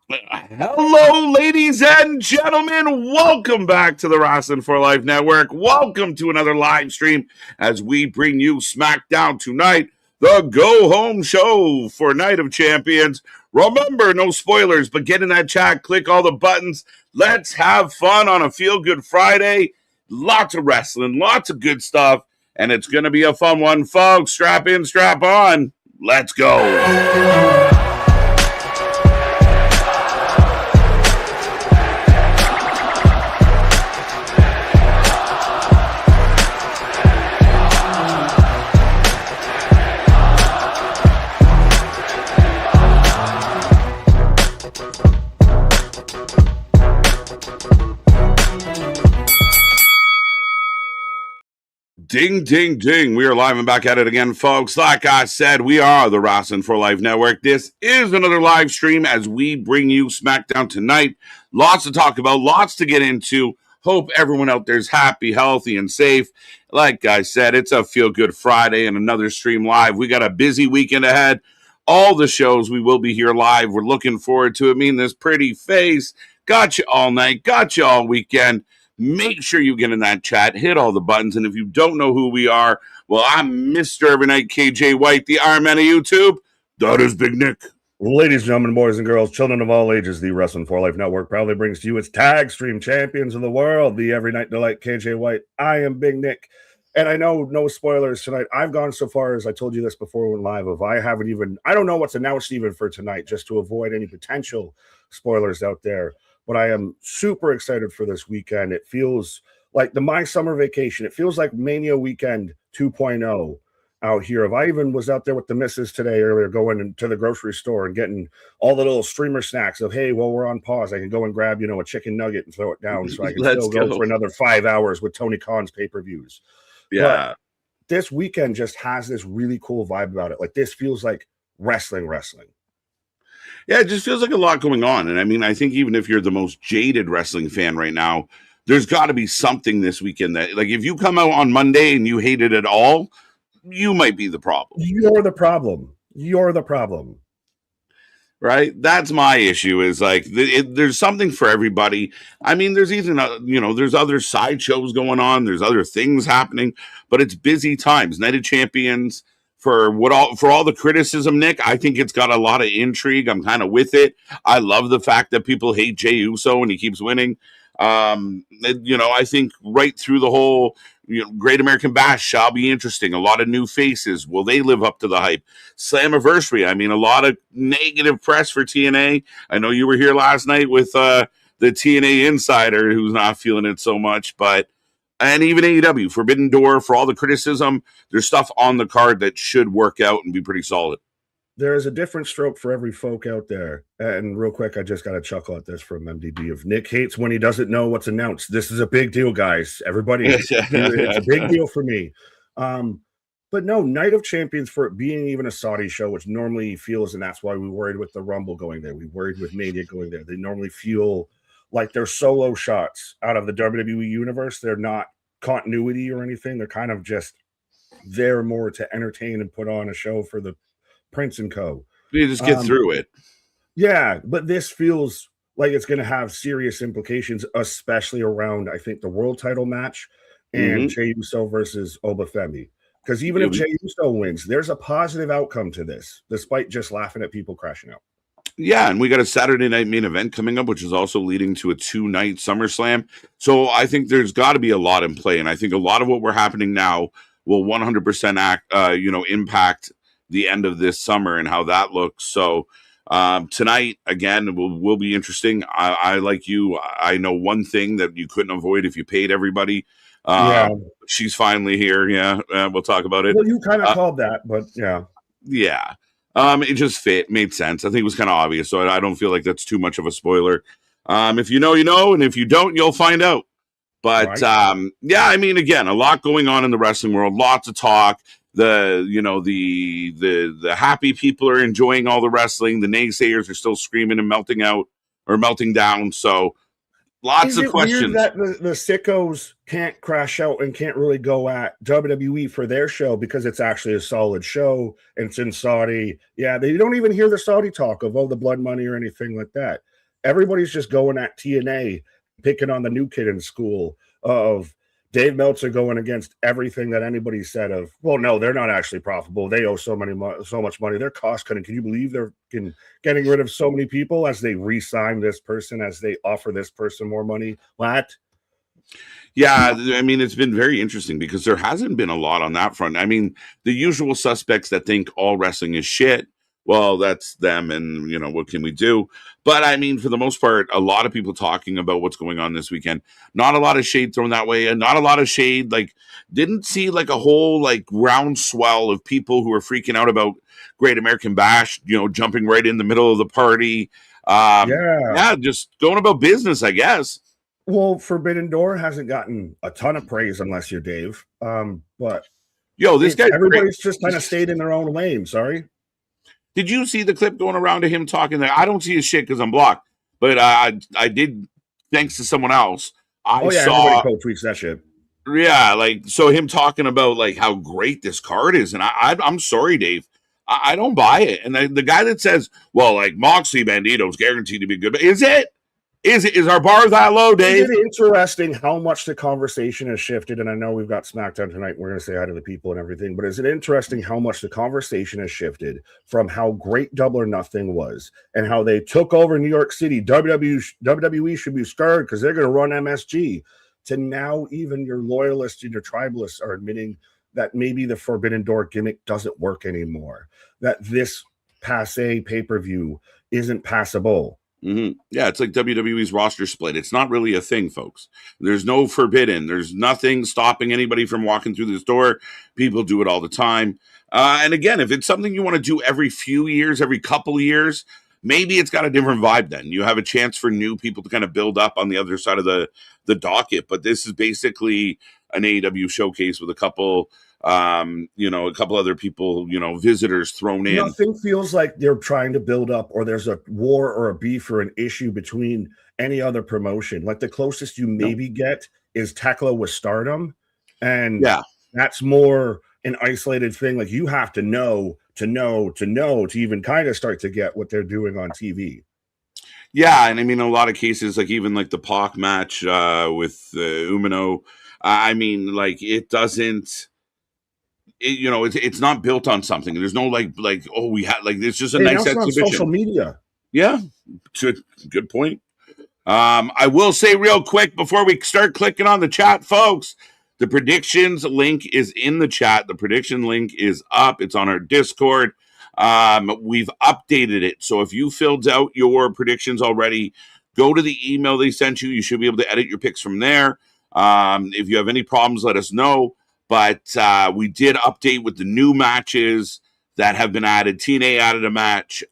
Hello, ladies and gentlemen. Welcome back to the Wrestling for Life Network. Welcome to another live stream as we bring you Smackdown tonight, the go-home show for Night of Champions. Remember, no spoilers, but get in that chat, click all the buttons. Let's have fun on a feel-good Friday. Lots of wrestling, lots of good stuff, and it's going to be a fun one, folks. Strap in, strap on. Let's go. Ding, ding, ding. We are live and back at it again, folks. Like I said, we are the Wrestling for Life Network. This is another live stream as we bring you SmackDown tonight. Lots to talk about, lots to get into. Hope everyone out there is happy, healthy, and safe. Like I said, it's a feel-good Friday and another stream live. We got a busy weekend ahead. All the shows, we will be here live. We're looking forward to it. Me and this pretty face. Got you all night, got you all weekend. Make sure you get in that chat, hit all the buttons, and if you don't know who we are, well, I'm Mr. Everynight KJ White, the Iron Man of YouTube. That is Big Nick. Ladies, gentlemen, boys and girls, children of all ages, the Wrestling for Life Network proudly brings to you its tag stream champions of the world, the Every Night Delight KJ White. I am Big Nick, and I know no spoilers tonight. I've gone so far as I told you this before we went live of I don't know what's announced even for tonight, just to avoid any potential spoilers out there. But I am super excited for this weekend. It feels like my summer vacation. It feels like Mania Weekend 2.0 out here. If I even was out there with the missus today earlier, going to the grocery store and getting all the little streamer snacks of, hey, while we're on pause, I can go and grab, a chicken nugget and throw it down so I can still go for another 5 hours with Tony Khan's pay-per-views. Yeah. But this weekend just has this really cool vibe about it. Like, this feels like wrestling. Yeah, it just feels like a lot going on. And I mean, I think even if you're the most jaded wrestling fan right now, there's got to be something this weekend that, like, if you come out on Monday and you hate it at all, you might be the problem. You're the problem. Right? That's my issue is like, there's something for everybody. I mean, there's even, there's other side shows going on. There's other things happening, but it's busy times. Night of Champions. For all the criticism, Nick, I think it's got a lot of intrigue. I'm kind of with it. I love the fact that people hate Jey Uso and he keeps winning. I think right through the whole Great American Bash shall be interesting. A lot of new faces. Will they live up to the hype? Slammiversary. I mean, a lot of negative press for TNA. I know you were here last night with the TNA insider who's not feeling it so much, and even AEW, Forbidden Door, for all the criticism, there's stuff on the card that should work out and be pretty solid. There is a different stroke for every folk out there. And real quick, I just got to chuckle at this from MDB of Nick hates when he doesn't know what's announced. This is a big deal, guys. Everybody, it's a big deal for me. But no, Night of Champions, for it being even a Saudi show, which normally feels, and that's why we worried with the Rumble going there. We worried with Mania going there. They normally feel like they're solo shots out of the WWE universe. They're not continuity or anything. They're kind of just there more to entertain and put on a show for the Prince and Co. You just get through it. Yeah, but this feels like it's going to have serious implications, especially around, I think, the world title match and Jey Uso versus Obafemi. Because even if Jey Uso wins, there's a positive outcome to this, despite just laughing at people crashing out. Yeah, and we got a Saturday night main event coming up, which is also leading to a 2-night SummerSlam. So I think there's got to be a lot in play, and I think a lot of what we're happening now will 100% impact the end of this summer and how that looks. So tonight, again, will be interesting. I like you. I know one thing that you couldn't avoid if you paid everybody. She's finally here. Yeah, we'll talk about it. Well, you kind of called that, but yeah. Yeah. It just made sense. I think it was kind of obvious, so I don't feel like that's too much of a spoiler. If you know, you know, and if you don't, you'll find out. But yeah, I mean, again, a lot going on in the wrestling world, lots of talk. The happy people are enjoying all the wrestling. The naysayers are still screaming and melting down. So Lots Is of it weird questions. that the sickos can't crash out and can't really go at WWE for their show because it's actually a solid show and it's in Saudi? Yeah, they don't even hear the Saudi talk of the blood money or anything like that. Everybody's just going at TNA, picking on the new kid in school of Dave Meltzer going against everything that anybody said of, well, no, they're not actually profitable. They owe so much money. They're cost cutting. Can you believe they're getting rid of so many people as they re-sign this person, as they offer this person more money? What? Yeah, I mean, it's been very interesting because there hasn't been a lot on that front. I mean, the usual suspects that think all wrestling is shit, well, that's them, and what can we do? But I mean, for the most part, a lot of people talking about what's going on this weekend. Not a lot of shade thrown that way, and not a lot of shade. Like, didn't see like a whole like groundswell of people who are freaking out about Great American Bash. Jumping right in the middle of the party. Yeah. Yeah, just going about business, I guess. Well, Forbidden Door hasn't gotten a ton of praise unless you're Dave. But Yo, this guy's great. everybody's just kind of stayed in their own lane. Sorry. Did you see the clip going around to him talking there? I don't see his shit because I'm blocked, but I did, thanks to someone else. I Oh yeah, everybody saw, quote tweets that shit. yeah, like so him talking about like how great this card is, and I'm sorry, Dave, I don't buy it. And the guy that says, well, like Moxley Bandito's guaranteed to be good, but is it? Is our bar that low, Dave? Isn't it interesting how much the conversation has shifted? And I know we've got SmackDown tonight. We're going to say hi to the people and everything. But is it interesting how much the conversation has shifted from how great Double or Nothing was and how they took over New York City? WWE should be scared because they're going to run MSG. To now, even your loyalists and your tribalists are admitting that maybe the Forbidden Door gimmick doesn't work anymore. That this passe pay-per-view isn't passable. Mm-hmm. Yeah, it's like WWE's roster split. It's not really a thing, folks. There's no forbidden. There's nothing stopping anybody from walking through this door. People do it all the time. And again, if it's something you want to do every few years, every couple years, maybe it's got a different vibe then. You have a chance for new people to kind of build up on the other side of the docket. But this is basically an AEW showcase with a couple a couple other people, visitors thrown in. Nothing feels like they're trying to build up or there's a war or a beef or an issue between any other promotion. Like the closest you maybe get is Tekla with Stardom. And yeah, that's more an isolated thing. Like you have to know to even kind of start to get what they're doing on TV. Yeah, and I mean, in a lot of cases, like even like the Pac match with Umino, I mean, like it doesn't. It's not built on something. There's no like oh we had like it's just a nice exhibition. On social media. Yeah, good point. I will say real quick before we start clicking on the chat, folks, the predictions link is in the chat. The prediction link is up. It's on our Discord. We've updated it. So if you filled out your predictions already, go to the email they sent you. You should be able to edit your picks from there. If you have any problems, let us know. But we did update with the new matches that have been added. TNA added a match.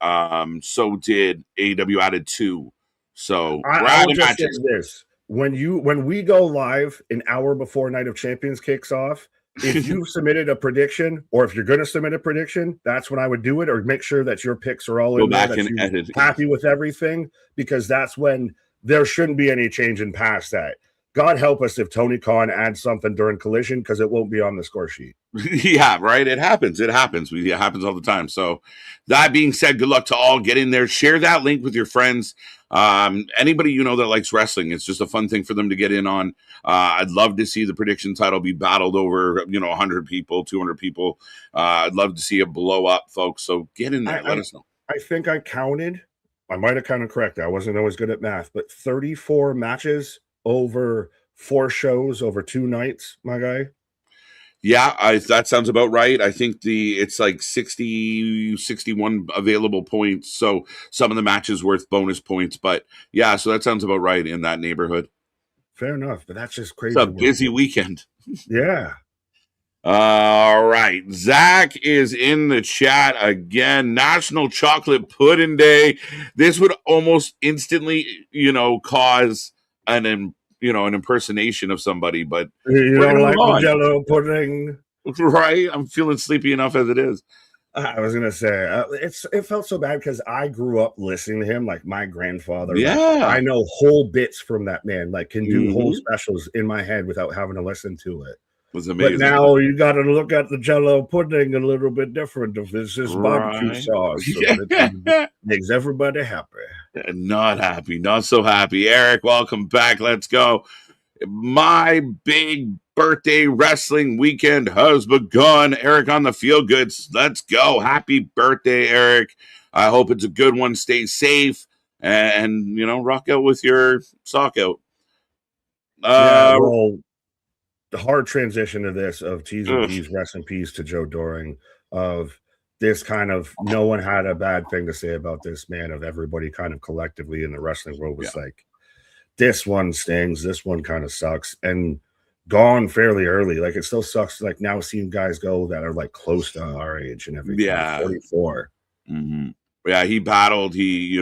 So did AEW added 2. So I will just say this. When we go live an hour before Night of Champions kicks off, if you submitted a prediction or if you're going to submit a prediction, that's when I would do it, or make sure that your picks are all in there, that you're happy with everything, because that's when there shouldn't be any change in past that. God help us if Tony Khan adds something during Collision, because it won't be on the score sheet. Yeah, right. It happens. It happens all the time. So that being said, good luck to all. Get in there. Share that link with your friends. Anybody that likes wrestling. It's just a fun thing for them to get in on. I'd love to see the prediction title be battled over 100 people, 200 people. I'd love to see it blow up, folks. So get in there. Let us know. I think I counted. I might have counted correctly. I wasn't always good at math, but 34 matches over 4 shows over 2 nights, my guy. Yeah, that sounds about right. I think it's like 60, 61 available points. So some of the matches worth bonus points. But yeah, so that sounds about right in that neighborhood. Fair enough, but that's just crazy. It's a busy weekend. Yeah. All right. Zach is in the chat again. National Chocolate Pudding Day. This would almost instantly, cause an impersonation of somebody, but you don't like the Jello pudding, right? I'm feeling sleepy enough as it is. I was gonna say it felt so bad because I grew up listening to him. Like my grandfather, like I Yeah. know whole bits from that man. Like can do whole Mhm. specials in my head without having to listen to it. Was But amazing. now you got to look at the Jello pudding a little bit different. If it's just barbecue Right. sauce, so it makes everybody happy. Not happy, not so happy. Eric, welcome back. Let's go. My big birthday wrestling weekend has begun. Eric on the Feel Goods. Let's go. Happy birthday, Eric. I hope it's a good one. Stay safe and rock out with your sock out. Yeah, Uh, well, the hard transition of this of T's and ugh, P's, rest in peace to Joe Doring, of this kind of no one had a bad thing to say about this man, of everybody kind of collectively in the wrestling world yeah. was like, this one stings, this one kind of sucks, and gone fairly early. Like it still sucks, like now seeing guys go that are like close to our age and everything, like Yeah. 44. Mm-hmm. Yeah, he battled. He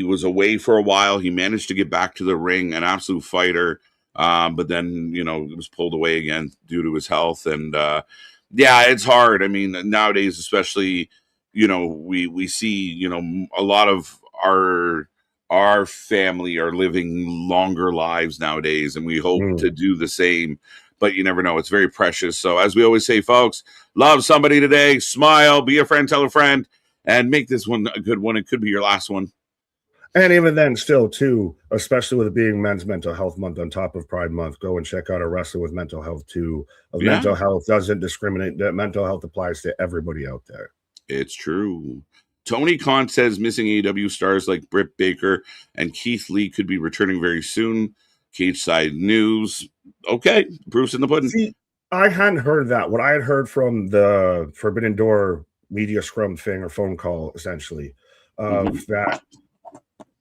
was away for a while. He managed to get back to the ring, an absolute fighter. But then it was pulled away again due to his health. And yeah, it's hard. I mean, nowadays, especially, we see a lot of our family are living longer lives nowadays, and we hope to do the same. But you never know; it's very precious. So, as we always say, folks, love somebody today, smile, be a friend, tell a friend, and make this one a good one. It could be your last one. And even then, still, too, especially with it being Men's Mental Health Month on top of Pride Month, go and check out a Wrestling with Mental Health, too. Of Yeah, mental health doesn't discriminate. That mental health applies to everybody out there. it's true. Tony Khan says missing AEW stars like Britt Baker and Keith Lee could be returning very soon. Cage Side News. Okay, proof's in the pudding. See, I hadn't heard that. What I had heard from the Forbidden Door media scrum thing or phone call, essentially, of that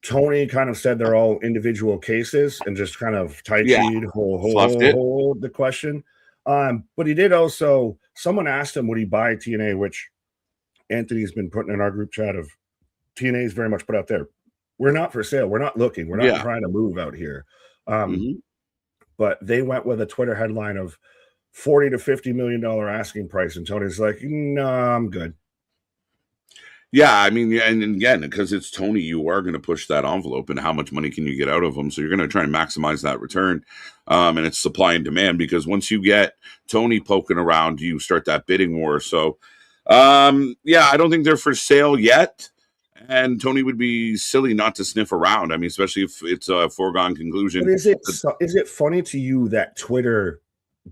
Tony kind of said they're all individual cases and just kind of Tai Chi'd hold the question. But he did also, someone asked him, would he buy TNA, which Anthony's been putting in our group chat of TNA is very much put out there. We're not for sale. We're not looking. We're not trying to move out here. But they went with a Twitter headline of $40 to $50 million asking price. And Tony's like, no, I'm good. Yeah, I mean, and again, because it's Tony, you are going to push that envelope, and how much money can you get out of them? So you're going to try and maximize that return, and it's supply and demand. Because once you get Tony poking around, you start that bidding war. So, yeah, I don't think they're for sale yet, and Tony would be silly not to sniff around. I mean, especially if it's a foregone conclusion. But is it funny to you that Twitter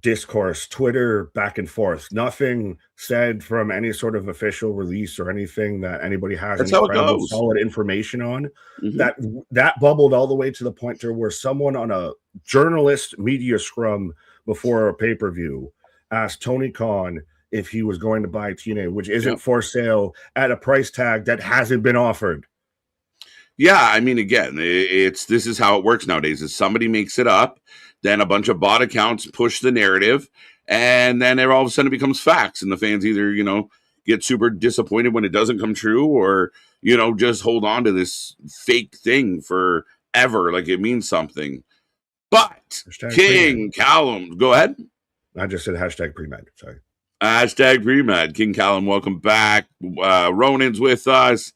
discourse, Twitter back and forth, nothing said from any sort of official release or anything that anybody has That's any how it credible, goes. solid information on, that bubbled all the way to the point to where someone on a journalist media scrum before a pay-per-view asked Tony Khan if he was going to buy TNA, which isn't for sale at a price tag that hasn't been offered. Yeah, I mean, again, this is how it works nowadays. Is somebody makes it up, then a bunch of bot accounts push the narrative, and then all of a sudden it becomes facts, and the fans either get super disappointed when it doesn't come true, or just hold on to this fake thing forever, like it means something. But King Callum, go ahead. I just said hashtag pre-med. Sorry. Hashtag pre-med. King Callum, welcome back. Ronan's with us.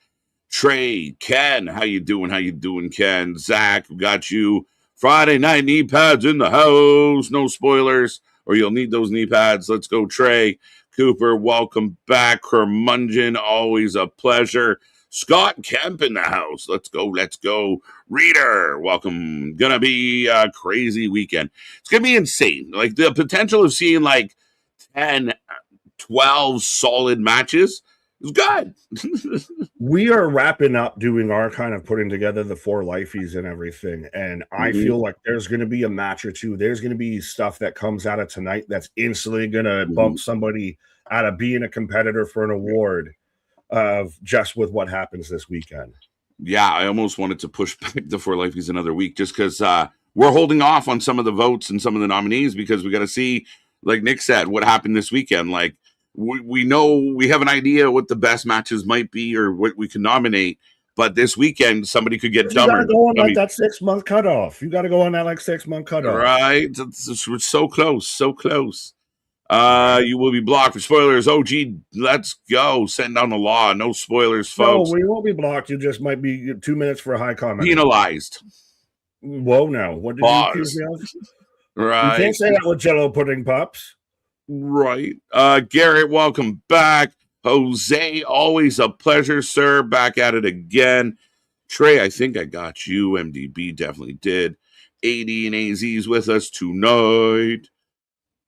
Trey, Ken, how you doing? How you doing, Ken? Zach, got you. Friday night knee pads in the house. No spoilers, or you'll need those knee pads. Let's go, Trey. Cooper, welcome back. Curmudgeon, always a pleasure. Scott Kemp in the house. Let's go, let's go. Reader, welcome. Gonna be a crazy weekend. It's gonna be insane. Like the potential of seeing like 10, 12 solid matches. It's good. We are wrapping up doing our kind of putting together the 4 lifeys and everything. And I feel like there's going to be a match or two. There's going to be stuff that comes out of tonight that's instantly going to bump somebody out of being a competitor for an award of just with what happens this weekend. Yeah, I almost wanted to push back the 4 lifeys another week just because we're holding off on some of the votes and some of the nominees because we got to see, like Nick said, what happened this weekend. Like, we know we have an idea what the best matches might be or what we can nominate, but this weekend somebody could get dumber. You got to go on like that 6-month cutoff. You got to go on that like 6-month cutoff. Right? We're so close, so close. You will be blocked for spoilers. OG, let's go. Send down the law. No spoilers, No, folks. we won't be blocked. You just might be 2 minutes for a high comment. Penalized. Whoa, now. What did you accuse me of? Right. You can't say that with Jello pudding pops. Right. Garrett, welcome back. Jose, always a pleasure, sir. Back at it again. Trey, I think I got you. MDB definitely did. 80 and AZ's with us tonight.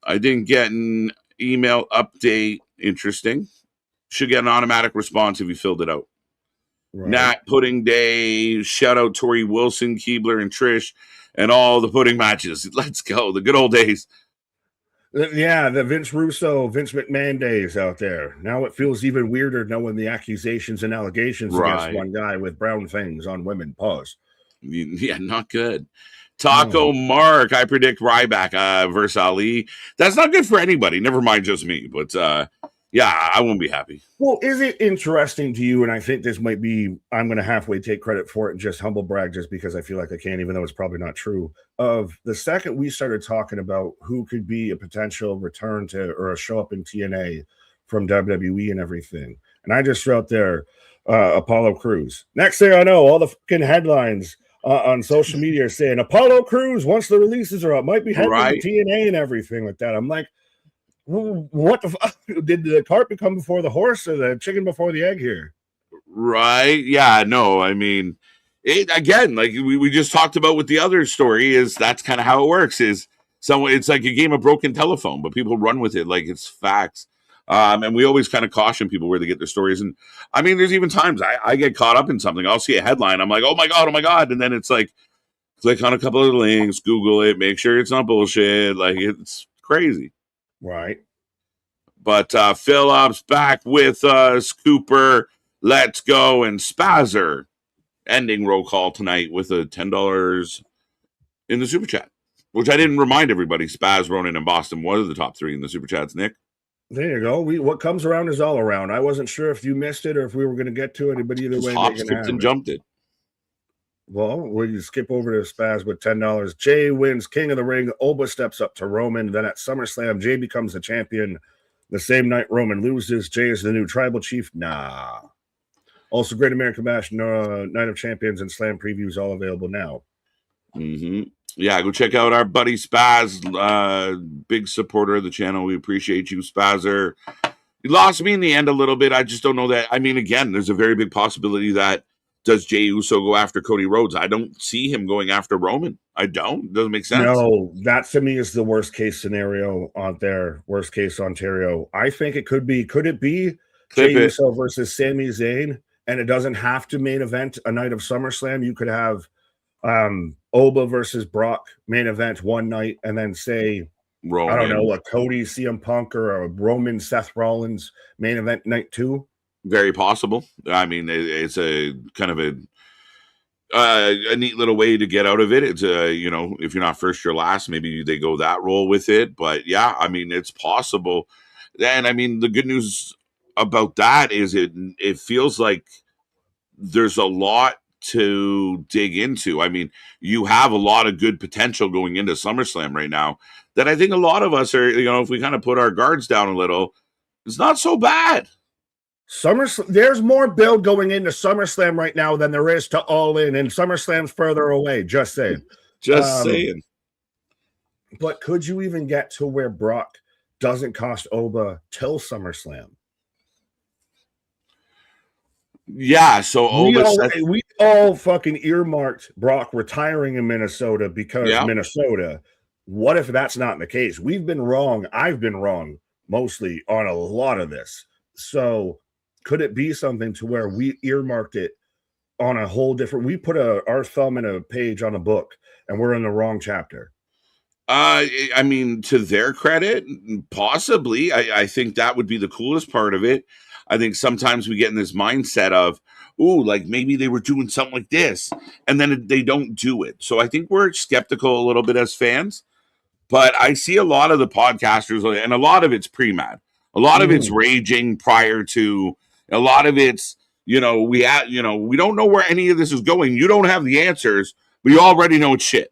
I didn't get an email update. Interesting. Should get an automatic response if you filled it out. Right. Nat Pudding Day. Shout out Tori Wilson, Keebler, and Trish, and all the pudding matches. Let's go. The good old days. Yeah, the Vince Russo, Vince McMahon days out there. Now it feels even weirder knowing the accusations and allegations against one guy with brown things on women. Pause. Yeah, not good. Taco Mark, I predict Ryback versus Ali. That's not good for anybody. Never mind just me. But yeah, I won't be happy. Well, is it interesting to you? And I think this might be, I'm going to halfway take credit for it and just humble brag just because I feel like I can, even though it's probably not true. Of the second we started talking about who could be a potential return to or a show up in TNA from WWE and everything. And I just threw out there Apollo Crews. Next thing I know, all the fucking headlines on social media are saying Apollo Crews, once the releases are up, might be heading to TNA and everything like that. I'm like, what the fuck? Did the cart become before the horse or the chicken before the egg here? Right. Yeah, no, I mean, it again, like we just talked about with the other story, is that's kind of how it works. Is it's like a game of broken telephone, but people run with it like it's facts. And we always kind of caution people where they get their stories. And I mean, there's even times I get caught up in something. I'll see a headline. I'm like, oh my God. And then it's like, click on a couple of links, Google it, make sure it's not bullshit. Like, it's crazy. Right. But Phillips back with us, Cooper, let's go, and Spazzer ending roll call tonight with a $10 in the super chat, which I didn't remind everybody. Spaz, Ronan, and Boston were the top three in the super chats, Nick. There you go. What comes around is all around. I wasn't sure if you missed it or if we were going to get to it, but either way, Hop skipped and jumped it. Well, we skip over to Spaz with $10. Jay wins King of the Ring. Oba steps up to Roman. Then at SummerSlam, Jay becomes the champion. The same night Roman loses, Jay is the new tribal chief. Nah. Also, Great American Bash, Night of Champions, and Slam previews all available now. Mm-hmm. Yeah, go check out our buddy Spaz, big supporter of the channel. We appreciate you, Spazzer. You lost me in the end a little bit. I just don't know that. I mean, again, there's a very big possibility that does Jey Uso go after Cody Rhodes? I don't see him going after Roman. I don't. It doesn't make sense. No, that to me is the worst case scenario out there. Worst case Ontario. I think it could be. Could it be Jey Uso versus Sami Zayn? And it doesn't have to main event a night of SummerSlam. You could have Oba versus Brock main event one night, and then say Roman. I don't know, a Cody CM Punk or a Roman Seth Rollins main event night two. Very possible. I mean, it's a kind of a neat little way to get out of it. It's if you're not first, you're last. Maybe they go that role with it. But yeah, I mean, it's possible. And I mean, the good news about that is it feels like there's a lot to dig into. I mean, you have a lot of good potential going into SummerSlam right now that I think a lot of us are, if we kind of put our guards down a little, it's not so bad. There's more build going into SummerSlam right now than there is to All In, and SummerSlam's further away. Just saying. Just saying. But could you even get to where Brock doesn't cost Oba till SummerSlam? Yeah, so we all fucking earmarked Brock retiring in Minnesota because Minnesota. What if that's not the case? We've been wrong. I've been wrong mostly on a lot of this. So could it be something to where we earmarked it on a whole different? We put our thumb in a page on a book, and we're in the wrong chapter. I mean, to their credit, possibly. I think that would be the coolest part of it. I think sometimes we get in this mindset of, like maybe they were doing something like this, and then they don't do it. So I think we're skeptical a little bit as fans. But I see a lot of the podcasters, and a lot of it's pre-mad. A lot of it's raging prior to. A lot of it's, we don't know where any of this is going. You don't have the answers, but you already know it's shit.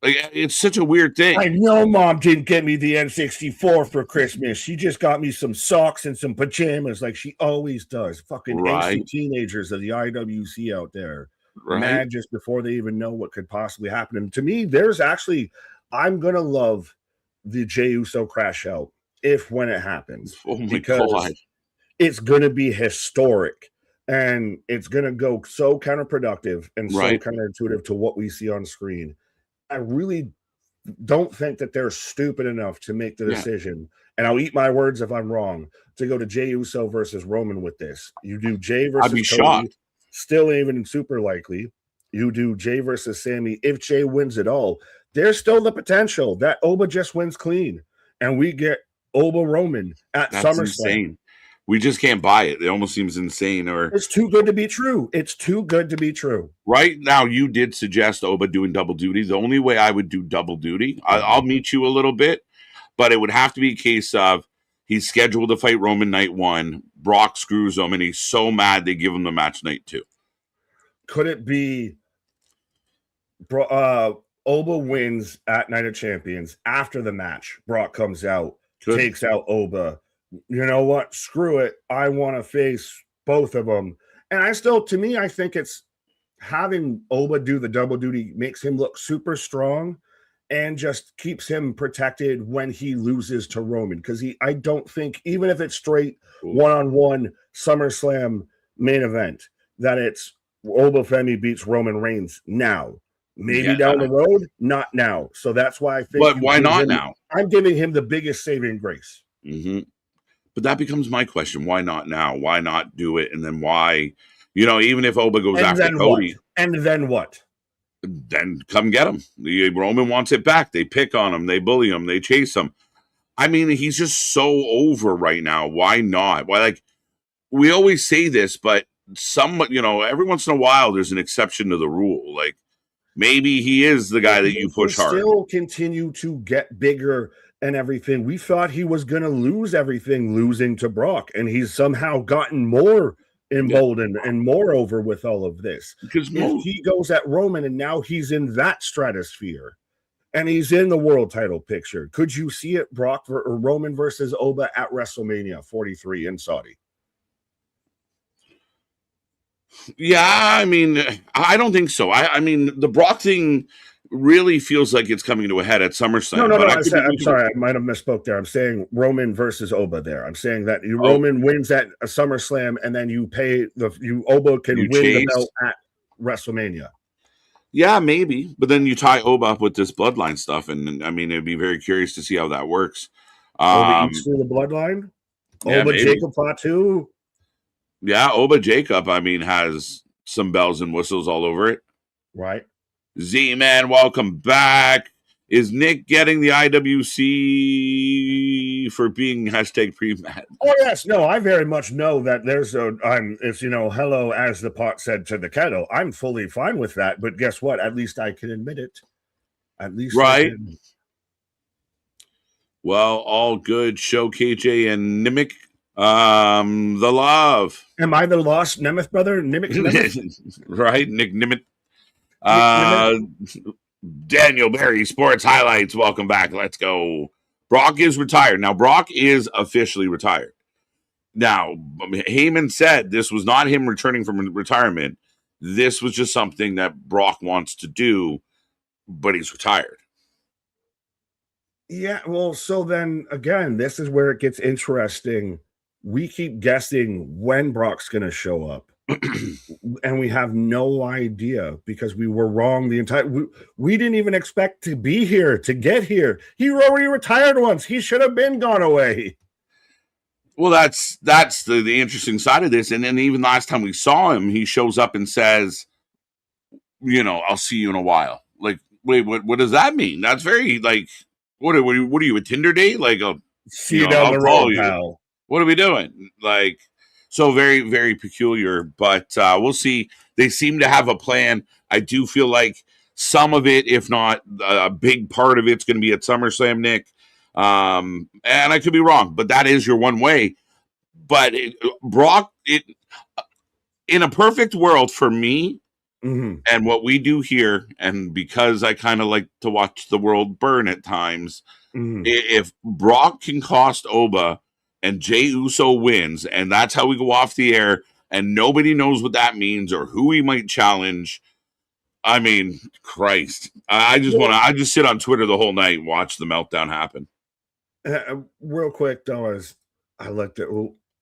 Like, it's such a weird thing. I know Mom didn't get me the N64 for Christmas. She just got me some socks and some pajamas like she always does. Fucking Right. angsty teenagers of the IWC out there. Right. Mad just before they even know what could possibly happen. And to me, I'm going to love the Jey Uso crash out when it happens. Oh my because God. it's going to be historic. And it's going to go so counterproductive and so counterintuitive to what we see on screen. I really don't think that they're stupid enough to make the decision. And I'll eat my words if I'm wrong, to go to Jey Uso versus Roman with this. You do Jey versus I'd be Cody, shocked. still even super likely. You do Jey versus Sammy. If Jey wins it all, there's still the potential that Oba just wins clean. And we get Oba Roman at SummerSlam. Insane. We just can't buy it. It almost seems insane. Or it's too good to be true. It's too good to be true. Right now, you did suggest Oba doing double duty. The only way I would do double duty, I'll meet you a little bit, but it would have to be a case of he's scheduled to fight Roman night 1. Brock screws him, and he's so mad they give him the match night 2. Could it be Oba wins at Night of Champions? After the match, Brock comes out, takes out Oba. You know what? Screw it. I want to face both of them. And I think it's having Oba do the double duty makes him look super strong and just keeps him protected when he loses to Roman. Because I don't think, even if it's straight one-on-one SummerSlam main event, that it's Oba Femi beats Roman Reigns now. Maybe down the road, not now. So that's why I think. But why not now? I'm giving him the biggest saving grace. Mm-hmm. But that becomes my question. Why not now? Why not do it? And then why, even if Oba goes after Cody. And then what? Then come get him. The Roman wants it back. They pick on him. They bully him. They chase him. I mean, he's just so over right now. Why not? Why, we always say this, but every once in a while, there's an exception to the rule. Like, maybe he is the guy that you push hard. Still continue to get bigger and everything. We thought he was going to lose everything, losing to Brock, and he's somehow gotten more emboldened and more over with all of this. Because if he goes at Roman and now he's in that stratosphere and he's in the world title picture, could you see it Roman versus Oba at WrestleMania 43 in Saudi? Yeah, I mean, I don't think so. I mean, the Brock thing really feels like it's coming to a head at SummerSlam. No. I'm sorry. I might have misspoke there. I'm saying Roman versus Oba there. I'm saying that Roman wins at a SummerSlam and then Oba can win the belt at WrestleMania. Yeah, maybe. But then you tie Oba up with this Bloodline stuff. And I mean, it'd be very curious to see how that works. Oba eats through the Bloodline? Oba Jacob Fatu? Yeah, Oba Jacob, I mean, has some bells and whistles all over it. Right. Z-Man, welcome back. Is Nick getting the IWC for being hashtag pre-mat? Oh, yes. No, I very much know that it's hello, as the pot said to the kettle. I'm fully fine with that. But guess what? At least I can admit it. At least. Right. Well, all good. Show KJ and Nimic. The love. Am I the lost Nemeth brother? Nemeth? Right, Nick Nimit. Daniel Berry, Sports Highlights. Welcome back. Let's go. Brock is retired. Now, Brock is officially retired. Now, Heyman said this was not him returning from retirement. This was just something that Brock wants to do, but he's retired. Yeah, well, so then again, this is where it gets interesting. We keep guessing when Brock's going to show up, and we have no idea because we were wrong the entire. We didn't even expect to be here to get here. He already retired once. He should have been gone away. Well, that's the interesting side of this. And then even last time we saw him, he shows up and says, I'll see you in a while. Like, wait, what does that mean? That's very what are you, a Tinder date? Like, see you down the road, pal. What are we doing? So very, very peculiar, but we'll see. They seem to have a plan. I do feel like some of it, if not a big part of it's going to be at SummerSlam, Nick. And I could be wrong, but that is your one way. But Brock, in a perfect world for me, And what we do here, and because I kind of like to watch the world burn at times, if Brock can cost Oba and Jey Uso wins, and that's how we go off the air, and nobody knows what that means or who he might challenge. I mean, Christ. I just sit on Twitter the whole night and watch the meltdown happen. Real quick, though, as I looked at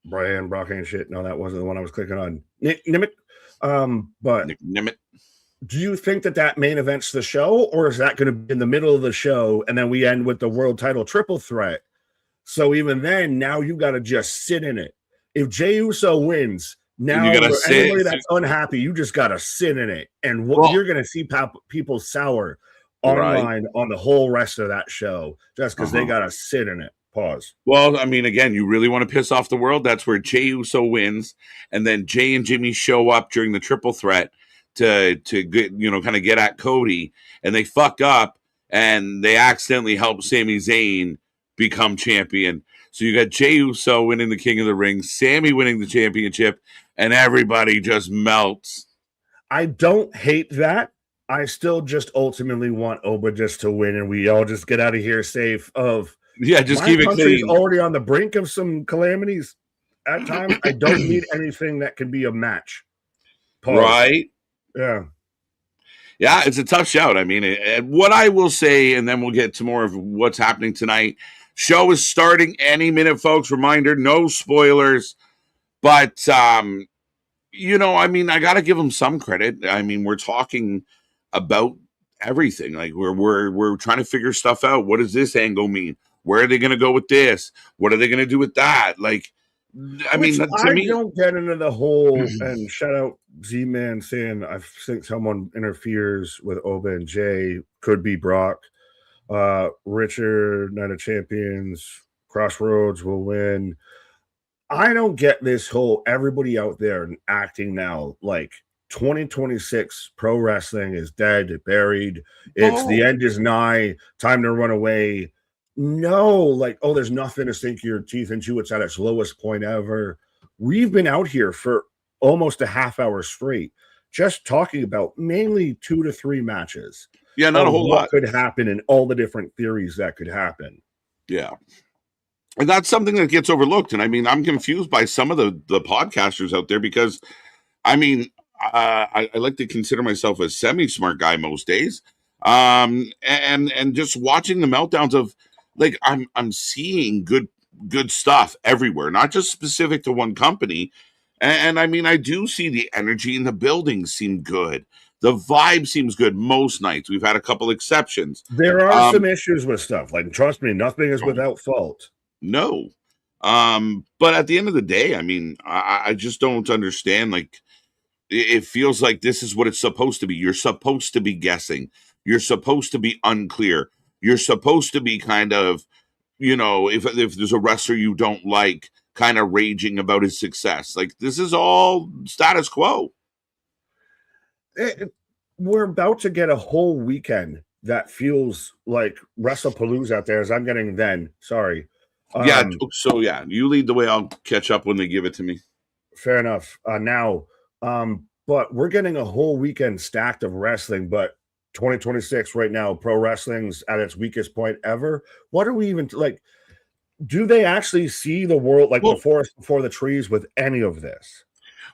Brian, Brock and shit. No, that wasn't the one I was clicking on. Nimit. But Nimit. Do you think that main event's the show, or is that going to be in the middle of the show and then we end with the world title triple threat? So even then, now you got to just sit in it. If Jey Uso wins, now anybody that's unhappy, you just got to sit in it. And you're going to see people sour online on the whole rest of that show just because they got to sit in it. Pause. Well, I mean, again, you really want to piss off the world? That's where Jey Uso wins, and then Jay and Jimmy show up during the triple threat to get, kind of get at Cody, and they fuck up, and they accidentally help Sami Zayn become champion. So you got Jey Uso winning the King of the Ring, Sami winning the championship, and everybody just melts. I don't hate that. I still just ultimately want Oba just to win, and we all just get out of here safe. Just keep it clean. Already on the brink of some calamities at times. I don't need anything that can be a match. Pause. Right? Yeah. Yeah, it's a tough shout. I mean, what I will say, and then we'll get to more of what's happening tonight. Show is starting any minute, folks. Reminder, no spoilers. But, I mean, I got to give them some credit. I mean, we're talking about everything. Like, we're trying to figure stuff out. What does this angle mean? Where are they going to go with this? What are they going to do with that? Like, I don't get into the whole, and shout out Z-Man saying, I think someone interferes with Oba and Jay, could be Brock. Richard, Night of Champions, Crossroads will win. I don't get this whole everybody out there acting now like 2026 pro wrestling is dead, buried. It's the end is nigh, time to run away. No, there's nothing to sink your teeth into. It's at its lowest point ever. We've been out here for almost a half hour straight, just talking about mainly 2 to 3 matches. Yeah, not a whole lot. What could happen and all the different theories that could happen. Yeah. And that's something that gets overlooked. And I mean, I'm confused by some of the podcasters out there because, I mean, I like to consider myself a semi-smart guy most days. And just watching the meltdowns of, like, I'm seeing good stuff everywhere, not just specific to one company. And I mean, I do see the energy in the building seem good. The vibe seems good most nights. We've had a couple exceptions. There are some issues with stuff. Like, trust me, nothing is without fault. No. But at the end of the day, I mean, I just don't understand. Like, it feels like this is what it's supposed to be. You're supposed to be guessing. You're supposed to be unclear. You're supposed to be kind of, if there's a wrestler you don't like, kind of raging about his success. Like, this is all status quo. We're about to get a whole weekend that feels like WrestlePalooza out there, as I'm getting then. Sorry. You lead the way. I'll catch up when they give it to me. Fair enough. But we're getting a whole weekend stacked of wrestling, but 2026 right now, pro wrestling's at its weakest point ever. What are we even like? Do they actually see the world like the forest before the trees with any of this?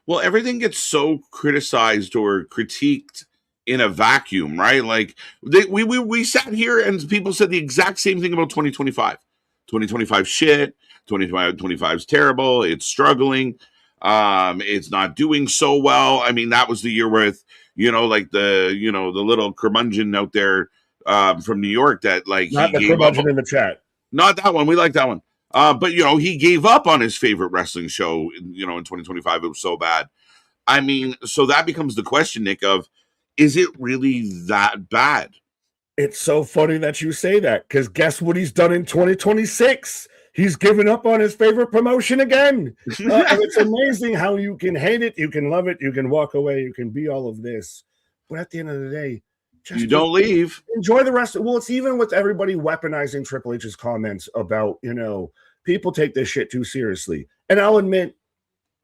Well, everything gets so criticized or critiqued in a vacuum, right? Like we sat here and people said the exact same thing about 2025. 2025 shit. 2025 is terrible. It's struggling. It's not doing so well. I mean, that was the year with, like the little curmudgeon out there from New York that like not the curmudgeon in the chat. Not that one. We like that one. But he gave up on his favorite wrestling show, in 2025. It was so bad. I mean, so that becomes the question, Nick, of is it really that bad? It's so funny that you say that, because guess what he's done in 2026? He's given up on his favorite promotion again. And it's amazing how you can hate it, you can love it, you can walk away, you can be all of this. But at the end of the day, you don't leave. Enjoy the rest. Well, it's even with everybody weaponizing Triple H's comments about, people take this shit too seriously. And I'll admit,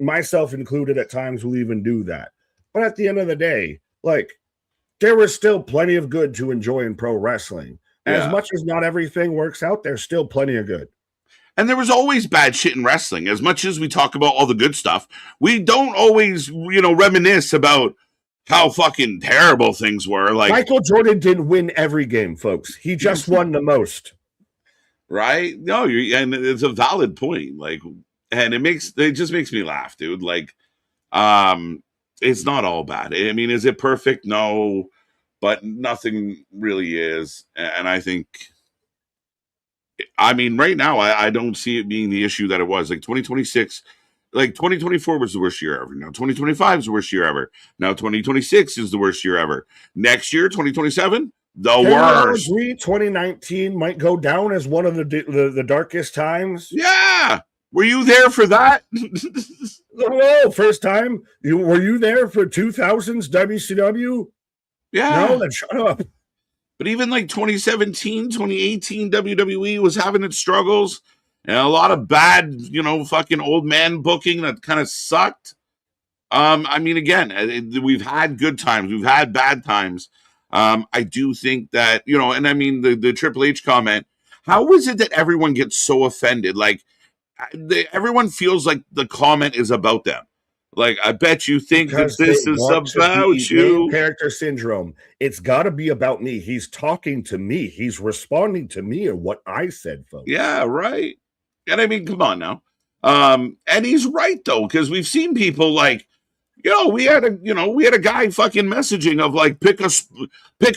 myself included, at times will even do that. But at the end of the day, like there was still plenty of good to enjoy in pro wrestling. As much as not everything works out, there's still plenty of good. And there was always bad shit in wrestling. As much as we talk about all the good stuff, we don't always, reminisce about how fucking terrible things were. Like Michael Jordan didn't win every game, folks. He just won the most. Right? No, and it's a valid point. Like, and it just makes me laugh, dude. Like, it's not all bad. I mean, is it perfect? No, but nothing really is. And I think, I mean, right now, I don't see it being the issue that it was. Like 2026, like 2024 was the worst year ever. Now 2025 is the worst year ever. Now 2026 is the worst year ever. Next year, 2027, the worst. 2019 might go down as one of the darkest times. Yeah. Were you there for that? Hello, first time. Were you there for 2000s WCW? Yeah. No, then shut up. But even like 2017, 2018, WWE was having its struggles and a lot of bad, fucking old man booking that kind of sucked. I mean, again, we've had good times, we've had bad times. I do think that, and I mean, the Triple H comment, how is it that everyone gets so offended? Like, everyone feels like the comment is about them. Like, I bet you think because that this is about you. Character syndrome. It's got to be about me. He's talking to me. He's responding to me or what I said, folks. Yeah, right. And I mean, come on now. And he's right though, because we've seen people like, we had a guy fucking messaging of like, pick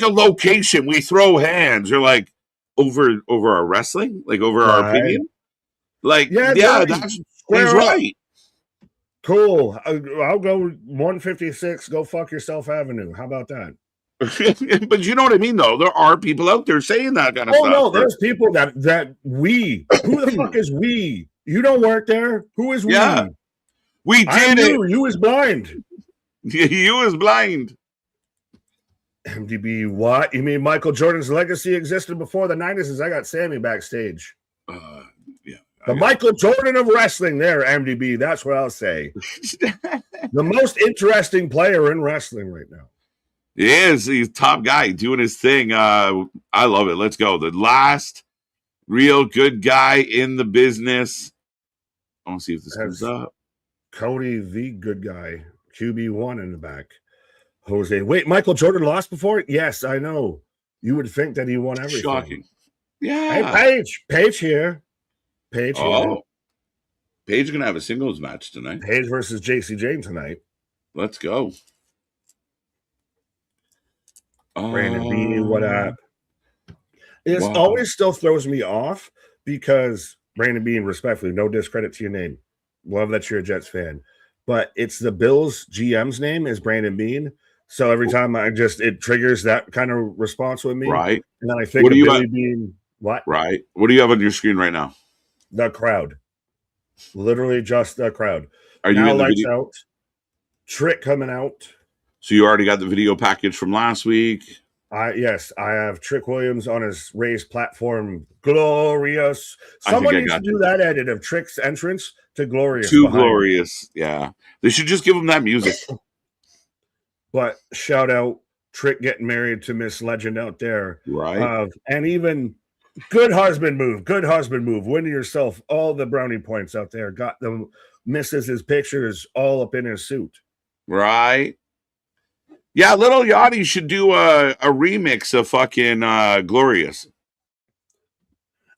a location. We throw hands. Or like over our wrestling, like over our opinion. Like, he's right. Cool. I'll go 156. Go fuck yourself Avenue. How about that? But you know what I mean, though. There are people out there saying that kind of stuff. Oh no, there's people that we. Who the fuck is we? You don't work there. Who is we? Yeah, we did it. You was blind. You was blind. MDB, what? You mean Michael Jordan's legacy existed before the 90s? As I got Sammy backstage. The Michael Jordan of wrestling there, MDB. That's what I'll say. The most interesting player in wrestling right now. He is. He's top guy doing his thing. I love it. Let's go. The last real good guy in the business. I want to see if this comes up. Cody, the good guy. QB1 in the back. Jose. Wait, Michael Jordan lost before? Yes, I know. You would think that he won everything. Shocking. Yeah. Hey, Paige. Paige here. Paige. Paige gonna have a singles match tonight. Paige versus JC Jane tonight. Let's go. Brandon B, what up? It always still throws me off because Brandon Bean, respectfully, no discredit to your name. Love that you're a Jets fan. But it's the Bills GM's name is Brandon Bean. So every time it triggers that kind of response with me. Right. And then I think of Billy Bean. What? Right. What do you have on your screen right now? The crowd. Literally just the crowd. Are you in the video? Out. Trick coming out. So you already got the video package from last week? Yes, I have Trick Williams on his raised platform. Glorious. Someone needs to do that edit of Trick's entrance to Glorious. Too glorious. Yeah. They should just give him that music. But shout out Trick getting married to Miss Legend out there. Right. And even good husband move. Good husband move. Winning yourself all the brownie points out there. Got the misses' pictures all up in his suit. Right. Yeah, Little Yachty should do a remix of fucking Glorious.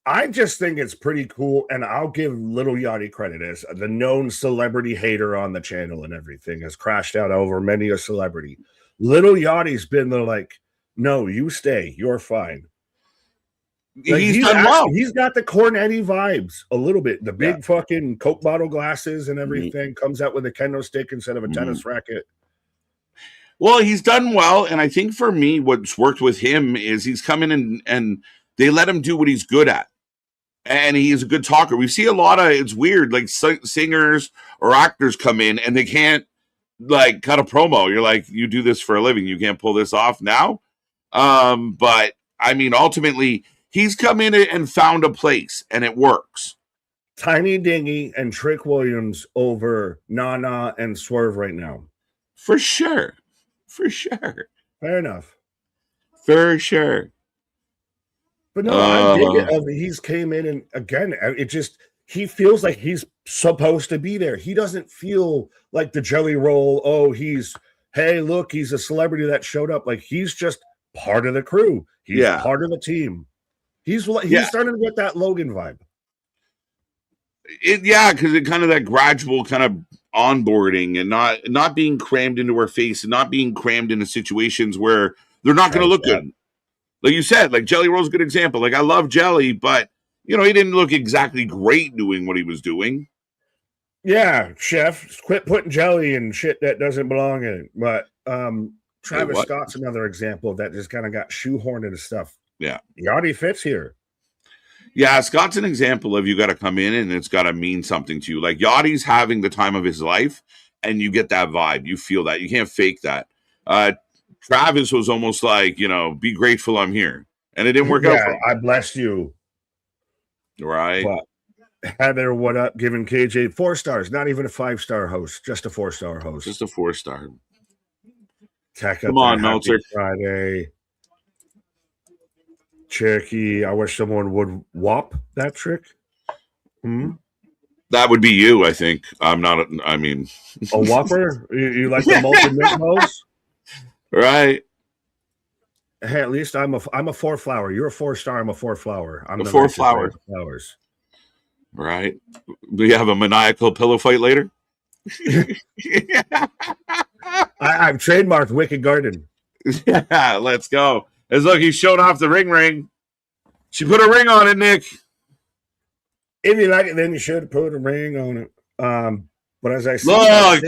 I just think it's pretty cool, and I'll give Little Yachty credit as the known celebrity hater on the channel and everything has crashed out over many a celebrity. Little Yachty's been no, you stay, you're fine. He's done well. He's got the Cornetti vibes a little bit. The big fucking Coke bottle glasses and everything comes out with a kendo stick instead of a tennis racket. Well, he's done well, and I think for me, what's worked with him is he's come in and they let him do what he's good at. And he's a good talker. We see a lot of, it's weird, like singers or actors come in and they can't cut a promo. You're like, you do this for a living. You can't pull this off now. But I mean, ultimately, he's come in and found a place and it works. Tiny Dingy and Trick Williams over Nana and Swerve right now. For sure. For sure. Fair enough. For sure. But no, I dig it. He's came in and again, it just he feels like he's supposed to be there. He doesn't feel like the jelly roll. Oh, hey, look, he's a celebrity that showed up. Like he's just part of the crew. He's part of the team. He's starting to get that Logan vibe. Because it kind of that gradual kind of onboarding and not being crammed into her face and not being crammed into situations where they're not going to look good. Like you said, like Jelly Roll's a good example. Like I love Jelly, but he didn't look exactly great doing what he was doing. Yeah, chef, quit putting jelly in shit that doesn't belong in it. But Travis Scott's another example of that just kind of got shoehorned into stuff. Yeah. He already fits here. Yeah, Scott's an example of you got to come in and it's got to mean something to you. Like Yachty's having the time of his life and you get that vibe. You feel that. You can't fake that. Travis was almost like, be grateful I'm here. And it didn't work out for him. I bless you. Right. But Heather, what up? Giving KJ 4 stars. Not even a 5-star host. Just a 4-star host. Just a 4-star. Come on, Meltzer. Friday. Cherokee, I wish someone would whop that trick. That would be you, I think. I'm not, a whopper? You like the multi-minimos? Right. Hey, at least I'm a 4-flower. You're a 4-star. I'm a 4-flower. I'm a 4-flower. Flowers. Right. Do you have a maniacal pillow fight later? I've trademarked Wicked Garden. Yeah, let's go. As look, he's showing off the ring. She put a ring on it, Nick. If you like it, then you should put a ring on it. But as I said,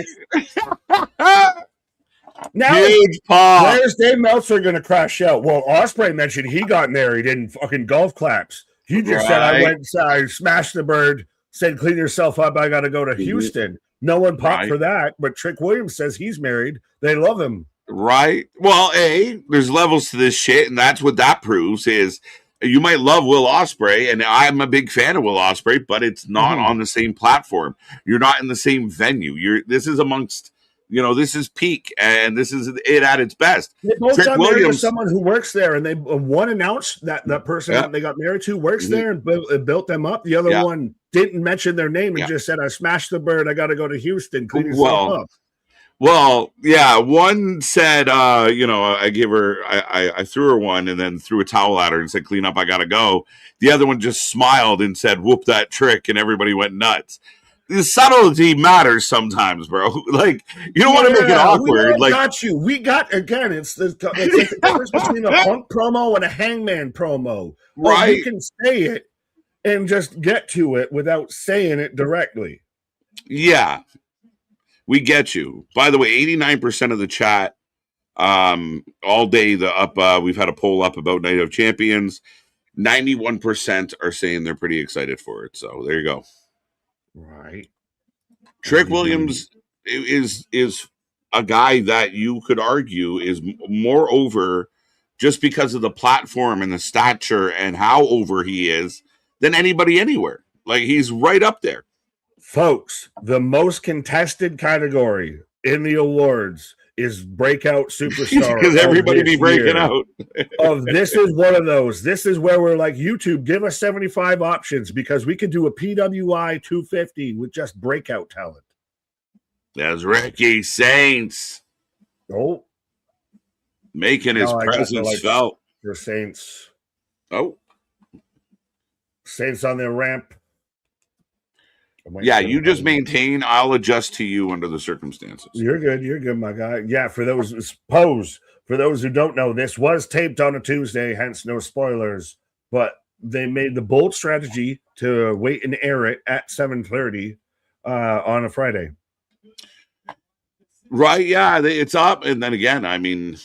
now, huge paw. Where's Dave Meltzer going to crash out? Well, Ospreay mentioned he got married in fucking golf claps. He just said, I smashed the bird, said, clean yourself up. I got to go to Houston. No one popped for that. But Trick Williams says he's married. They love him. Right. Well, there's levels to this shit. And that's what that proves is you might love Will Ospreay. And I'm a big fan of Will Ospreay, but it's not on the same platform. You're not in the same venue. This is amongst... this is peak, and this is it at its best. They both got married to someone who works there, and they one announced that the person that they got married to works there and built them up. The other one didn't mention their name and just said, "I smashed the bird. I got to go to Houston. Clean yourself up." Well, yeah. One said, I gave her, I threw her one, and then threw a towel at her and said, "Clean up. I got to go." The other one just smiled and said, "Whoop that trick," and everybody went nuts. The subtlety matters sometimes, bro. Like you don't want to make it awkward. We got you. We got again. It's like the difference between a Punk promo and a Hangman promo. Right? You can say it and just get to it without saying it directly. Yeah, we get you. By the way, 89% of the chat all day. We've had a poll up about Night of Champions. 91% are saying they're pretty excited for it. So there you go. Right. Trick Williams is a guy that you could argue is more over just because of the platform and the stature and how over he is than anybody anywhere. Like he's right up there. Folks, the most contested category in the awards is breakout superstar. Because everybody be breaking out. This is one of those. This is where we're like, YouTube, give us 75 options because we could do a PWI 250 with just breakout talent. There's Ricky Saints. Oh. Making his presence felt. For Saints. Oh. Saints on their ramp. Yeah, you just maintain. I'll adjust to you under the circumstances. You're good, my guy. Yeah, for those who don't know, this was taped on a Tuesday, hence no spoilers. But they made the bold strategy to wait and air it at 7:30 on a Friday. Right? Yeah, it's up, and then again, I mean,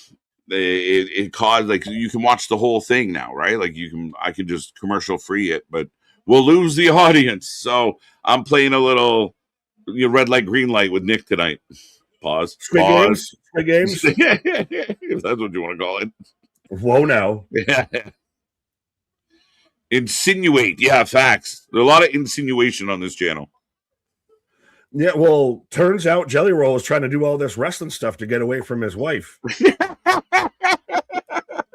it caused like you can watch the whole thing now, right? Like I can just commercial free it, but we'll lose the audience. So I'm playing a little red light, green light with Nick tonight. Pause. Squid games. If that's what you want to call it. Whoa, now. Yeah. Insinuate. Yeah, facts. There's a lot of insinuation on this channel. Yeah, well, turns out Jelly Roll is trying to do all this wrestling stuff to get away from his wife.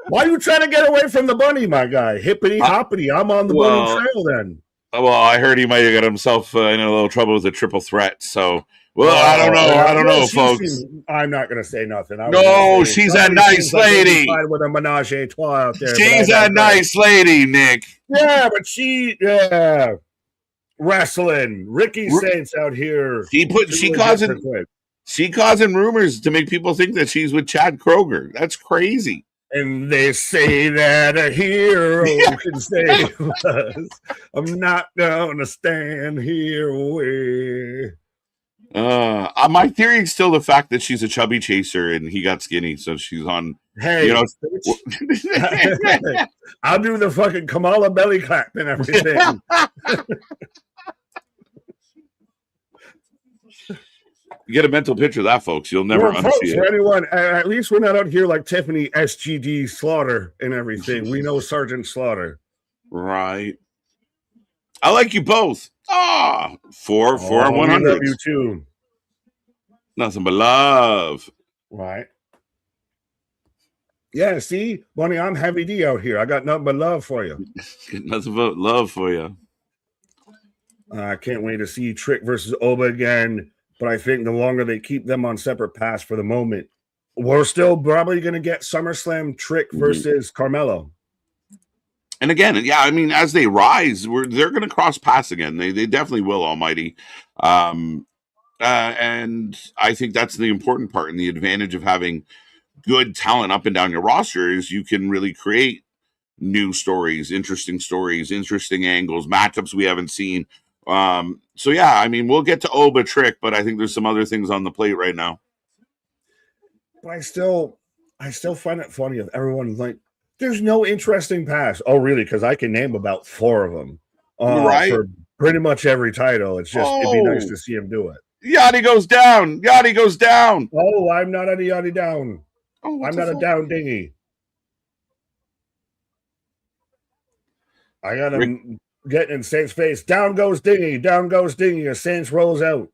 Why are you trying to get away from the bunny, my guy? Hippity hoppity, I'm on the bunny trail then. Well, I heard he might have got himself in a little trouble with a triple threat. So, I don't know. I don't know, folks. I'm not going to say nothing. No, she's a nice lady. With a menage a trois out there. She's a nice lady, Nick. Yeah, but wrestling. Ricky Saints out here. She causing rumors to make people think that she's with Chad Kroger. That's crazy. And they say that a hero can save us. I'm not gonna stand here away. My theory is still the fact that she's a chubby chaser and he got skinny, so she's on. Hey, I'll do the fucking Kamala belly clap and everything. You get a mental picture of that, folks. You'll never unsee it. For anyone, at least we're not out here like Tiffany SGD Slaughter and everything. We know Sergeant Slaughter. Right. I like you both. 4 on 100. Love you too. Nothing but love. Right. Yeah, see, Bunny, I'm Heavy D out here. I got nothing but love for you. Nothing but love for you. I can't wait to see Trick versus Oba again. But I think the longer they keep them on separate paths for the moment, we're still probably going to get SummerSlam Trick versus Carmelo. And again, yeah, I mean, as they rise, they're going to cross paths again. They definitely will, Almighty. And I think that's the important part. And the advantage of having good talent up and down your roster is you can really create new stories, interesting angles, matchups we haven't seen. So yeah, I mean, we'll get to Oba Trick, but I think there's some other things on the plate right now. But I still find it funny of everyone like, there's no interesting pass. Oh, really? Because I can name about 4 of them. Right. For pretty much every title. It's just, it'd be nice to see him do it. Yachty goes down. Oh, I'm not a yachty down. I'm not a down dinghy. I got him getting in Saint's face. Down goes dinghy. As Saints rolls out.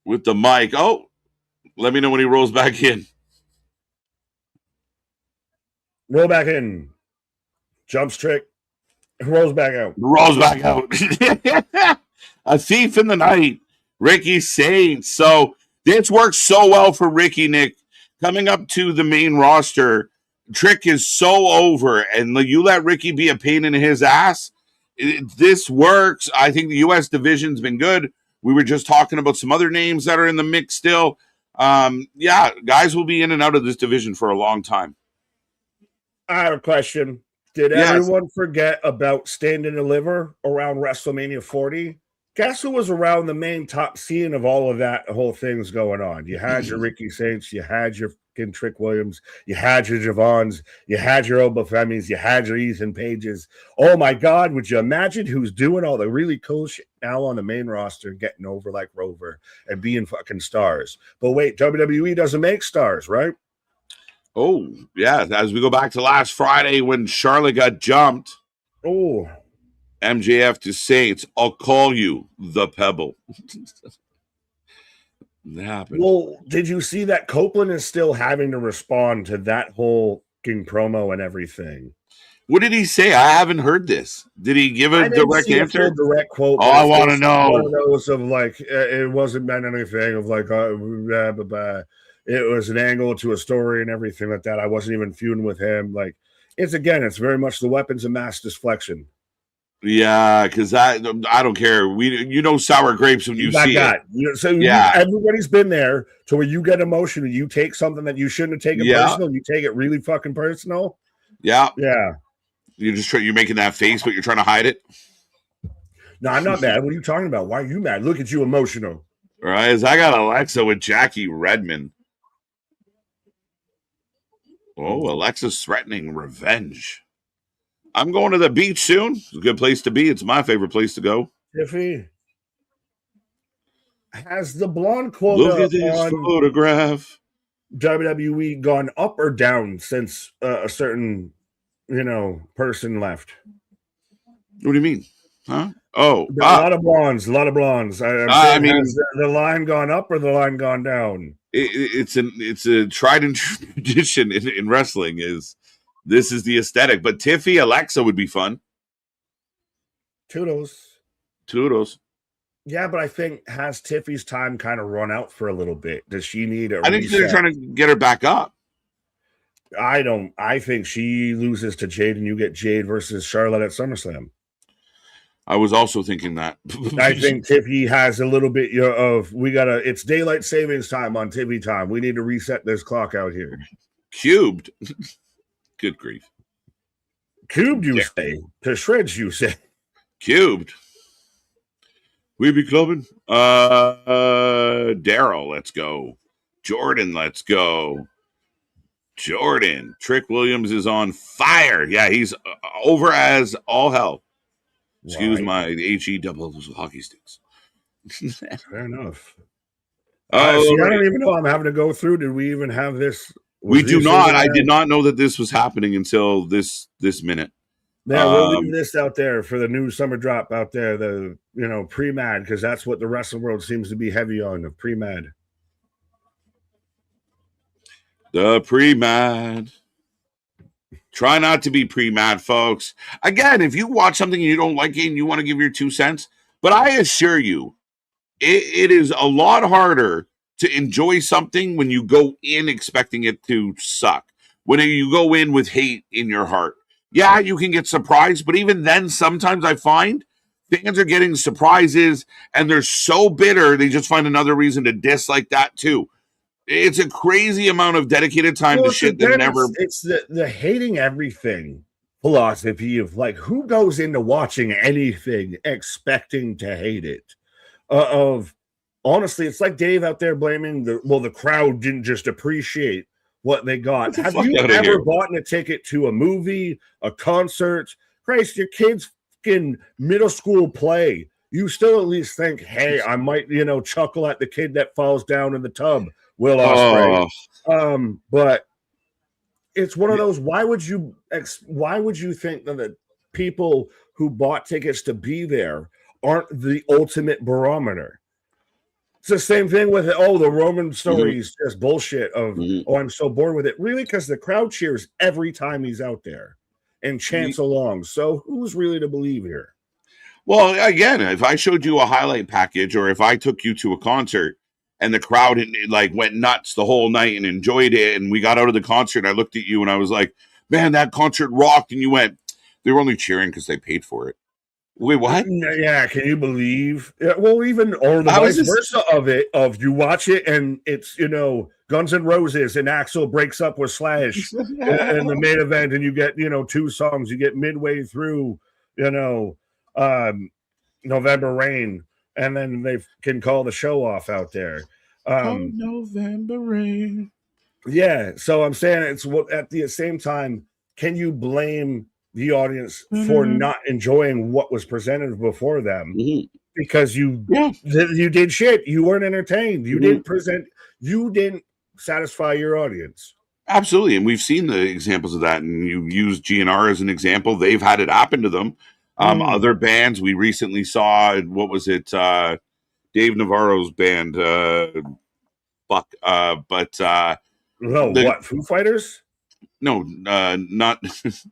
With the mic. Oh, let me know when he rolls back in. Roll back in. Jumps Trick. Rolls back out. A thief in the night. Ricky Saints. So this works so well for Ricky, Nick. Coming up to the main roster, Trick is so over, and you let Ricky be a pain in his ass. This works. I think the U.S. division's been good. We were just talking about some other names that are in the mix still. Yeah, guys will be in and out of this division for a long time. I have a question. Did everyone forget about Stand and Deliver around WrestleMania 40? Guess who was around the main top scene of all of that whole thing's going on? You had your Ricky Saints, you had your fucking Trick Williams, you had your Javons, you had your Oba Femis, you had your Ethan Pages. Oh my God, would you imagine who's doing all the really cool shit now on the main roster and getting over like Rover and being fucking stars? But wait, WWE doesn't make stars, right? Oh, yeah. As we go back to last Friday when Charlotte got jumped. Oh. MJF to Saints, I'll call you the Pebble. That happened. Well, did you see that Copeland is still having to respond to that whole king promo and everything? What did he say? I haven't heard this. Did he give a direct answer? A direct quote. Oh, I want to know. One of those of like, it wasn't meant anything of like, it was an angle to a story and everything like that. I wasn't even feuding with him. Like, it's very much the weapons of mass deflection. Yeah, because I don't care. Sour grapes when you see it. Everybody's been there to where you get emotional. You take something that you shouldn't have taken personal. You take it really fucking personal. Yeah. Yeah. You're making that face, but you're trying to hide it. No, I'm not mad. What are you talking about? Why are you mad? Look at you emotional. Right. I got Alexa with Jackie Redmond. Oh, Alexa's threatening revenge. I'm going to the beach soon. It's a good place to be. It's my favorite place to go. Tiffy, has the blonde quota Look at this photograph. WWE gone up or down since a certain, person left? What do you mean? Huh? Oh, A lot of blondes, a lot of blondes. I'm I saying, mean, has the line gone up or the line gone down? it's a tried and true tradition in wrestling. This is the aesthetic? But Tiffy Alexa would be fun. Toodles. Toodles. Yeah, but I think has Tiffy's time kind of run out for a little bit? Does she need a I think reset? they're trying to get her back up. I don't. I think she loses to Jade, and you get Jade versus Charlotte at SummerSlam. I was also thinking that. I think Tiffy has a little bit of it's daylight savings time on Tiffy time. We need to reset this clock out here. Cubed. Good grief. Cubed, you say? To shreds, you say? Cubed. We be clubbing. Daryl, let's go. Jordan, let's go. Jordan. Trick Williams is on fire. Yeah, he's over as all hell. Excuse my HE double hockey sticks. Fair enough. I don't even know I'm having to go through. Did we even have this? We do not. I did not know that this was happening until this minute. Yeah, we'll leave this out there for the new summer drop out there, the pre-mad, because that's what the wrestling world seems to be heavy on, the pre-mad. The pre-mad. Try not to be pre-mad, folks. Again, if you watch something and you don't like it and you want to give your 2 cents, but I assure you, it is a lot harder to enjoy something when you go in expecting it to suck. When you go in with hate in your heart. Yeah, you can get surprised, but even then, sometimes I find fans are getting surprises and they're so bitter, they just find another reason to dislike that too. It's a crazy amount of dedicated time to shit that never. It's the hating everything philosophy of like, who goes into watching anything expecting to hate it? Honestly, it's like Dave out there blaming the crowd didn't just appreciate what they got. Have you ever bought a ticket to a movie, a concert? Christ, your kid's fucking middle school play. You still at least think, hey, I might, chuckle at the kid that falls down in the tub. Will Ospreay. But it's one of those. Why would you think that the people who bought tickets to be there aren't the ultimate barometer? It's the same thing with the Roman story is just bullshit of I'm so bored with it. Really, because the crowd cheers every time he's out there and chants along. So who's really to believe here? Well, again, if I showed you a highlight package or if I took you to a concert and the crowd went nuts the whole night and enjoyed it, and we got out of the concert, I looked at you and I was like, man, that concert rocked, and you went, they were only cheering because they paid for it. Wait, what? Yeah, can you believe? Well, even or the vice versa of you watch it and it's Guns N' Roses and Axl breaks up with Slash in the main event, and you get 2 songs. You get midway through November Rain, and then they can call the show off out there. November Rain. Yeah, so I'm saying it's at the same time. Can you blame the audience for not enjoying what was presented before them because you did shit? You weren't entertained. You didn't present. You didn't satisfy your audience. Absolutely, and we've seen the examples of that. And you use GNR as an example. They've had it happen to them. Other bands we recently saw. What was it? Dave Navarro's band. What? Foo Fighters? No, not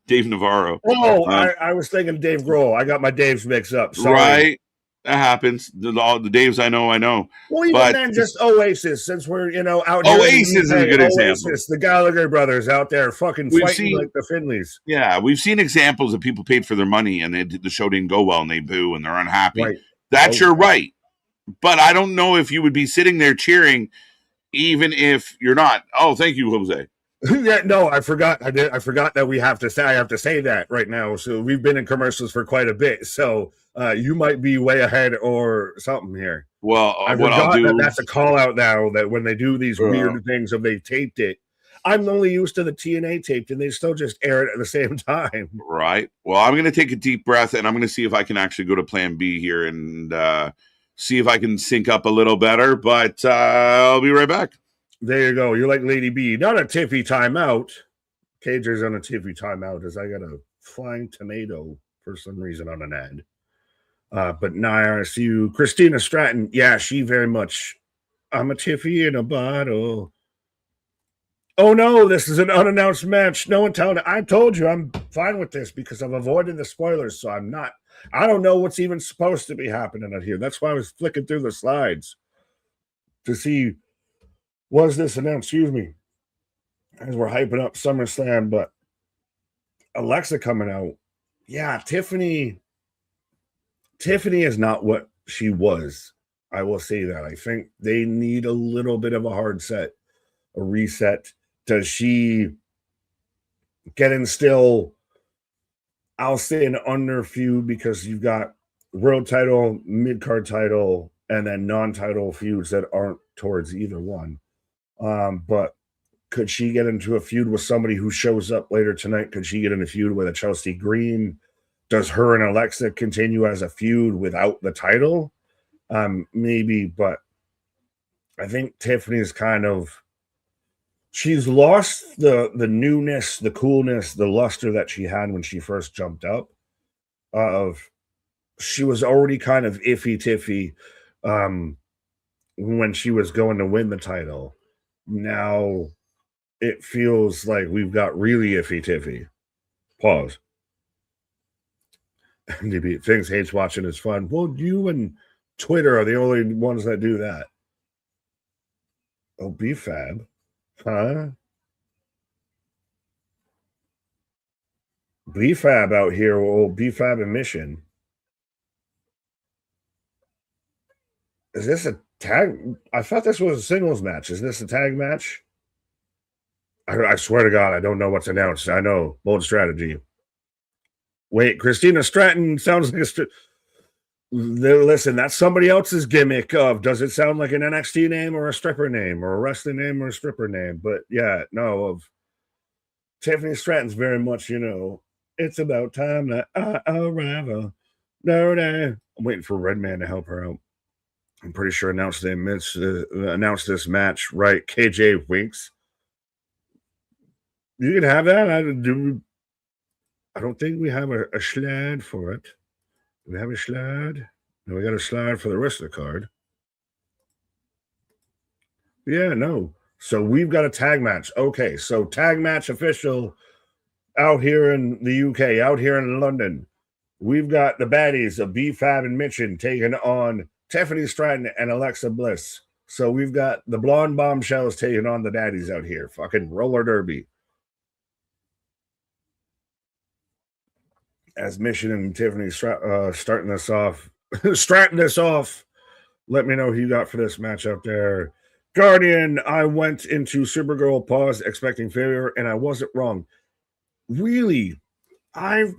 Dave Navarro. Oh, I was thinking Dave Grohl. I got my Daves mixed up. Sorry. Right. That happens. All the Daves I know. Well, even then, just Oasis, since we're, out here. Oasis is a good example. The Gallagher brothers out there fucking fighting like the Finleys. Yeah, we've seen examples of people paid for their money and the show didn't go well and they boo and they're unhappy. Right. That's your right. But I don't know if you would be sitting there cheering even if you're not. Oh, thank you, Jose. Yeah, no, I forgot. I forgot that I have to say that right now. So we've been in commercials for quite a bit. So you might be way ahead or something here. Well, I forgot that's a call out now that when they do these weird things, if they taped it, I'm only used to the TNA taped and they still just air it at the same time. Right. Well, I'm going to take a deep breath and I'm going to see if I can actually go to plan B here and see if I can sync up a little better. But I'll be right back. There you go. You're like Lady B. Not a Tiffy timeout. Cager's on a Tiffy timeout as I got a flying tomato for some reason on an ad. But now I see you, Christina Stratton. Yeah, she very much. I'm a Tiffy in a bottle. Oh no, this is an unannounced match. No one telling it. I told you I'm fine with this because I've avoided the spoilers, so I'm not. I don't know what's even supposed to be happening out here. That's why I was flicking through the slides to see was this announced. Excuse me, as we're hyping up SummerSlam, but Alexa coming out. Yeah, Tiffany is not what she was. I will say that. I think they need a little bit of a hard set, a reset. Does she get in still? I'll say an under feud because you've got world title, mid card title, and then non-title feuds that aren't towards either one. But could she get into a feud with somebody who shows up later tonight? Could she get in a feud with a Chelsea Green? Does her and Alexa continue as a feud without the title? Maybe, but I think Tiffany's kind of she's lost the newness, the coolness, the luster that she had when she first jumped up. Of she was already kind of iffy tiffy when she was going to win the title. Now it feels like we've got really iffy tiffy. Pause. MDB thinks hates watching is fun. Well, you and Twitter are the only ones that do that. Oh, BFAB. Huh? BFAB out here. Oh, BFAB and Mission. Is this a tag? I thought this was a singles match. Is this a tag match? I swear to God, I don't know what's announced. I know. Bold strategy. Wait, Christina Stratton sounds like a. Listen, that's somebody else's gimmick of does it sound like an NXT name or a stripper name or a wrestling name or a stripper name? But yeah, no, of Tiffany Stratton's very much, it's about time that I arrive. No, I'm waiting for Redman to help her out. I'm pretty sure announced this match, right? KJ Winks. You can have that. I don't think we have a slide for it. Do we have a slide? No, we got a slide for the rest of the card. Yeah, no. So we've got a tag match. Okay, so tag match official out here in the UK, out here in London. We've got the baddies of B-Fab and Mitchin taking on Tiffany Stratton and Alexa Bliss. So we've got the blonde bombshells taking on the daddies out here. Fucking roller derby. As Mission and Tiffany starting this off, starting this off. Let me know who you got for this match out there. Guardian, I went into Supergirl pause expecting failure, and I wasn't wrong. Really, I'm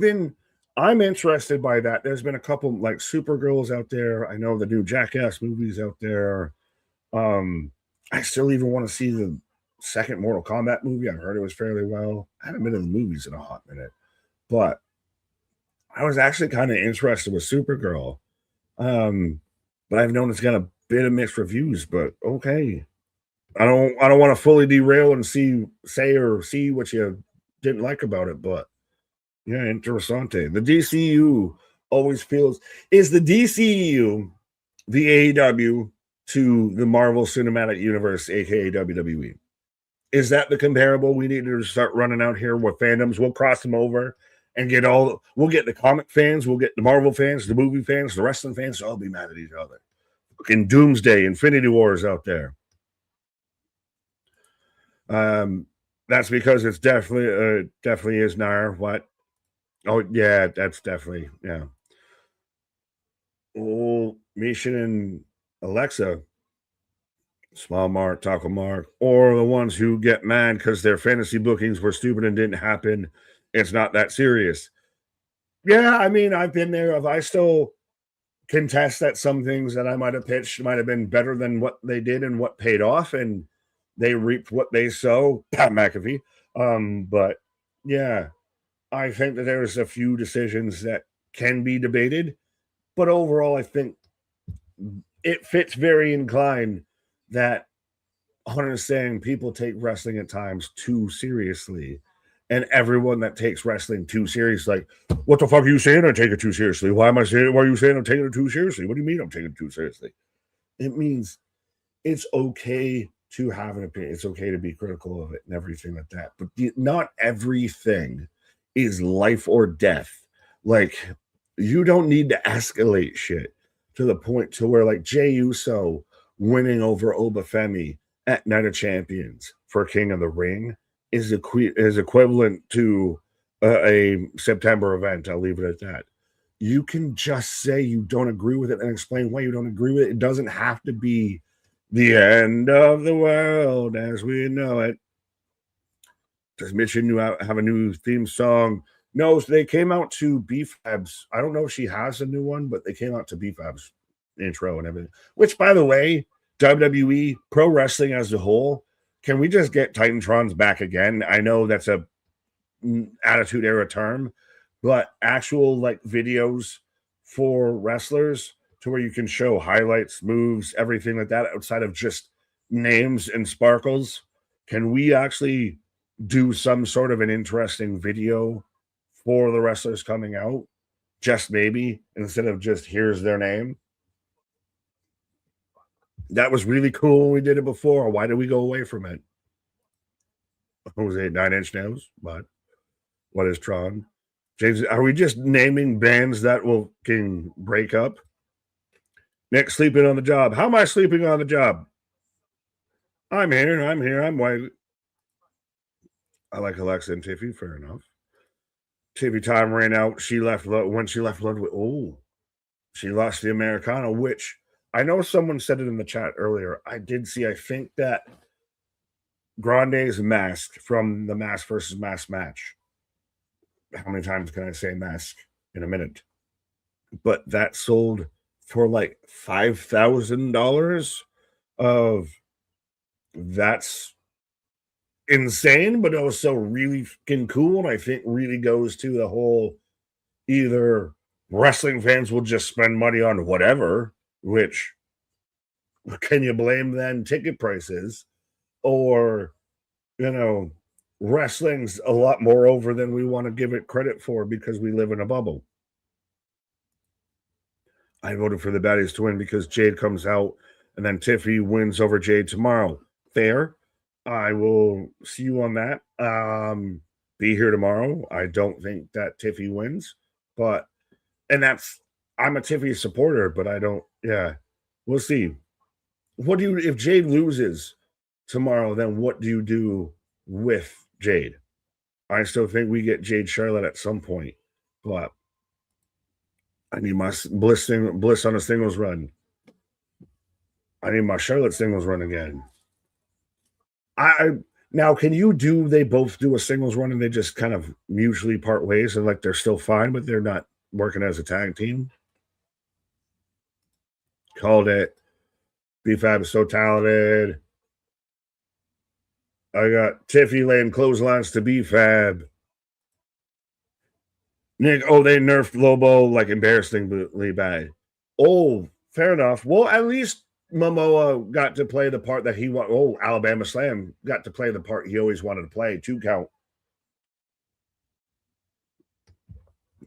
interested by that. There's been a couple like Supergirls out there. I know the new Jackass movies out there. I still even want to see the second Mortal Kombat movie. I heard it was fairly well. I haven't been in the movies in a hot minute, but I was actually kind of interested with Supergirl. But I've known it's got a bit of mixed reviews, but okay. I don't want to fully derail and see what you didn't like about it, but yeah, interessante. The DCU always feels is the DCU the AEW to the Marvel Cinematic Universe, aka WWE. Is that the comparable we need to start running out here with fandoms? We'll cross them over and we'll get the comic fans, we'll get the Marvel fans, the movie fans, the wrestling fans, all be mad at each other. Fucking Doomsday, Infinity Wars out there. That's because it's definitely is Nair. What? Oh yeah, that's definitely yeah. Oh, Mission and Alexa, small mark, taco mark, or the ones who get mad because their fantasy bookings were stupid and didn't happen. It's not that serious. Yeah, I mean, I've been there. If I still contest that some things that I might have pitched might have been better than what they did and what paid off, and they reaped what they sow. Pat McAfee. But yeah, I think that there's a few decisions that can be debated, but overall, I think it fits very inclined that Hunter is saying people take wrestling at times too seriously. And everyone that takes wrestling too seriously, like, what the fuck are you saying? I take it too seriously. Why am I saying? Why are you saying I'm taking it too seriously? What do you mean I'm taking it too seriously? It means it's okay to have an opinion. It's okay to be critical of it and everything like that. But not everything is life or death. Like, you don't need to escalate shit to the point to where, like, Jey Uso winning over Obafemi at Night of Champions for King of the Ring is equivalent to a September event. I'll leave it at that. You can just say you don't agree with it and explain why you don't agree with it. It doesn't have to be the end of the world as we know it. Does Mission have a new theme song? No, they came out to BFAB's. I don't know if she has a new one, but they came out to BFAB's intro and everything. Which, by the way, WWE, pro wrestling as a whole, can we just get Titantrons back again? I know that's a Attitude Era term, but actual like videos for wrestlers to where you can show highlights, moves, everything like that outside of just names and sparkles. Can we actually do some sort of an interesting video for the wrestlers coming out? Just maybe, instead of just here's their name. That was really cool when we did it before. Why did we go away from it? Jose 9 Inch Nails, but what is Tron? James, are we just naming bands that will can break up? Nick sleeping on the job. How am I sleeping on the job? I'm here. I'm white. I like Alexa and Tiffy. Fair enough. Tiffy time ran out. She left when she left Ludwig. Oh, she lost the Americana, which I know someone said it in the chat earlier. I did see. I think that Grande's mask from the Mask versus Mask match. How many times can I say mask in a minute? But that sold for like $5,000 of that's insane, but also really fucking cool. And I think really goes to the whole either wrestling fans will just spend money on whatever, which can you blame then ticket prices, or wrestling's a lot more over than we want to give it credit for because we live in a bubble. I voted for the Baddies to win because Jade comes out and then Tiffy wins over Jade tomorrow. Fair. I will see you on that. Be here tomorrow. I don't think that Tiffy wins, I'm a Tiffy supporter, but I don't. Yeah, we'll see. If Jade loses tomorrow, then what do you do with Jade? I still think we get Jade Charlotte at some point, but I need my Bliss on a singles run. I need my Charlotte singles run again. Now, can you they both do a singles run and they just kind of mutually part ways and like they're still fine, but they're not working as a tag team? Called it. BFAB is so talented. I got Tiffy laying clotheslines to BFAB. Nick, they nerfed Lobo like embarrassingly bad. Oh, fair enough. Well, at least Momoa got to play the part that he wanted. Oh, Alabama Slam got to play the part he always wanted to play. 2 count.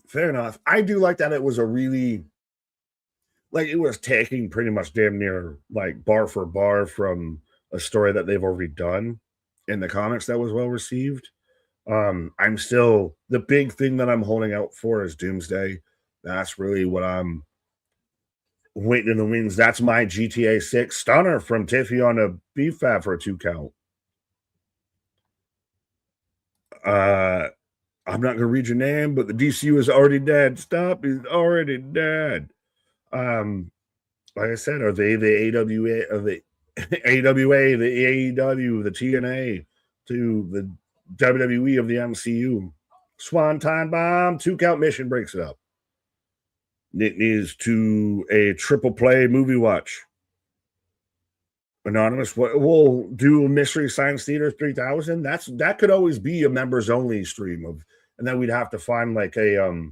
Fair enough. I do like that it was a really, like, it was taking pretty much damn near like bar for bar from a story that they've already done in the comics that was well received. I'm still, the big thing that I'm holding out for is Doomsday. That's really what I'm waiting in the wings. That's my GTA 6 stunner from Tiffy on a BFAB for a 2 count. I'm not going to read your name, but the DCU is already dead. Stop. He's already dead. Like I said, are they the AWA, or the AWA, the AEW, the TNA to the WWE of the MCU? Swanton Bomb, 2 count mission breaks it up. It needs to a triple play movie watch. Anonymous, we'll do Mystery Science Theater 3000. That could always be a members only stream of, and then we'd have to find like a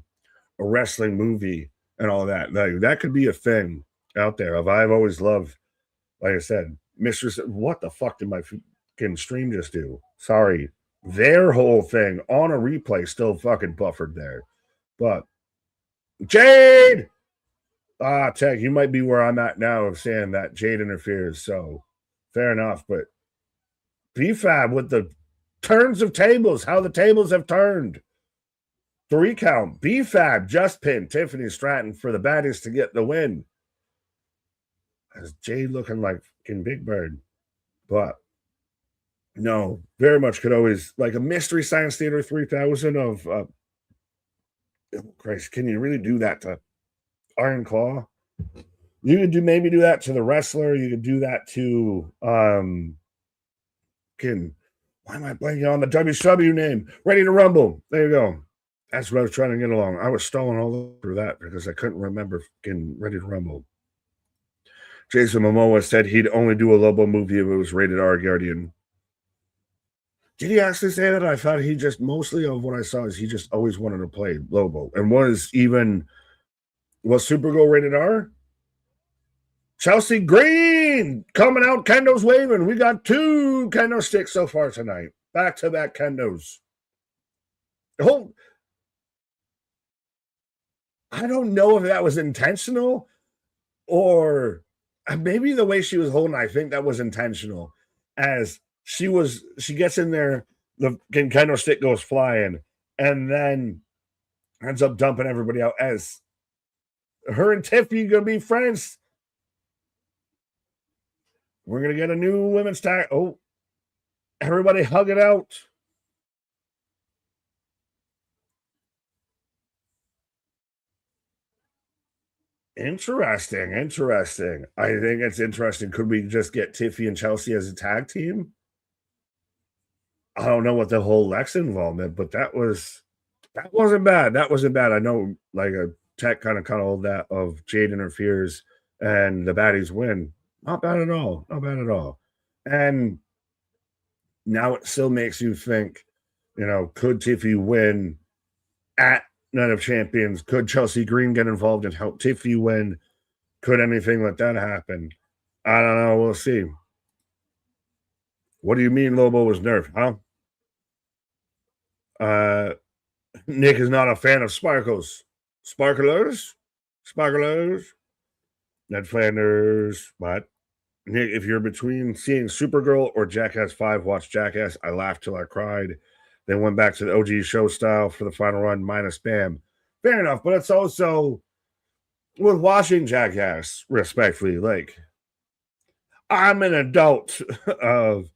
wrestling movie and all that. That could be a thing out there. I've always loved, like I said, what the fuck did my fucking stream just do? Sorry. their whole thing on a replay still fucking buffered there. But Jade! Tech, you might be where I'm at now of saying that Jade interferes. So fair enough. But BFAB with the turns of tables, how the tables have turned. 3 count. BFAB just pinned Tiffany Stratton for the baddies to get the win. As Jade looking like fucking Big Bird. But no, very much could always, like a Mystery Science Theater 3000 of, oh Christ, can you really do that to Iron Claw? You could maybe do that to the wrestler. You could do that to, why am I blanking on the WCW name? Ready to Rumble. There you go. That's what I was trying to get along. I was stalling all over that because I couldn't remember fucking Ready to Rumble. Jason Momoa said he'd only do a Lobo movie if it was rated R, Guardian. Did he actually say that? I thought he just, mostly of what I saw is he just always wanted to play Lobo. And was Supergirl rated R? Chelsea Green coming out, Kendo's waving. We got 2 kendo sticks so far tonight. Back-to-back kendos. Oh, I don't know if that was intentional or maybe the way she was holding, I think that was intentional. As she gets in there, the kendo stick goes flying, and then ends up dumping everybody out. As her and Tiffany gonna be friends. We're gonna get a new women's tag. Oh, everybody hug it out. Interesting. I think it's interesting. Could we just get Tiffy and Chelsea as a tag team? I don't know what the whole Lex involvement, but that wasn't bad. I know, like, a Tech kind of cuddled that of Jade interferes and the baddies win. Not bad at all. And now it still makes you think, could Tiffy win at Night of Champions? Could Chelsea Green get involved and help Tiffy win? Could anything like that happen? I don't know. We'll see. What do you mean Lobo was nerfed, huh? Nick is not a fan of sparklers. Ned Flanders. But Nick, if you're between seeing Supergirl or Jackass 5, watch Jackass. I laughed till I cried. They went back to the OG show style for the final run minus Bam. Fair enough, but it's also with watching Jackass, respectfully, like, I'm an adult of,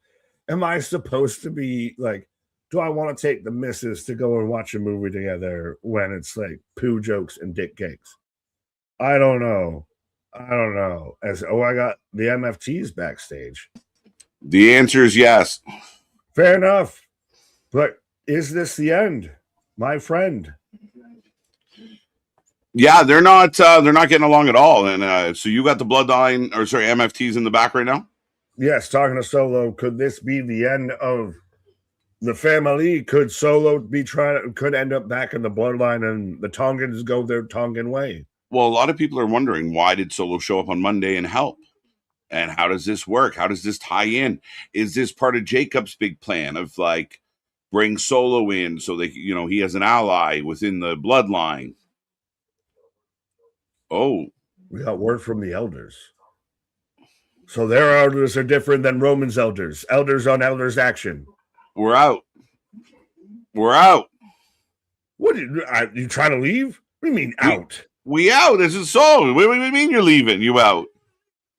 am I supposed to be like, do I want to take the missus to go and watch a movie together when it's like poo jokes and dick cakes? I don't know. I got the MFTs backstage. The answer is yes. Fair enough. But is this the end, my friend? Yeah, they're not getting along at all. And so you got the Bloodline, or sorry, MFTs in the back right now? Yes, talking to Solo, could this be the end of the family? Could Solo could end up back in the Bloodline and the Tongans go their Tongan way? Well, a lot of people are wondering, why did Solo show up on Monday and help? And how does this work? How does this tie in? Is this part of Jacob's big plan of, like, bring Solo in so that, he has an ally within the Bloodline? Oh. We got word from the elders. So their elders are different than Roman's elders. Elders on elders action. We're out. What, you trying to leave? What do you mean out? We out. This is Solo. What do you mean you're leaving? You out?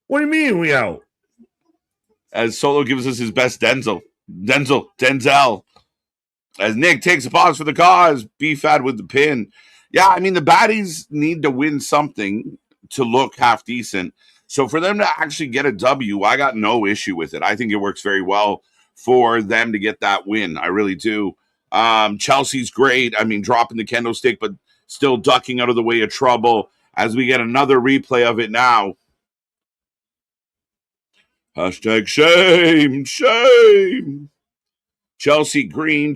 What do you mean we out? As Solo gives us his best Denzel. As Nick takes a pause for the cause, BFAD with the pin. Yeah, I mean, the baddies need to win something to look half decent. So for them to actually get a W, I got no issue with it. I think it works very well for them to get that win. I really do. Chelsea's great. I mean, dropping the kendo stick, but still ducking out of the way of trouble as we get another replay of it now. Hashtag shame. Chelsea Green.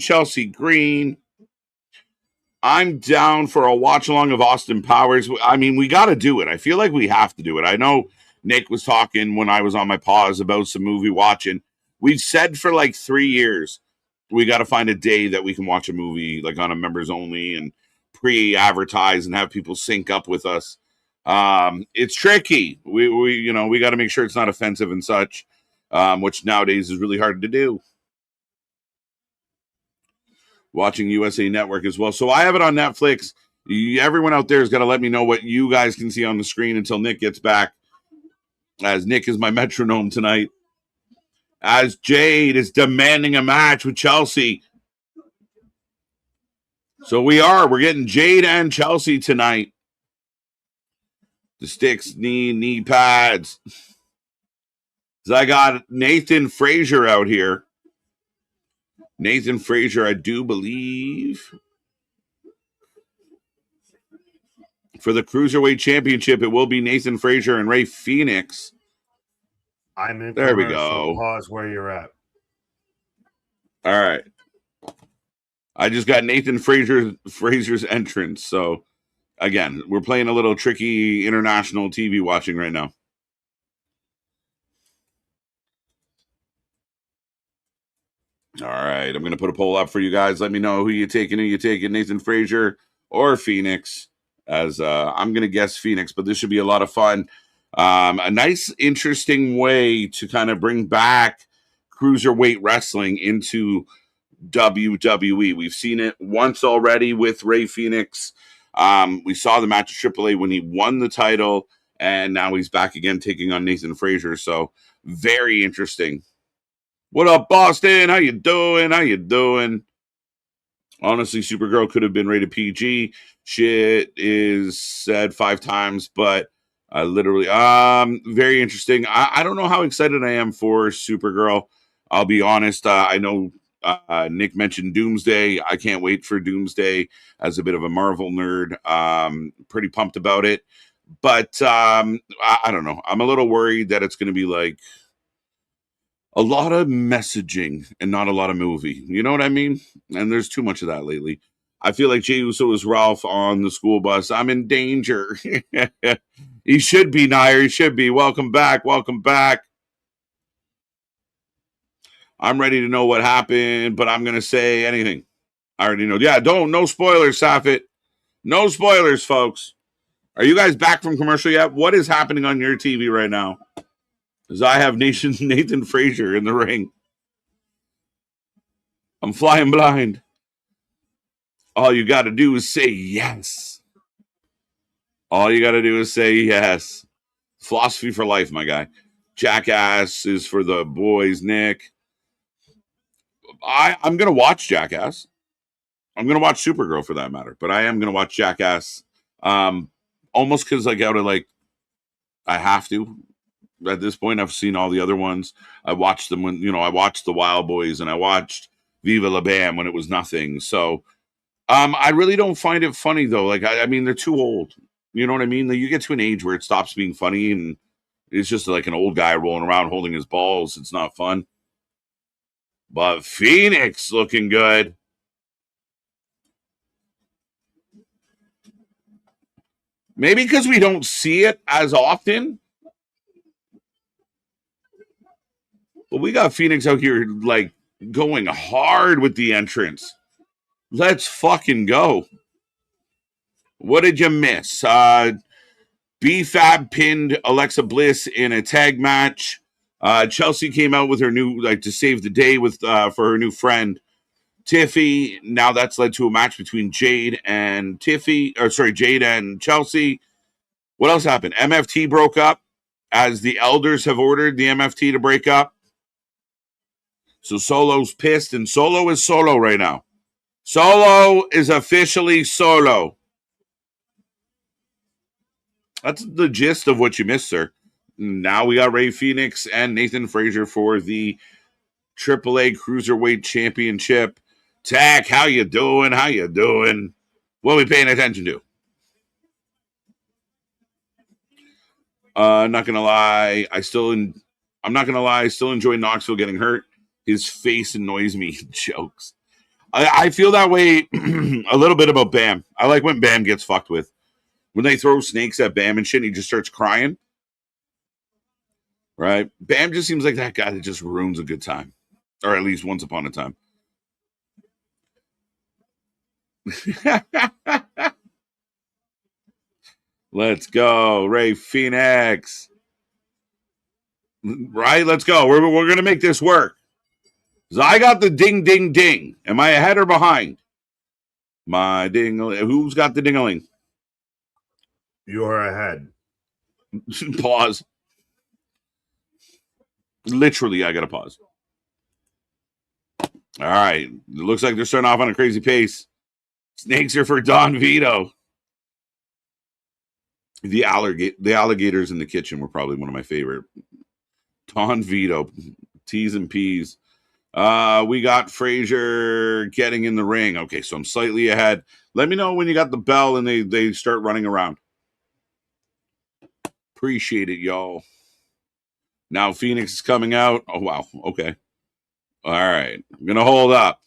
I'm down for a watch along of Austin Powers. I mean, we got to do it. I feel like we have to do it. I know Nick was talking when I was on my pause about some movie watching. We've said for like 3 years, we got to find a day that we can watch a movie like on a members only and pre-advertise and have people sync up with us. It's tricky. We got to make sure it's not offensive and such, which nowadays is really hard to do. Watching USA Network as well. So I have it on Netflix. Everyone out there has got to let me know what you guys can see on the screen until Nick gets back, as Nick is my metronome tonight. As Jade is demanding a match with Chelsea. So we're getting Jade and Chelsea tonight. The sticks need knee pads. So I got Nathan Frazier out here. Nathan Frazier, I do believe, for the Cruiserweight Championship, it will be Nathan Frazier and Ray Phoenix. I'm in. There we go. Pause where you're at. All right. I just got Nathan Frazier's entrance. So, again, we're playing a little tricky international TV watching right now. All right. I'm going to put a poll up for you guys. Let me know who you taking. Nathan Frazier or Phoenix? As I'm going to guess Phoenix, but this should be a lot of fun. A nice, interesting way to kind of bring back cruiserweight wrestling into WWE. We've seen it once already with Ray Phoenix. We saw the match at AAA when he won the title, and now he's back again taking on Nathan Frazier. So very interesting. What up, Boston? How you doing? Honestly, Supergirl could have been rated PG. Shit is said 5 times, but I literally, very interesting. I don't know how excited I am for Supergirl. I'll be honest. I know Nick mentioned Doomsday. I can't wait for Doomsday as a bit of a Marvel nerd. Pretty pumped about it. But I don't know. I'm a little worried that it's going to be like a lot of messaging and not a lot of movie. You know what I mean? And there's too much of that lately. I feel like Jey Uso is Ralph on the school bus. I'm in danger. He should be, Nair. He should be. Welcome back. I'm ready to know what happened, but I'm going to say anything. I already know. Yeah, no spoilers, Safit. No spoilers, folks. Are you guys back from commercial yet? What is happening on your TV right now? Because I have Nathan Frazier in the ring. I'm flying blind. All you got to do is say yes. Philosophy for life, my guy. Jackass is for the boys, Nick. I'm going to watch Jackass. I'm going to watch Supergirl for that matter. But I am going to watch Jackass. Almost because I have to. At this point, I've seen all the other ones. I watched them when, I watched the Wild Boys and I watched Viva La Bam when it was nothing. So I really don't find it funny, though. I mean, they're too old. You know what I mean? You get to an age where it stops being funny and it's just like an old guy rolling around holding his balls. It's not fun. But Phoenix looking good. Maybe because we don't see it as often. But we got Phoenix out here going hard with the entrance. Let's fucking go. What did you miss? B-Fab pinned Alexa Bliss in a tag match. Chelsea came out with her new, to save the day with for her new friend, Tiffy. Now that's led to a match between Jade and Chelsea. What else happened? MFT broke up, as the elders have ordered the MFT to break up. So Solo's pissed, and Solo is solo right now. Solo is officially solo. That's the gist of what you missed, sir. Now we got Ray Phoenix and Nathan Frazier for the AAA Cruiserweight Championship. Tack, how you doing? What are we paying attention to? Not gonna lie, I still enjoy Knoxville getting hurt. His face annoys me. Jokes. I feel that way a little bit about Bam. I like when Bam gets fucked with. When they throw snakes at Bam and shit, and he just starts crying. Right? Bam just seems like that guy that just ruins a good time. Or at least once upon a time. Let's go, Ray Phoenix. Right, let's go. We're gonna make this work. So I got the ding, ding, ding. Am I ahead or behind? My ding. Who's got the ding-a-ling? You're ahead. Pause. Literally, I gotta pause. All right. It looks like they're starting off on a crazy pace. Snakes are for Don Vito. The alligators in the kitchen were probably one of my favorite. Don Vito, T's and P's. We got Frazier getting in the ring. Okay, so I'm slightly ahead. Let me know when you got the bell and they start running around. Appreciate it, y'all. Now Phoenix is coming out. Oh, wow. Okay. All right. I'm going to hold up.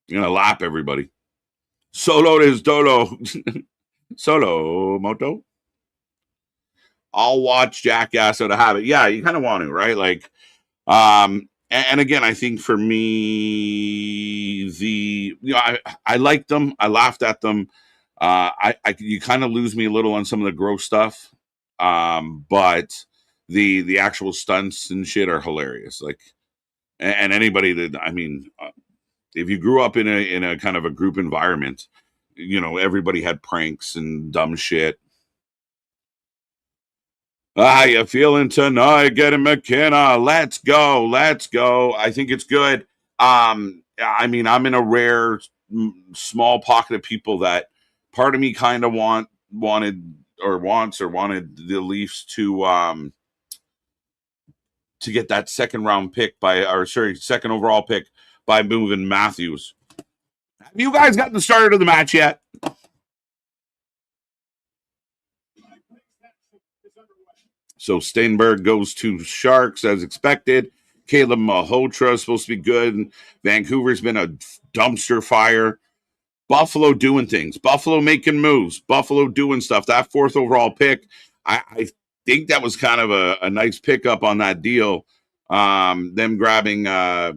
I'm going to lap everybody. Solo is Dolo. Solo Moto. I'll watch Jackass out of habit. Yeah, you kind of want to, right? Like, and again, I think for me, I liked them. I laughed at them. You kind of lose me a little on some of the gross stuff. But the actual stunts and shit are hilarious. Like, and anybody that, I mean, if you grew up in a kind of a group environment, you know, everybody had pranks and dumb shit. How you feeling tonight? Getting McKenna. Let's go. Let's go. I think it's good. I mean, I'm in a rare small pocket of people that part of me kind of wanted the Leafs to get that second overall pick by moving Matthews. Have you guys gotten started of the match yet? So Steinberg goes to Sharks as expected. Caleb Malhotra is supposed to be good. Vancouver's been a dumpster fire. Buffalo doing things. Buffalo making moves. Buffalo doing stuff. That fourth overall pick, I think that was kind of a nice pickup on that deal. Them grabbing a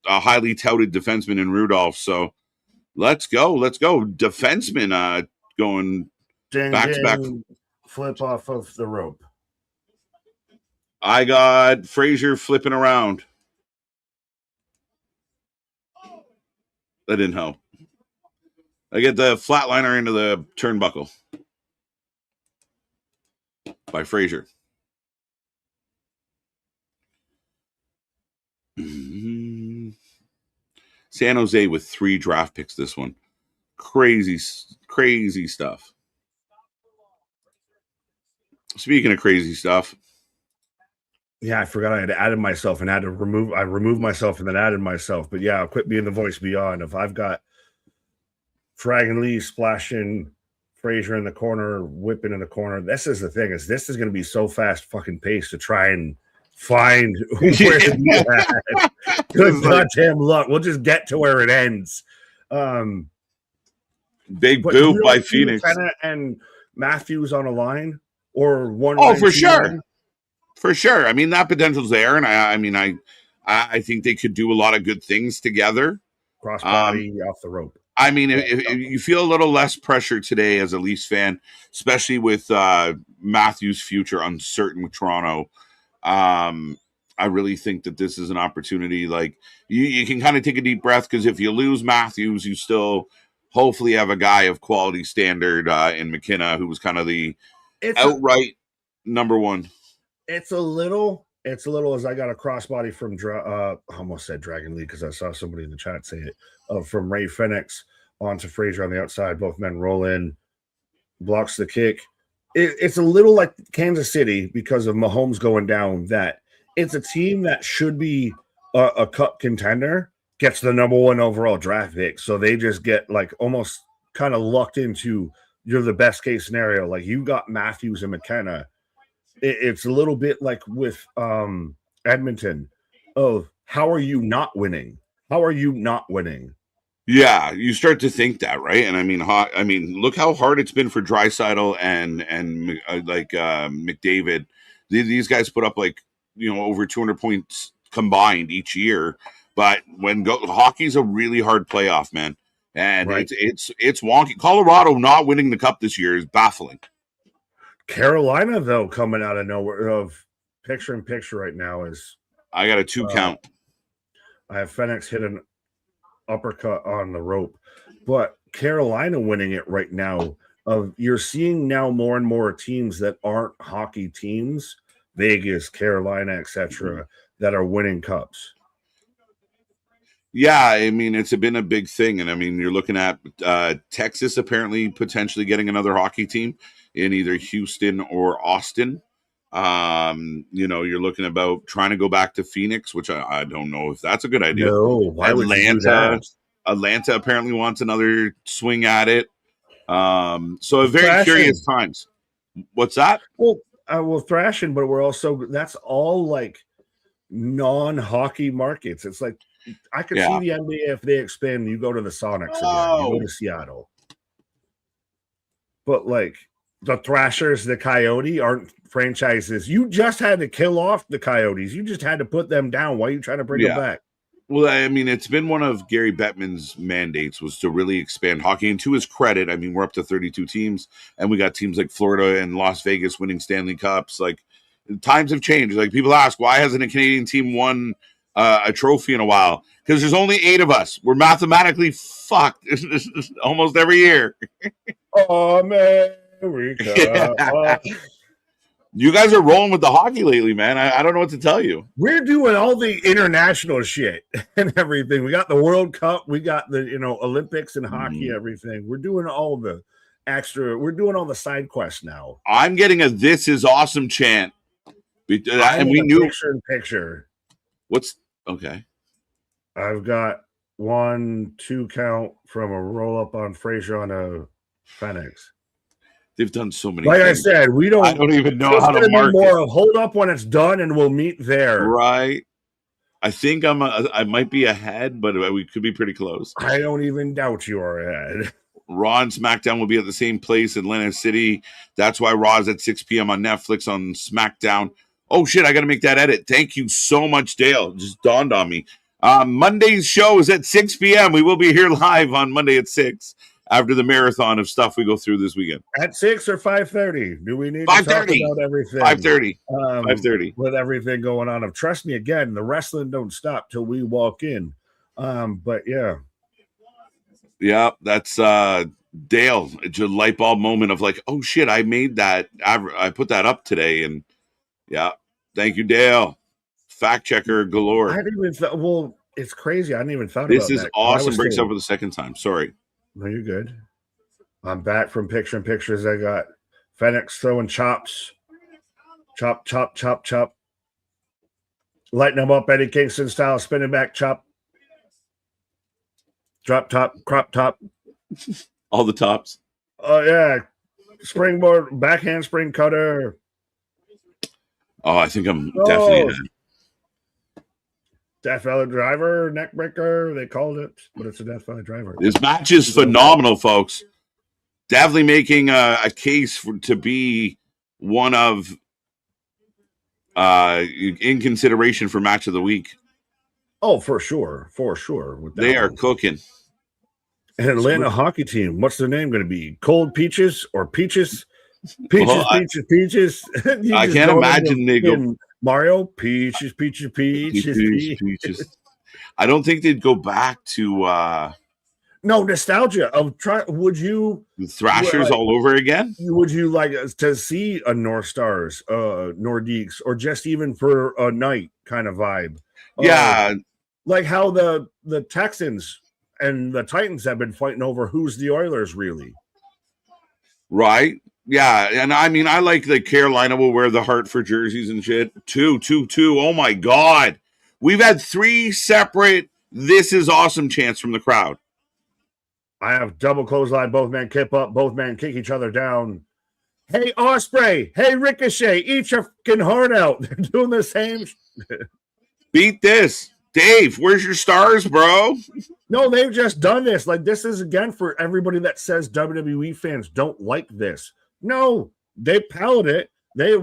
highly touted defenseman in Rudolph. So let's go. Let's go. Defenseman going back to back. Flip off of the rope. I got Frazier flipping around. That didn't help. I get the flatliner into the turnbuckle by Frazier. Mm-hmm. San Jose with 3 draft picks this one. Crazy stuff. Speaking of crazy stuff. Yeah, I forgot I had added myself and had to remove. I removed myself and then added myself. But yeah, I'll quit being the voice beyond. If I've got Fraggin Lee splashing Frazier in the corner, whipping in the corner, this is the thing, is this is going to be so fast fucking paced to try and find where to be at. Good goddamn luck. We'll just get to where it ends. Big boot by Phoenix. And Matthews on a line or one. Oh, for sure. Line? For sure. I mean, that potential's there. And I think they could do a lot of good things together. Crossbody off the rope. I mean, if you feel a little less pressure today as a Leafs fan, especially with Matthews' future uncertain with Toronto, I really think that this is an opportunity. Like, you can kind of take a deep breath, because if you lose Matthews, you still hopefully have a guy of quality standard in McKenna, who was kind of the outright number one. It's a little as I got a crossbody from I almost said Dragon Lee because I saw somebody in the chat say it, from Ray Phoenix onto Frazier on the outside. Both men roll in, blocks the kick. It's a little like Kansas City because of Mahomes going down, that it's a team that should be a cup contender, gets the number 1 overall draft pick. So they just get like almost kind of lucked into, you're the best case scenario. Like, you got Matthews and McKenna. It's a little bit like with Edmonton. Oh, how are you not winning? How are you not winning? Yeah, you start to think that, right? And I mean, look how hard it's been for Draisaitl and McDavid. These guys put up over 200 points combined each year. But hockey's a really hard playoff, man. And Right. it's wonky. Colorado not winning the cup this year is baffling. Carolina, though, coming out of nowhere of picture in picture right now is I got a 2 count. I have Phoenix hit an uppercut on the rope, but Carolina winning it right now. You're seeing now more and more teams that aren't hockey teams, Vegas, Carolina, etc., that are winning cups. Yeah, I mean, it's been a big thing. And I mean, you're looking at Texas apparently potentially getting another hockey team in either Houston or Austin. You're looking about trying to go back to Phoenix, which I don't know if that's a good idea. No, why would you do that? Atlanta apparently wants another swing at it. So a very curious times. What's that? Well, thrashing, but that's all like non-hockey markets. It's like I could see the NBA if they expand. You go to the Sonics again. You go to Seattle, but like the Thrashers, the Coyote aren't franchises. You just had to kill off the Coyotes. You just had to put them down. Why are you trying to bring them back? Well, I mean, it's been one of Gary Bettman's mandates was to really expand hockey. And to his credit, I mean, we're up to 32 teams, and we got teams like Florida and Las Vegas winning Stanley Cups. Like, times have changed. Like, people ask, why hasn't a Canadian team won a trophy in a while? Because there's only 8 of us. We're mathematically fucked almost every year. America. You guys are rolling with the hockey lately, man. I don't know what to tell you. We're doing all the international shit and everything. We got the World Cup. We got the Olympics and hockey, everything. We're doing all the extra. We're doing all the side quests now. I'm getting a "This is awesome" chant, and we knew picture. What's okay? I've got 1, 2 count from a roll up on Frazier on a Phoenix. They've done so many. Like things. I said, I don't even know how to mark it. Hold up when it's done, and we'll meet there. Right. I think I might be ahead, but we could be pretty close. I don't even doubt you are ahead. Raw and SmackDown will be at the same place, Atlantic City. That's why Raw's at 6 p.m. on Netflix on SmackDown. Oh shit! I got to make that edit. Thank you so much, Dale. It just dawned on me. Monday's show is at 6 p.m. We will be here live on Monday at 6. After the marathon of stuff we go through this weekend. At 6 or 5:30? Do we need to talk about everything? 5:30. 5:30. With everything going on. Trust me, again, the wrestling don't stop till we walk in. But yeah. Yeah, that's Dale. It's a light bulb moment of like, oh shit, I made that. I put that up today. And yeah, thank you, Dale. Fact checker galore. I didn't even well, it's crazy. I didn't even thought this about is that. Awesome. Breaks up for the second time. Sorry. No, you're good. I'm back from picture in pictures. I got Phoenix throwing chops. Chop, chop, chop, chop. Lighting them up Eddie Kingston style, spinning back chop. Drop top, crop top. All the tops. Oh, yeah. Springboard, backhand spring cutter. Oh, I think I'm definitely Death Valley Driver, neck breaker, they called it, but it's a Death Valley Driver. This match is phenomenal, folks. Definitely making a case to be one of in consideration for match of the week. Oh, for sure. They are cooking. An Atlanta hockey team. What's their name going to be? Cold Peaches or Peaches? Peaches. I can't imagine they go Mario, peaches. I don't think they'd go back to no nostalgia of would you Thrashers all over again? Would you like to see a North Stars, Nordiques, or just even for a night kind of vibe? Yeah. Like how the Texans and the Titans have been fighting over who's the Oilers really. Right. Yeah, and I mean, I like that Carolina will wear the Hartford jerseys and shit. 2. Oh my God. We've had 3 separate "This is awesome" chants from the crowd. I have double clothesline, both men kip up, both men kick each other down. Hey, Osprey. Hey, Ricochet. Eat your fucking heart out. They're doing the same. Beat this. Dave, where's your stars, bro? No, they've just done this. Like, this is, again, for everybody that says WWE fans don't like this. No, they palate it. They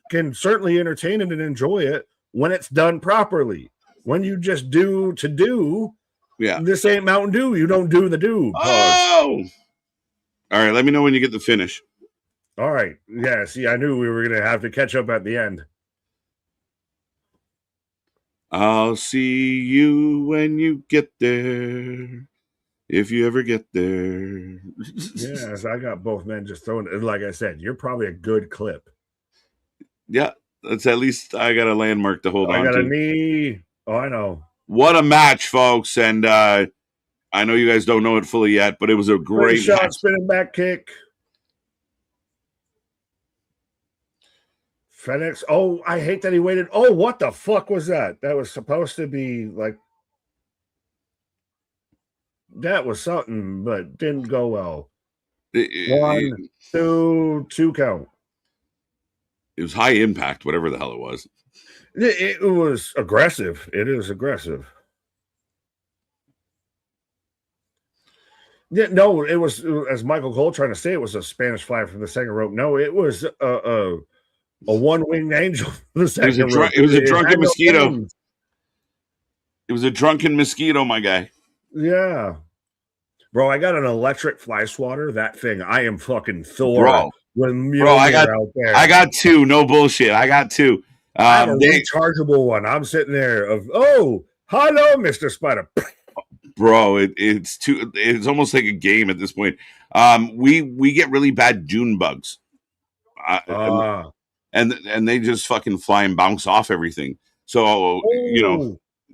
can certainly entertain it and enjoy it when it's done properly. When you just do to do, Yeah. This ain't Mountain Dew. You don't do the do. Pause. Oh! All right, let me know when you get the finish. All right. Yeah, see, I knew we were going to have to catch up at the end. I'll see you when you get there. If you ever get there. Yes, I got both men just throwing it. Like I said, you're probably a good clip. Yeah, that's at least I got a landmark to hold on to. I got a knee. Oh, I know. What a match, folks. And I know you guys don't know it fully yet, but it was a great shot, match. spinning back kick. FedEx. Oh, I hate that he waited. Oh, what the fuck was that? That was supposed to be like. That was something, but didn't go well. 1, 2 count. It was high impact, whatever the hell it was. It was aggressive. It is aggressive. Yeah, no, it was as Michael Cole trying to say. It was a Spanish fly from the second rope. No, it was a one-winged angel. The second rope. It was a drunken mosquito. It was a drunken mosquito, my guy. Yeah. Bro, I got an electric fly swatter. That thing, I am fucking Thor. Bro, I got 2. No bullshit. I got 2. I have a rechargeable one. I'm sitting there hello, Mr. Spider. Bro, it's almost like a game at this point. We get really bad June bugs. And they just fucking fly and bounce off everything. So,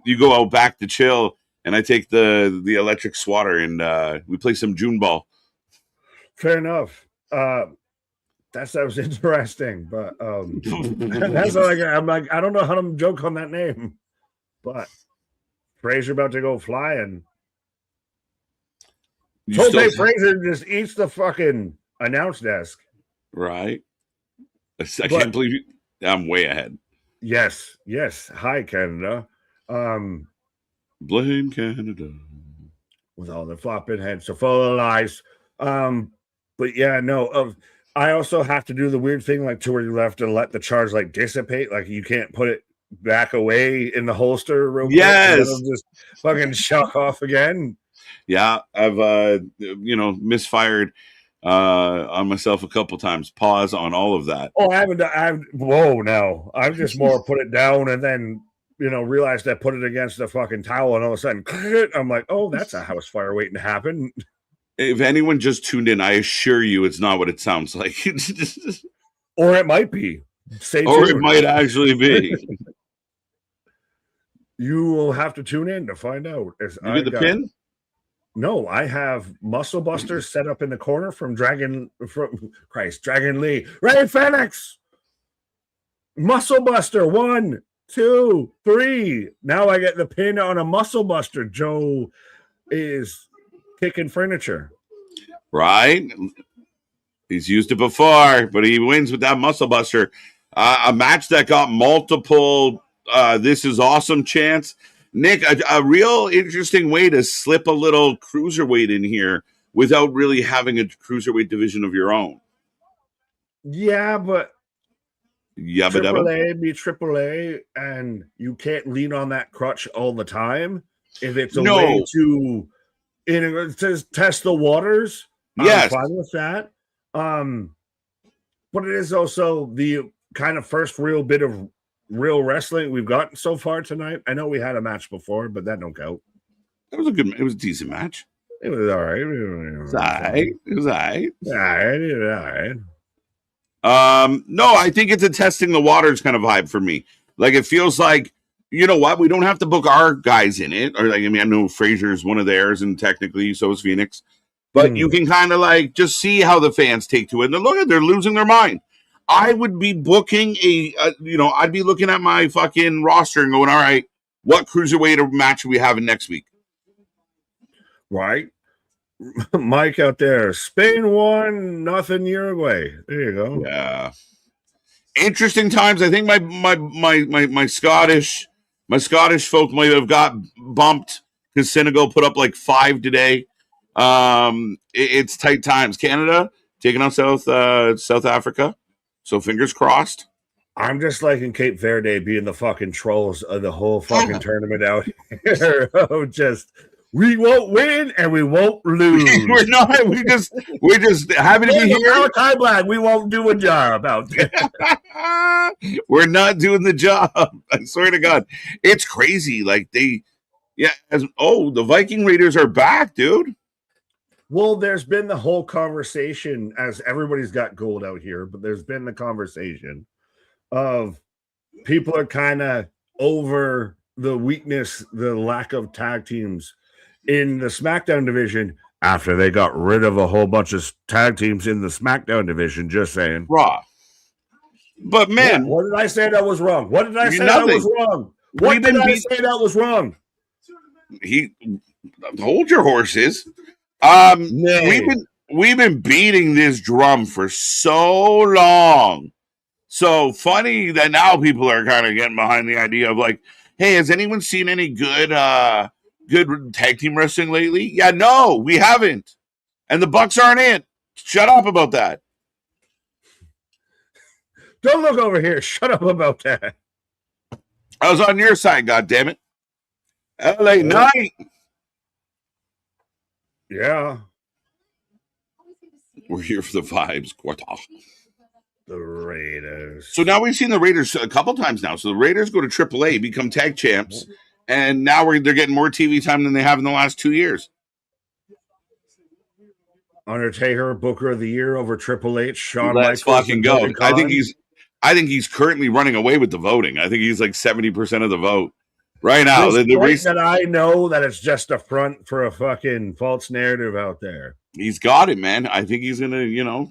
you go out back to chill, and I take the electric swatter, and we play some June ball. Fair enough. That was interesting, but that's like I'm like I don't know how to joke on that name, but Fraser about to go flying. Tope Fraser just eats the fucking announce desk. Right. I can't believe I'm way ahead. Yes. Hi, Canada. Blame Canada. With all the flopping heads so full of lies. But yeah, no. I also have to do the weird thing, like to where you have to let the charge like dissipate. Like you can't put it back away in the holster real quick. Yes. It'll just fucking shock off again. Yeah, I've misfired on myself a couple times. Pause on all of that. Oh, I haven't. Whoa, no. I've just more put it down and then realized I put it against the fucking towel, and all of a sudden, I'm like, oh, that's a house fire waiting to happen. If anyone just tuned in, I assure you it's not what it sounds like. Or it might be. It might actually be. You will have to tune in to find out. You get the pin? No, I have Muscle Buster set up in the corner from Dragon Lee. Ray Phoenix! Muscle Buster, 1, 2, 3. Now I get the pin on a Muscle Buster. Joe is kicking furniture. Right. He's used it before, but he wins with that Muscle Buster. A match that got multiple this is awesome chants. Nick, a real interesting way to slip a little cruiserweight in here without really having a cruiserweight division of your own. Yeah, but AAA be AAA, and you can't lean on that crutch all the time. If it's a way to test the waters, yes. I'm fine with that. But it is also the kind of first real bit of real wrestling we've gotten so far tonight. I know we had a match before, but that don't count. It was a decent match. It was all right. It was all right. All right. No, I think it's a testing the waters kind of vibe for me. Like it feels like, you know what, we don't have to book our guys in it. Or like, I mean, I know Fraser's one of theirs, and technically so is Phoenix. But you can kind of like just see how the fans take to it. And look at, they're losing their mind. I would be booking I'd be looking at my fucking roster and going, all right, what cruiserweight match are we having next week? Right. Mike out there, Spain 1-0 Uruguay. There you go. Yeah. Interesting times. I think my Scottish folk might have got bumped because Senegal put up like 5 today. It's tight times. Canada taking on South Africa. So fingers crossed. I'm just liking Cape Verde being the fucking trolls of the whole fucking tournament out here. Just We won't win and we won't lose. We're not. We're just happy to be here. Malachi Black, we won't do a job out there. We're not doing the job. I swear to God, it's crazy. Like the Viking Raiders are back, dude. Well, there's been the whole conversation, as everybody's got gold out here, but there's been the conversation of people are kind of over the weakness, the lack of tag teams in the SmackDown division after they got rid of a whole bunch of tag teams in the SmackDown division. Just saying. Raw. But man, what did I say that was wrong? What did I say that was wrong? What did I say that was wrong? Hold your horses. We've been beating this drum for so long. So funny that now people are kind of getting behind the idea of like, hey, has anyone seen any good tag team wrestling lately? Yeah, no, we haven't. And the Bucks aren't in. Shut up about that. Don't look over here. Shut up about that. I was on your side, goddammit. LA Knight. Yeah. We're here for the vibes, Quarta. The Raiders. So now we've seen the Raiders a couple times now. So the Raiders go to AAA, become tag champs, and now they're getting more TV time than they have in the last 2 years. Undertaker, Booker of the Year over Triple H. Shawn Let's Michaels fucking go. I think he's currently running away with the voting. I think he's like 70% of the vote right now. That I know that it's just a front for a fucking false narrative out there. He's got it, man. I think he's gonna,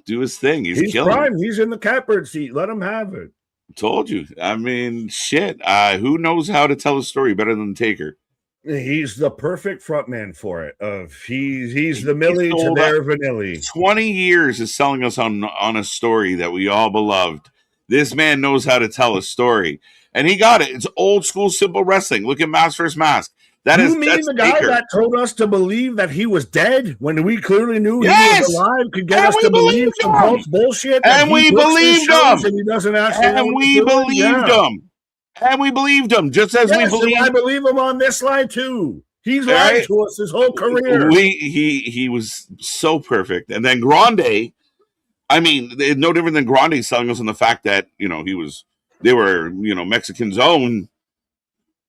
do his thing. He's killing prime. He's in the catbird seat. Let him have it. Told you. I mean, shit. Who knows how to tell a story better than Taker? He's the perfect frontman for it. He's the Millie to their Vanilli. 20 years is selling us on a story that we all beloved. This man knows how to tell a story, and he got it. It's old school simple wrestling. Look at Mask vs. Mask. That's the guy Taker. that told us to believe that he was dead when we clearly knew he was alive could get us to believe some false bullshit? And we believed him. And he doesn't actually. And we believed him. And we believed him, just as we believe. I believe him on this line too. He's lied to us his whole career. He was so perfect, and then Grande. I mean, it's no different than Grande selling us on the fact that they were Mexican's own.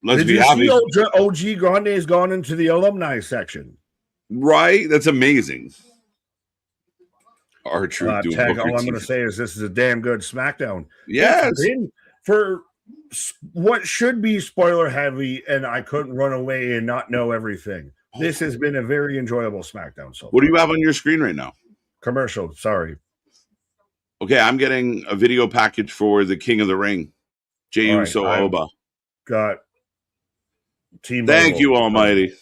Did you see OG Grande has gone into the alumni section? Right, that's amazing. R-Truth doing all I'm going to say is this is a damn good SmackDown. Yes, for what should be spoiler heavy, and I couldn't run away and not know everything. This has been a very enjoyable SmackDown. So what do you have on your screen right now? Commercial. Sorry. Okay, I'm getting a video package for the King of the Ring, Jey Uso Oba. Got Team. Thank you, Almighty.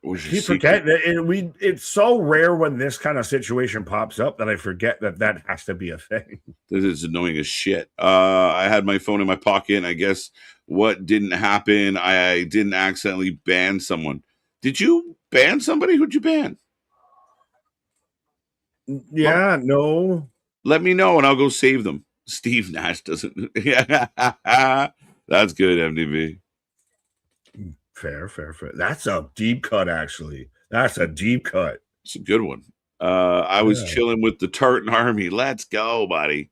You forget that it's so rare when this kind of situation pops up that I forget that has to be a thing. This is annoying as shit. I had my phone in my pocket, and I guess what didn't happen, I didn't accidentally ban someone. Did you ban somebody? Who'd you ban? Yeah, no. Let me know, and I'll go save them. Steve Nash doesn't. Yeah, that's good, MDB. Fair. That's a deep cut, actually. That's a deep cut. It's a good one. I was chilling with the Tartan Army. Let's go, buddy.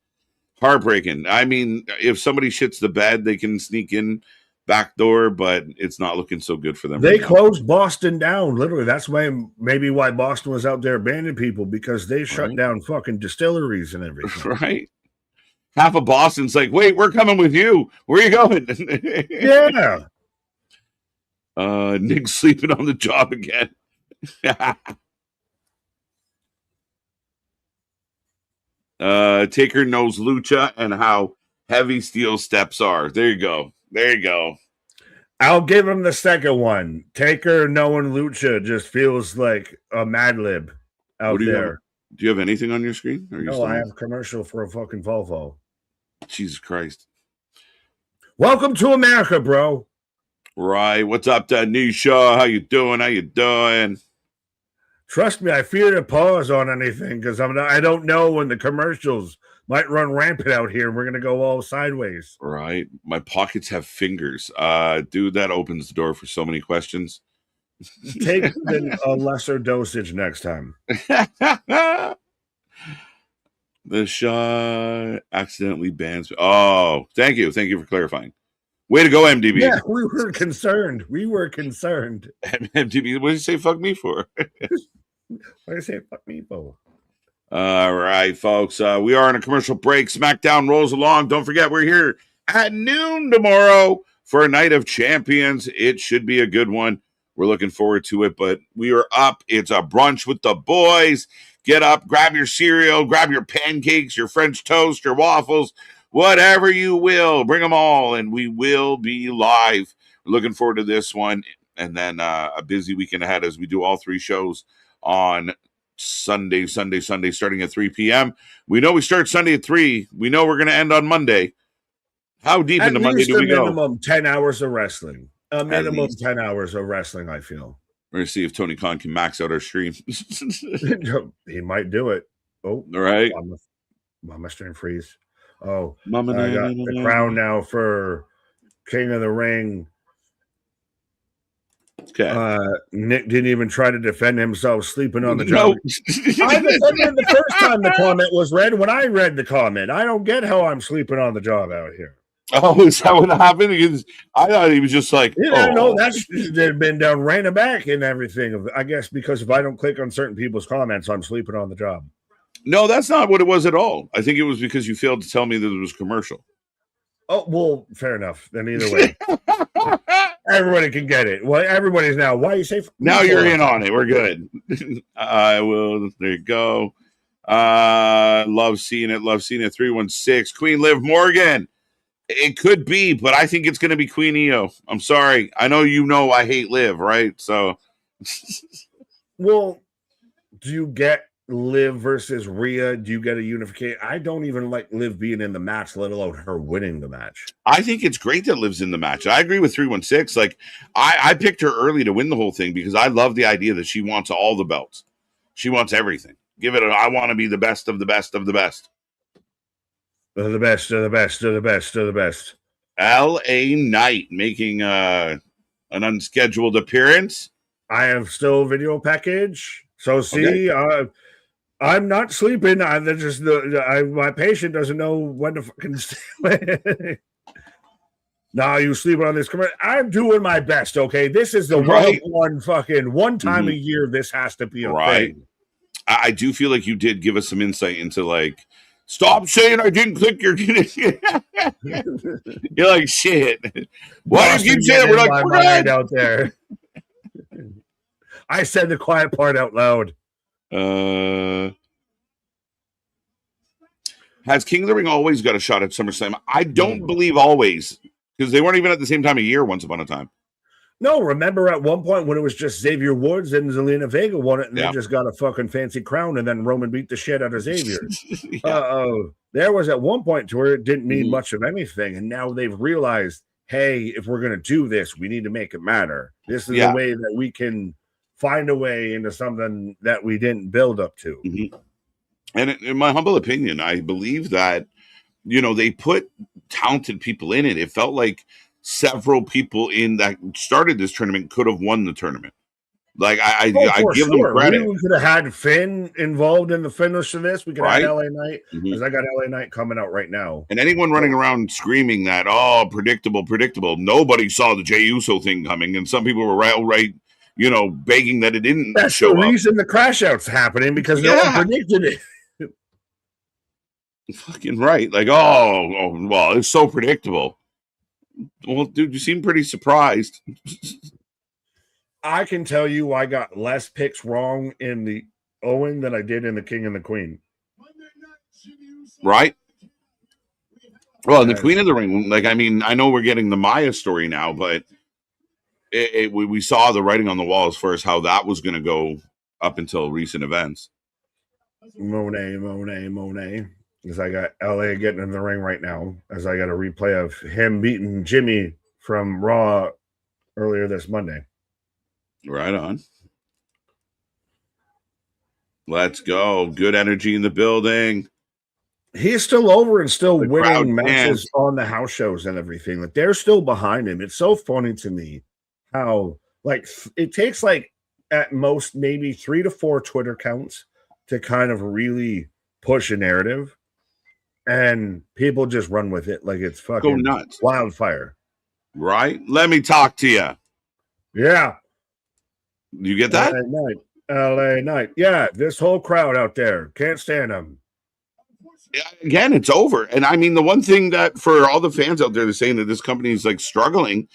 Heartbreaking. I mean, if somebody shits the bed, they can sneak in back door, but it's not looking so good for them. They closed Boston down, literally. That's maybe why Boston was out there abandoning people, because they shut down fucking distilleries and everything. Right. Half of Boston's like, wait, we're coming with you. Where are you going? Yeah. Nick's sleeping on the job again. Taker knows lucha and how heavy steel steps are. There you go. I'll give him the second one. Taker knowing lucha just feels like a Mad Lib out there. Do you have anything on your screen? No, I have a commercial for a fucking Volvo. Jesus Christ. Welcome to America, bro. Right. What's up, Tanisha? How you doing? Trust me, I fear to pause on anything because I don't know when the commercials might run rampant out here. We're gonna go all sideways. Right. My pockets have fingers. Dude, that opens the door for so many questions. Take a lesser dosage next time. The shot accidentally bans. Oh, thank you. Thank you for clarifying. Way to go, MDB. Yeah, we were concerned. MDB, what did you say fuck me for? What did you say fuck me for? All right, folks. We are on a commercial break. SmackDown rolls along. Don't forget, we're here at noon tomorrow for a night of champions. It should be a good one. We're looking forward to it, but we are up. It's a brunch with the boys. Get up, grab your cereal, grab your pancakes, your French toast, your waffles, whatever you will. Bring them all, and we will be live. We're looking forward to this one, and then a busy weekend ahead as we do all three shows on Sunday, starting at 3 p.m. We know we start Sunday at 3. We know we're going to end on Monday. How deep into Monday do we go? Minimum 10 hours of wrestling. A minimum 10 hours of wrestling, I feel. We're going to see if Tony Khan can max out our stream. He might do it. Oh, all right. Mama stream freeze. Oh, I got the crown now for King of the Ring. Okay. Nick didn't even try to defend himself sleeping on the job. I defended the first time the comment was read when I read the comment. I don't get how I'm sleeping on the job out here. Oh, is that what happened? Because I thought he was just like, no, that's been down raining back and everything. I guess because if I don't click on certain people's comments, I'm sleeping on the job. No, that's not what it was at all. I think it was because you failed to tell me that it was commercial. Oh, well, fair enough. Then either way, everybody can get it. Well, everybody's now. Why you say? Now you're in on it. We're good. I will. There you go. Love seeing it. 316. Queen Liv Morgan. It could be, but I think it's going to be Queen Io. I'm sorry. I know I hate Liv, right? So, well, do you get Liv versus Rhea? Do you get a unification? I don't even like Liv being in the match, let alone her winning the match. I think it's great that Liv's in the match. I agree with 316. Like, I picked her early to win the whole thing because I love the idea that she wants all the belts. She wants everything. I want to be the best of the best of the best. The best of the best of the best of the best. LA Knight making an unscheduled appearance. I have still video package. So see, okay. I'm not sleeping. My patient doesn't know when to fucking stay. Now you sleep on this commercial. I'm doing my best. Okay, this is the one time a year. This has to be a thing. I do feel like you did give us some insight into like. Stop saying I didn't click your. You're like shit. Why did you keep saying that? We're like we're right out there. I said the quiet part out loud. Has King of the Ring always got a shot at SummerSlam? I don't believe always because they weren't even at the same time of year once upon a time. No, remember at one point when it was just Xavier Woods and Zelina Vega won it, and they just got a fucking fancy crown, and then Roman beat the shit out of Xavier. There was at one point to where it didn't mean much of anything, and now they've realized, hey, if we're going to do this, we need to make it matter. This is a way that we can find a way into something that we didn't build up to. Mm-hmm. And in my humble opinion, I believe that, they put talented people in it. It felt like several people in that started this tournament could have won the tournament. Like I give them credit. We could have had Finn involved in the finish of this. We could have LA Knight because I got LA Knight coming out right now. And anyone running around screaming that predictable. Nobody saw the Jey Uso thing coming, and some people were right, begging that it didn't. That's show the reason the crash out's happening because no one predicted it. Fucking right. Like well, it's so predictable. Well, dude, you seem pretty surprised. I can tell you I got less picks wrong in the Owen than I did in the King and the Queen. Right? Well, in the Queen of the Ring, I know we're getting the Maya story now, but we saw the writing on the wall as far as how that was going to go up until recent events. Monet. Because I got LA getting in the ring right now, as I got a replay of him beating Jimmy from Raw earlier this Monday. Right on. Let's go. Good energy in the building. He's still over and still The crowd winning matches chants. on the house shows and everything. Like they're still behind him. It's so funny to me how like it takes like at most maybe 3 to 4 Twitter accounts to kind of really push a narrative, and people just run with it like it's Go fucking nuts. wildfire. Right? Let me talk to you. Yeah. You get that? LA Knight. Yeah, this whole crowd out there can't stand him. Again, it's over. And I mean, the one thing that for all the fans out there that are saying that this company is like struggling,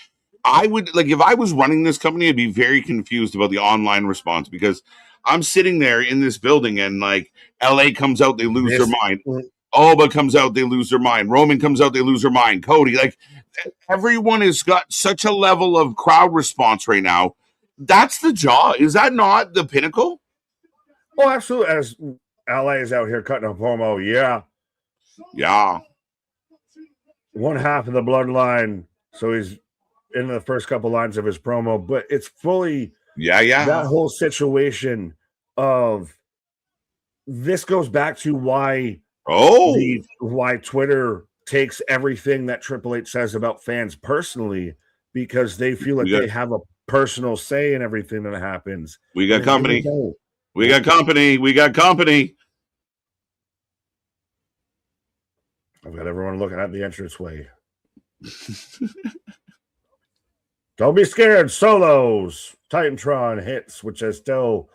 I would like if I was running this company, I'd be very confused about the online response because I'm sitting there in this building and like LA comes out, they lose their mind. Alba comes out, they lose their mind. Roman comes out, they lose their mind. Cody, like everyone has got such a level of crowd response right now. That's the jaw. Is that not the pinnacle? Oh, absolutely. As LA is out here cutting a promo, yeah. Yeah. One half of the bloodline, so he's in the first couple lines of his promo, but it's fully that whole situation of this goes back to why why Twitter takes everything that Triple H says about fans personally, because they feel like they have a personal say in everything that happens. We got company. We got company. We got company. I've got everyone looking at the entranceway. Don't be scared. Solos. Titantron hits, which is still.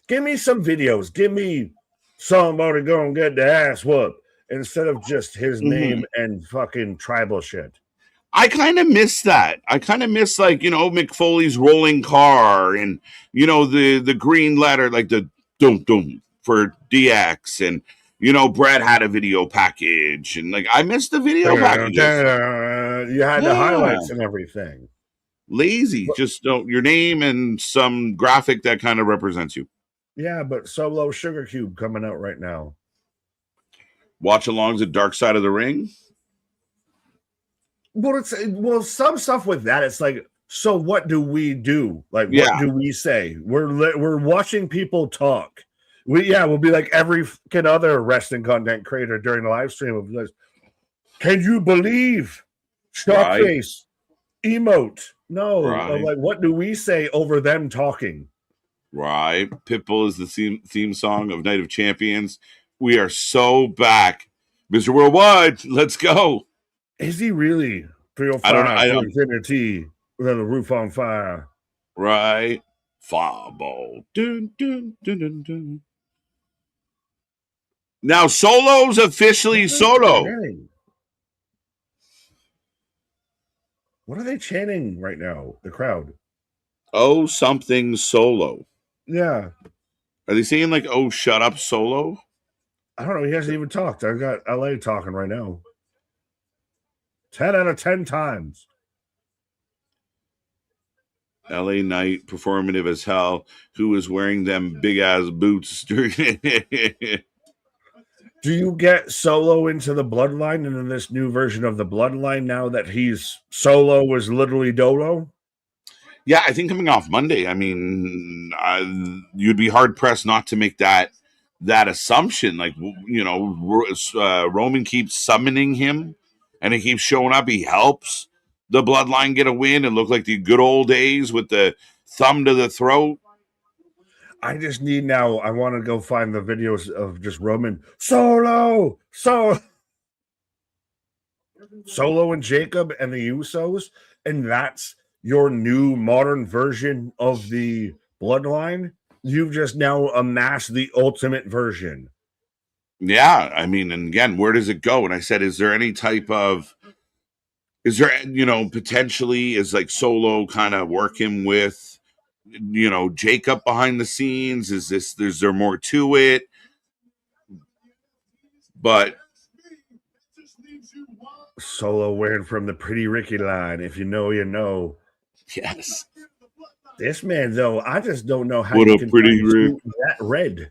Give me some videos. Give me somebody going to get the ass whooped instead of just his name and fucking tribal shit. I kind of miss that. I kind of miss like, you know, Mick Foley's rolling car and, you know, the green letter, like the dum dum for DX, and, you know, Brad had a video package and like I missed the video packages. You had the highlights and everything. Lazy, just your name and some graphic that kind of represents you. Yeah, but Solo Sugar Cube coming out right now. Watch alongs at Dark Side of the Ring. Well, some stuff with that. It's like, so what do we do? Like, what do we say? We're watching people talk. We'll be like every other wrestling content creator during the live stream of this. Can you believe Shockface emote? No, like what do we say over them talking? Right, Pitbull is the theme song of Night of Champions. We are so back, Mr. Worldwide. Let's go. Is he really 305 I don't infinity with the roof on fire? Right. Fireball. Dun, dun, dun, dun, dun. Now Solo's officially Solo. What are they chanting right now? The crowd. Oh, something Solo. Yeah. Are they saying like, oh, shut up, Solo? I don't know. He hasn't even talked. I've got LA talking right now. 10 out of 10 times. LA Knight, performative as hell. Who was wearing them big ass boots? Do you get Solo into the Bloodline and in this new version of the Bloodline now that he's Solo is literally Dolo? Yeah, I think coming off Monday, I mean, you'd be hard pressed not to make that assumption. Like, you know, Roman keeps summoning him, and he keeps showing up. He helps the Bloodline get a win and look like the good old days with the thumb to the throat. I just need now. I want to go find the videos of just Roman Solo and Jacob and the Usos, and that's your new modern version of the Bloodline. You've just now amassed the ultimate version. Yeah, I mean, and again, where does it go? And I said, is there any type of, you know, potentially is like Solo kind of working with, you know, Jacob behind the scenes? Is there more to it? But Solo wearing from the Pretty Ricky line. If you know, you know. Yes. This man, though, I just don't know how what you a can pretty that red. It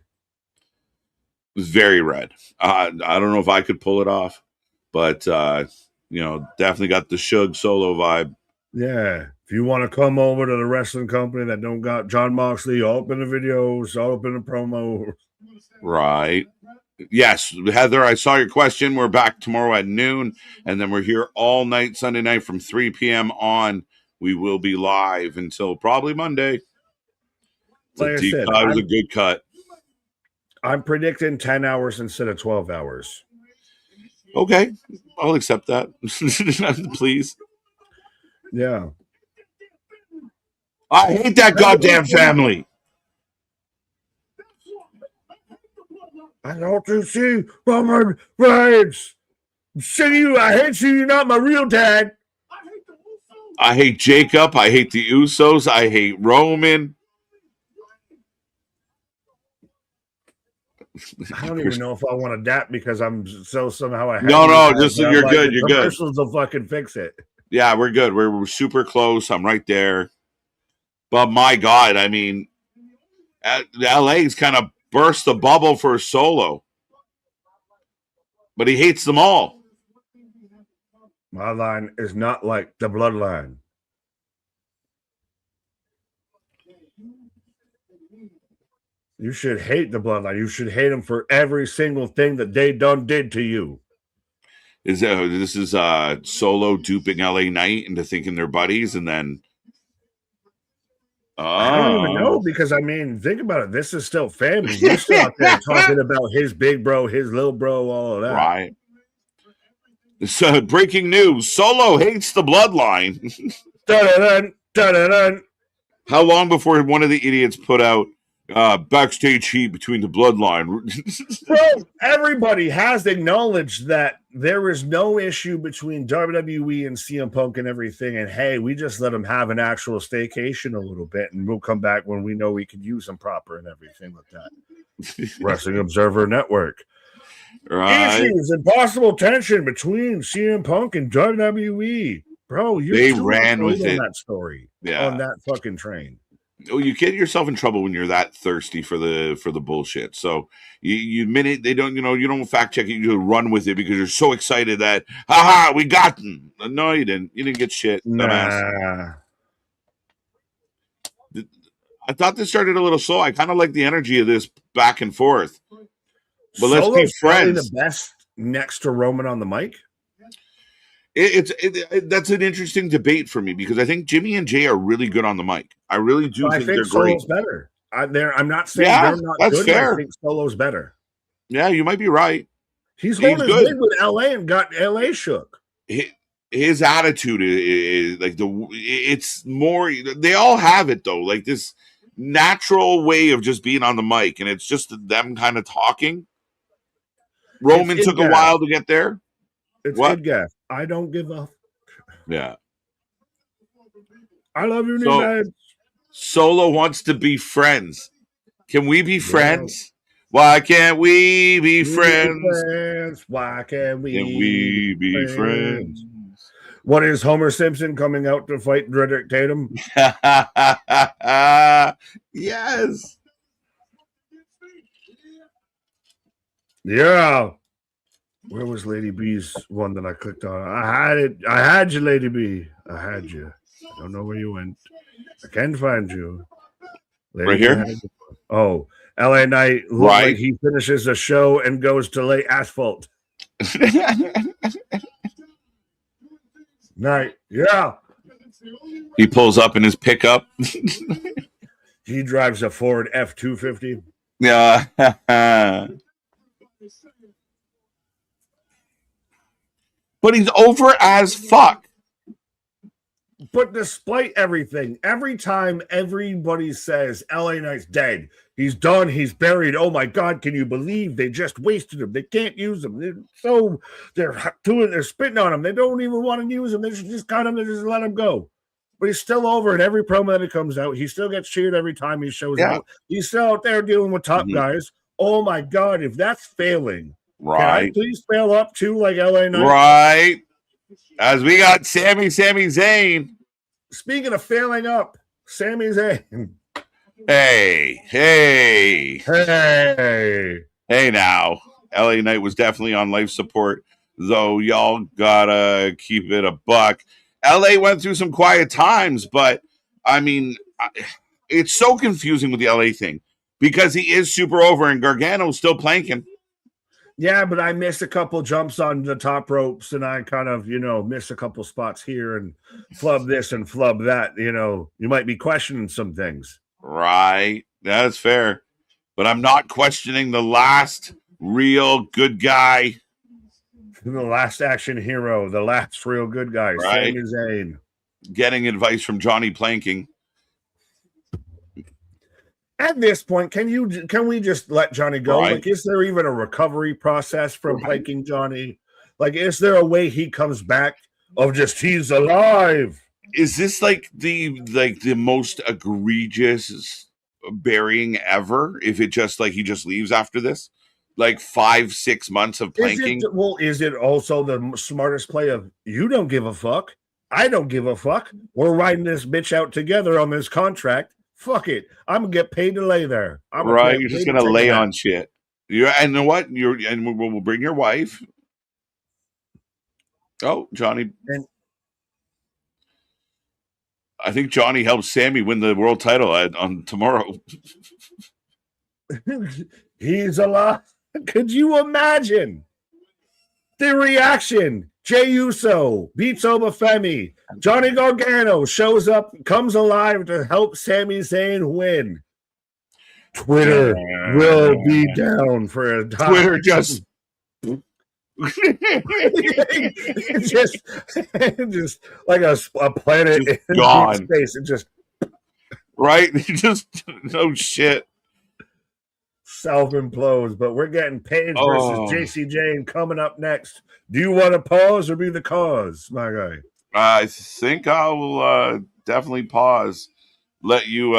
was very red. I don't know if I could pull it off, but you know, definitely got the Shug Solo vibe. Yeah. If you want to come over to the wrestling company that don't got John Moxley all up in the videos, all up in the promo. Right. Yes, Heather, I saw your question. We're back tomorrow at noon, and then we're here all night, Sunday night from 3 p.m. on. We will be live until probably Monday. It's a Like I deep said, cut. It was a good cut. I'm predicting 10 hours instead of 12 hours. Okay, I'll accept that. Please. Yeah. I hate that goddamn family. I don't you see Roman Reigns. See you. I hate you. You're not my real dad. I hate Jacob. I hate the Usos. I hate Roman. I don't even know if I want to adapt because I'm so somehow I no, just you're good. You're good. Commercials will fucking fix it. Yeah, we're good. We're super close. I'm right there. But my God, I mean, LA's kind of burst the bubble for Solo. But he hates them all. My line is not like the Bloodline. You should hate the Bloodline. You should hate them for every single thing that they did to you. This is Solo duping LA Knight into thinking they're buddies, and then I don't even know because I mean, think about it. This is still family. You're still out there talking about his big bro, his little bro, all of that. Right. So breaking news: Solo hates the Bloodline. Dun-dun-dun, dun-dun-dun. How long before one of the idiots put out backstage heat between the Bloodline? Bro, everybody has acknowledged that there is no issue between WWE and CM Punk and everything. And hey, we just let them have an actual staycation a little bit, and we'll come back when we know we can use them proper and everything like that. Wrestling Observer Network. Right. Issues and possible tension between CM Punk and WWE. Bro, they ran with it. That story. Yeah. On that fucking train. Oh, you get yourself in trouble when you're that thirsty for the bullshit. So you admit it. They don't, you don't fact check it. You just run with it because you're so excited that, haha, we got them. No, you didn't. You didn't get shit. Nah. I thought this started a little slow. I kind of like the energy of this back and forth. But let's be friends. The best next to Roman on the mic. That's an interesting debate for me because I think Jimmy and Jay are really good on the mic. I really do think they're Solo's great. Better. I'm not saying they're not that's good. Fair. I think Solo's better. Yeah, you might be right. He's holding his big with LA and got LA shook. His attitude is like it's more. They all have it though, like this natural way of just being on the mic, and it's just them kind of talking. Roman took a while to get there. It's good gas. I don't give up. Yeah. I love you, new man. Solo wants to be friends. Can we be friends? Why can't we be friends? Why can't we be friends? What is Homer Simpson coming out to fight Dredrick Tatum? Yes. Yeah. Where was Lady B's one that I clicked on? I had it. I had you, Lady B. I had you. I don't know where you went. I can't find you. Lady right here? Oh, LA Knight looks like he finishes a show and goes to lay asphalt. Night. Yeah. He pulls up in his pickup. He drives a Ford F-250. Yeah. But he's over as fuck. But despite everything, every time everybody says LA Knight's dead, he's done, he's buried. Oh my God, can you believe they just wasted him? They can't use him. They're spitting on him. They don't even want to use him. They just cut him. They just let him go. But he's still over in every promo that he comes out. He still gets cheered every time he shows up. He's still out there dealing with top guys. Oh my God, if that's failing, can I please fail up too, like LA Knight? Right. As we got Sami Zayn. Speaking of failing up, Sami Zayn. Hey now. LA Knight was definitely on life support, though y'all gotta keep it a buck. LA went through some quiet times, but I mean, it's so confusing with the LA thing because he is super over and Gargano's still planking. Yeah, but I missed a couple jumps on the top ropes, and I kind of, missed a couple spots here and flub this and flub that. You might be questioning some things. Right. That's fair. But I'm not questioning the last real good guy. The last action hero, the last real good guy, Right. Sami Zayn. Getting advice from Johnny Planking. At this point, can we just let Johnny go? Right. Like, is there even a recovery process from planking Johnny? Like, is there a way he comes back of just he's alive? Is this like the most egregious burying ever? If it just like he just leaves after this, like 5-6 months of planking. Is it also the smartest play of you don't give a fuck? I don't give a fuck. We're riding this bitch out together on this contract. Fuck it. I'm gonna get paid to lay there. Right, you're just gonna lay on shit. And you know what? We'll bring your wife. Oh, Johnny. And I think Johnny helped Sammy win the world title on tomorrow. He's alive. Could you imagine the reaction? Jey Uso beats Obafemi. Johnny Gargano shows up, comes alive to help Sami Zayn win. Twitter will be down for a time. Twitter just just like a planet just in gone. Space. It just right. just no shit. Self implodes, but we're getting Paige versus JC Jane coming up next. Do you want to pause or be the cause, my guy? I think I'll definitely pause. Let you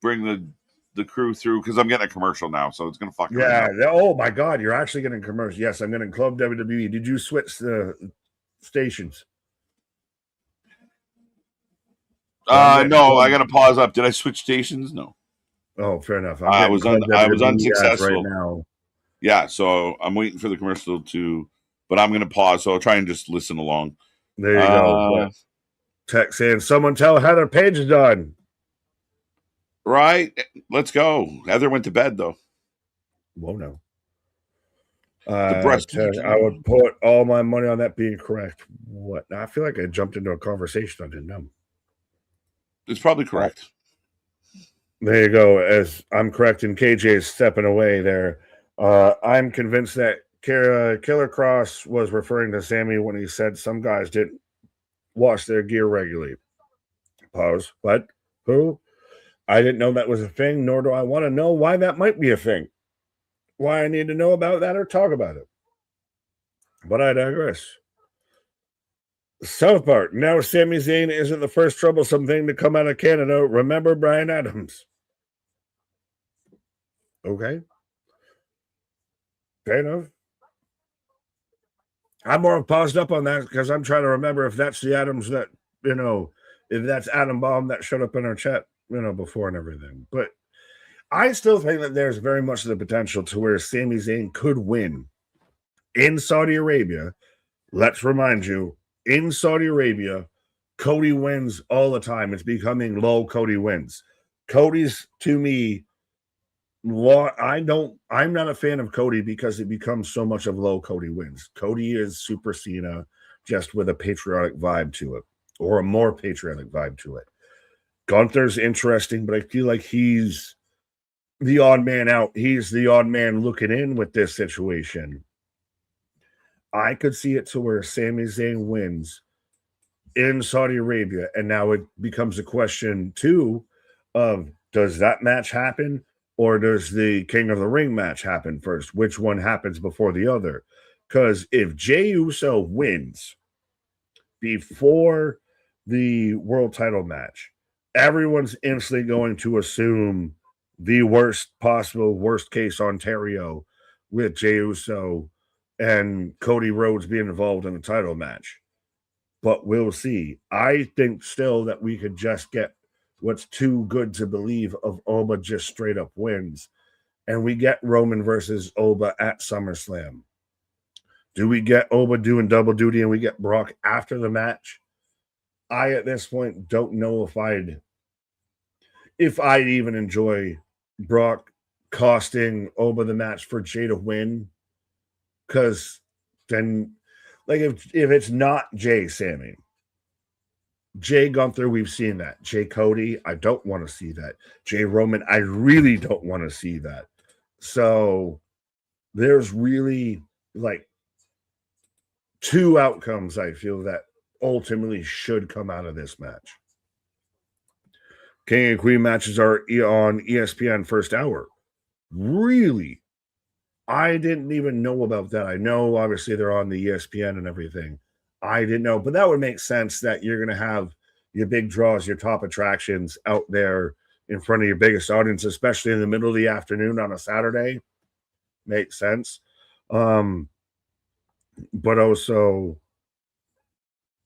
bring the crew through because I'm getting a commercial now, so it's gonna fuck. Yeah. Oh my God, you're actually getting commercial. Yes, I'm getting Club WWE. Did you switch the stations? No, I gotta pause up. Did I switch stations? No. Oh, fair enough. I was unsuccessful right now. Yeah, so I'm waiting for the commercial but I'm gonna pause. So I'll try and just listen along. There you go. Text saying, "Someone tell Heather Page is done." Right, let's go. Heather went to bed though. Whoa, no. The breast. I would put all my money on that being correct. What? I feel like I jumped into a conversation I didn't know. It's probably correct. There you go. As I'm correct, and KJ is stepping away there. I'm convinced that Killer Cross was referring to Sammy when he said some guys didn't wash their gear regularly. Pause. What? Who? I didn't know that was a thing, nor do I want to know why that might be a thing. Why I need to know about that or talk about it. But I digress. South Park. Now Sami Zayn isn't the first troublesome thing to come out of Canada. Remember Bryan Adams. Okay. Fair enough. I'm more paused up on that because I'm trying to remember if that's the Adams that, if that's Adam Bomb that showed up in our chat, before and everything. But I still think that there's very much the potential to where Sami Zayn could win in Saudi Arabia. Let's remind you, in Saudi Arabia, Cody wins all the time. It's becoming low Cody wins. Cody's, to me, I'm not a fan of Cody because it becomes so much of low Cody wins. Cody is Super Cena just with a patriotic vibe to it, or a more patriotic vibe to it. Gunther's interesting, but I feel like he's the odd man out. He's the odd man looking in with this situation. I could see it to where Sami Zayn wins in Saudi Arabia, and now it becomes a question too of does that match happen? Or does the King of the Ring match happen first? Which one happens before the other? Because if Jey Uso wins before the world title match, everyone's instantly going to assume the worst case Ontario with Jey Uso and Cody Rhodes being involved in the title match. But we'll see. I think still that we could just get what's too good to believe of Oba just straight up wins. And we get Roman versus Oba at SummerSlam. Do we get Oba doing double duty and we get Brock after the match? I, at this point, don't know if I'd even enjoy Brock costing Oba the match for Jey to win Because then, like, if it's not Jay Sammy, Jay Gunther, we've seen that. Jay Cody, I don't want to see that. Jay Roman, I really don't want to see that. So there's really like two outcomes I feel that ultimately should come out of this match. King and Queen matches are on ESPN first hour. Really? I didn't even know about that. I know obviously they're on the ESPN and everything. I didn't know, but that would make sense that you're going to have your big draws, your top attractions out there in front of your biggest audience, especially in the middle of the afternoon on a Saturday. Makes sense. But also,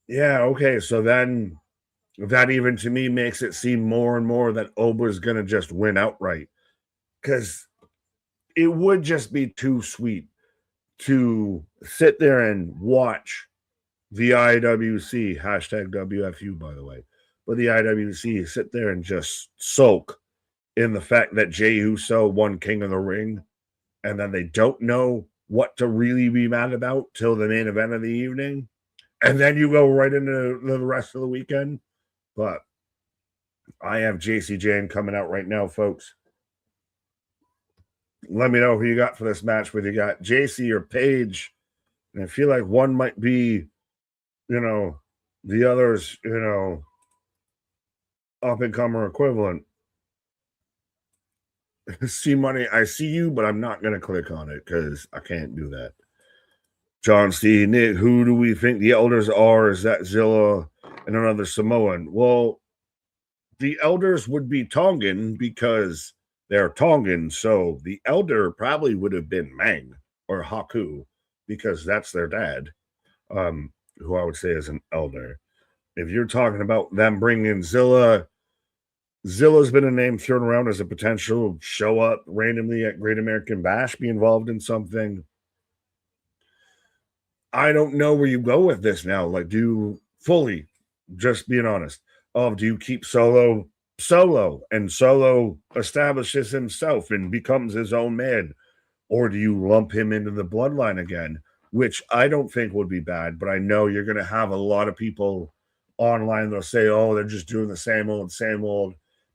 yeah, okay. So then that even to me makes it seem more and more that Oba's going to just win outright, because it would just be too sweet to sit there and watch the IWC, hashtag WFU, by the way, but the IWC sit there and just soak in the fact that Jey Uso won King of the Ring, and then they don't know what to really be mad about till the main event of the evening, and then you go right into the rest of the weekend. But I have JC Jane coming out right now, folks. Let me know who you got for this match, whether you got JC or Paige. And I feel like one might be, the other's, up-and-comer equivalent. See money, I see you, but I'm not going to click on it because I can't do that. John C. Nick, who do we think the elders are? Is that Zilla and another Samoan? Well, the elders would be Tongan because they're Tongan, so the elder probably would have been Mang or Haku because that's their dad, who I would say is an elder. If you're talking about them bringing in Zilla, Zilla's been a name thrown around as a potential show up randomly at Great American Bash, be involved in something. I don't know where you go with this now. Like, do you fully, just being honest, do you keep Solo and Solo establishes himself and becomes his own man? Or do you lump him into the bloodline again? Which I don't think would be bad, but I know you're going to have a lot of people online that'll say, oh, they're just doing the same old.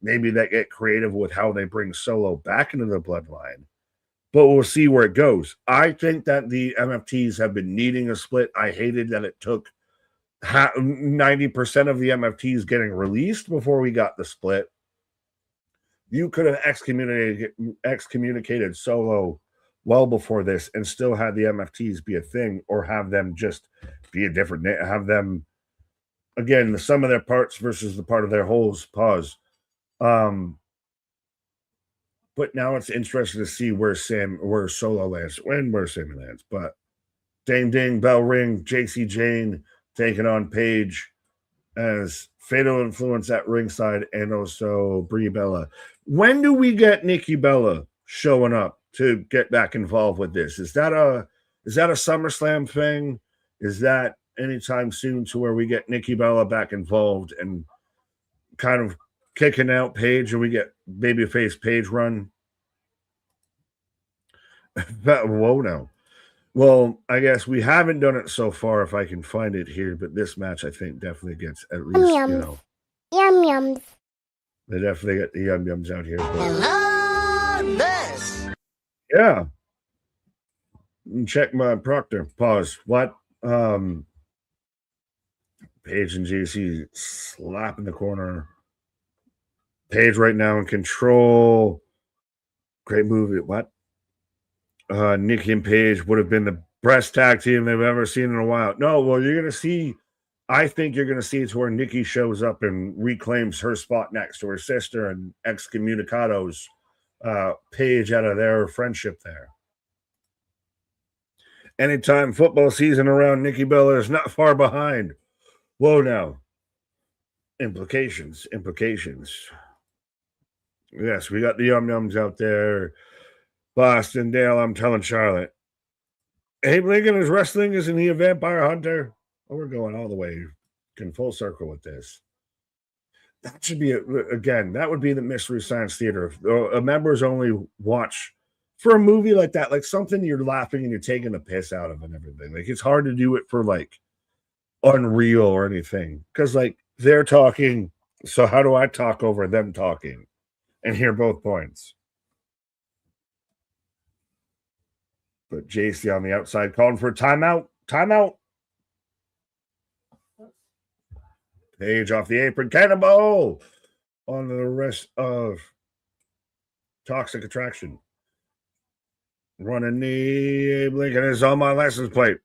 Maybe they get creative with how they bring Solo back into the bloodline. But we'll see where it goes. I think that the MFTs have been needing a split. I hated that it took 90% of the MFTs getting released before we got the split. You could have excommunicated Solo well before this and still had the MFTs be a thing, or have them just be a different name. Have them, again, the sum of their parts versus the part of their wholes. Pause. But now it's interesting to see where Solo lands, and where Sammy lands. But ding ding, bell ring, JC Jane taking on Paige as Fatal Influence at ringside, and also Brie Bella. When do we get Nikki Bella showing up to get back involved with this? Is that a SummerSlam thing? Is that anytime soon to where we get Nikki Bella back involved and kind of kicking out Paige, and we get babyface Paige run? Whoa, no. Well, I guess we haven't done it so far, if I can find it here, but this match, I think, definitely gets at least, Yum yums. They definitely get the yum yums out here. Yeah. Check my proctor. Pause. What? Paige and JC slap in the corner. Paige right now in control. Great movie. What? Nikki and Paige would have been the best tag team they've ever seen in a while. No, well, you're going to see, I think you're going to see it's where Nikki shows up and reclaims her spot next to her sister and excommunicados Paige out of their friendship there. Anytime football season around, Nikki Bella is not far behind. Whoa, now. Implications. Yes, we got the yum-yums out there. Boston Dale, I'm telling Charlotte. Abe Lincoln is wrestling. Isn't he a vampire hunter? Oh, we're going all the way in full circle with this. That should be, again, that would be the Mystery Science Theater. If members only watch for a movie like that, like something you're laughing and you're taking a piss out of and everything. Like it's hard to do it for like Unreal or anything because like they're talking. So how do I talk over them talking and hear both points? But JC on the outside calling for timeout. Timeout. Page off the apron. Cannonball on the rest of Toxic Attraction. Running knee. Blinking is on my license plate.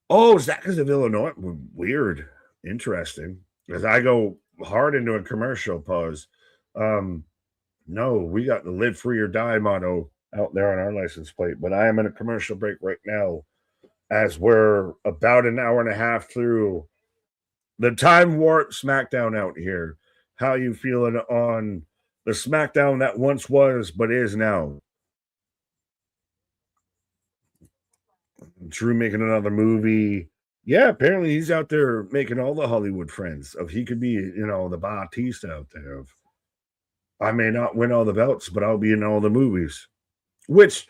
Oh, is that because of Illinois? Weird. Interesting. As I go hard into a commercial pause. No, we got the live free or die motto out there on our license plate, but I am in a commercial break right now as we're about an hour and a half through the time warp SmackDown out here. How you feeling on the SmackDown that once was but is now? Drew making another movie. Yeah, apparently he's out there making all the Hollywood friends of he could be, you know, the Bautista out there of I may not win all the belts, but I'll be in all the movies. Which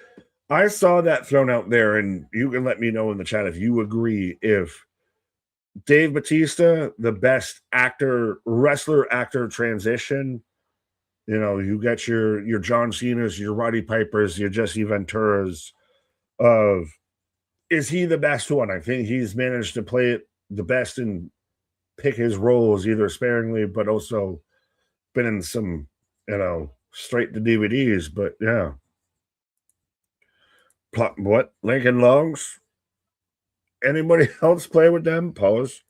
I saw that thrown out there, and you can let me know in the chat if you agree. If Dave Bautista, the best actor, wrestler actor transition, you know, you got your John Cena's, your Roddy Pipers, your Jesse Venturas of is he the best one? I think he's managed to play it the best and pick his roles either sparingly, but also been in some, you know, straight to DVDs. But yeah. What? Lincoln Logs? Anybody else play with them? Pause.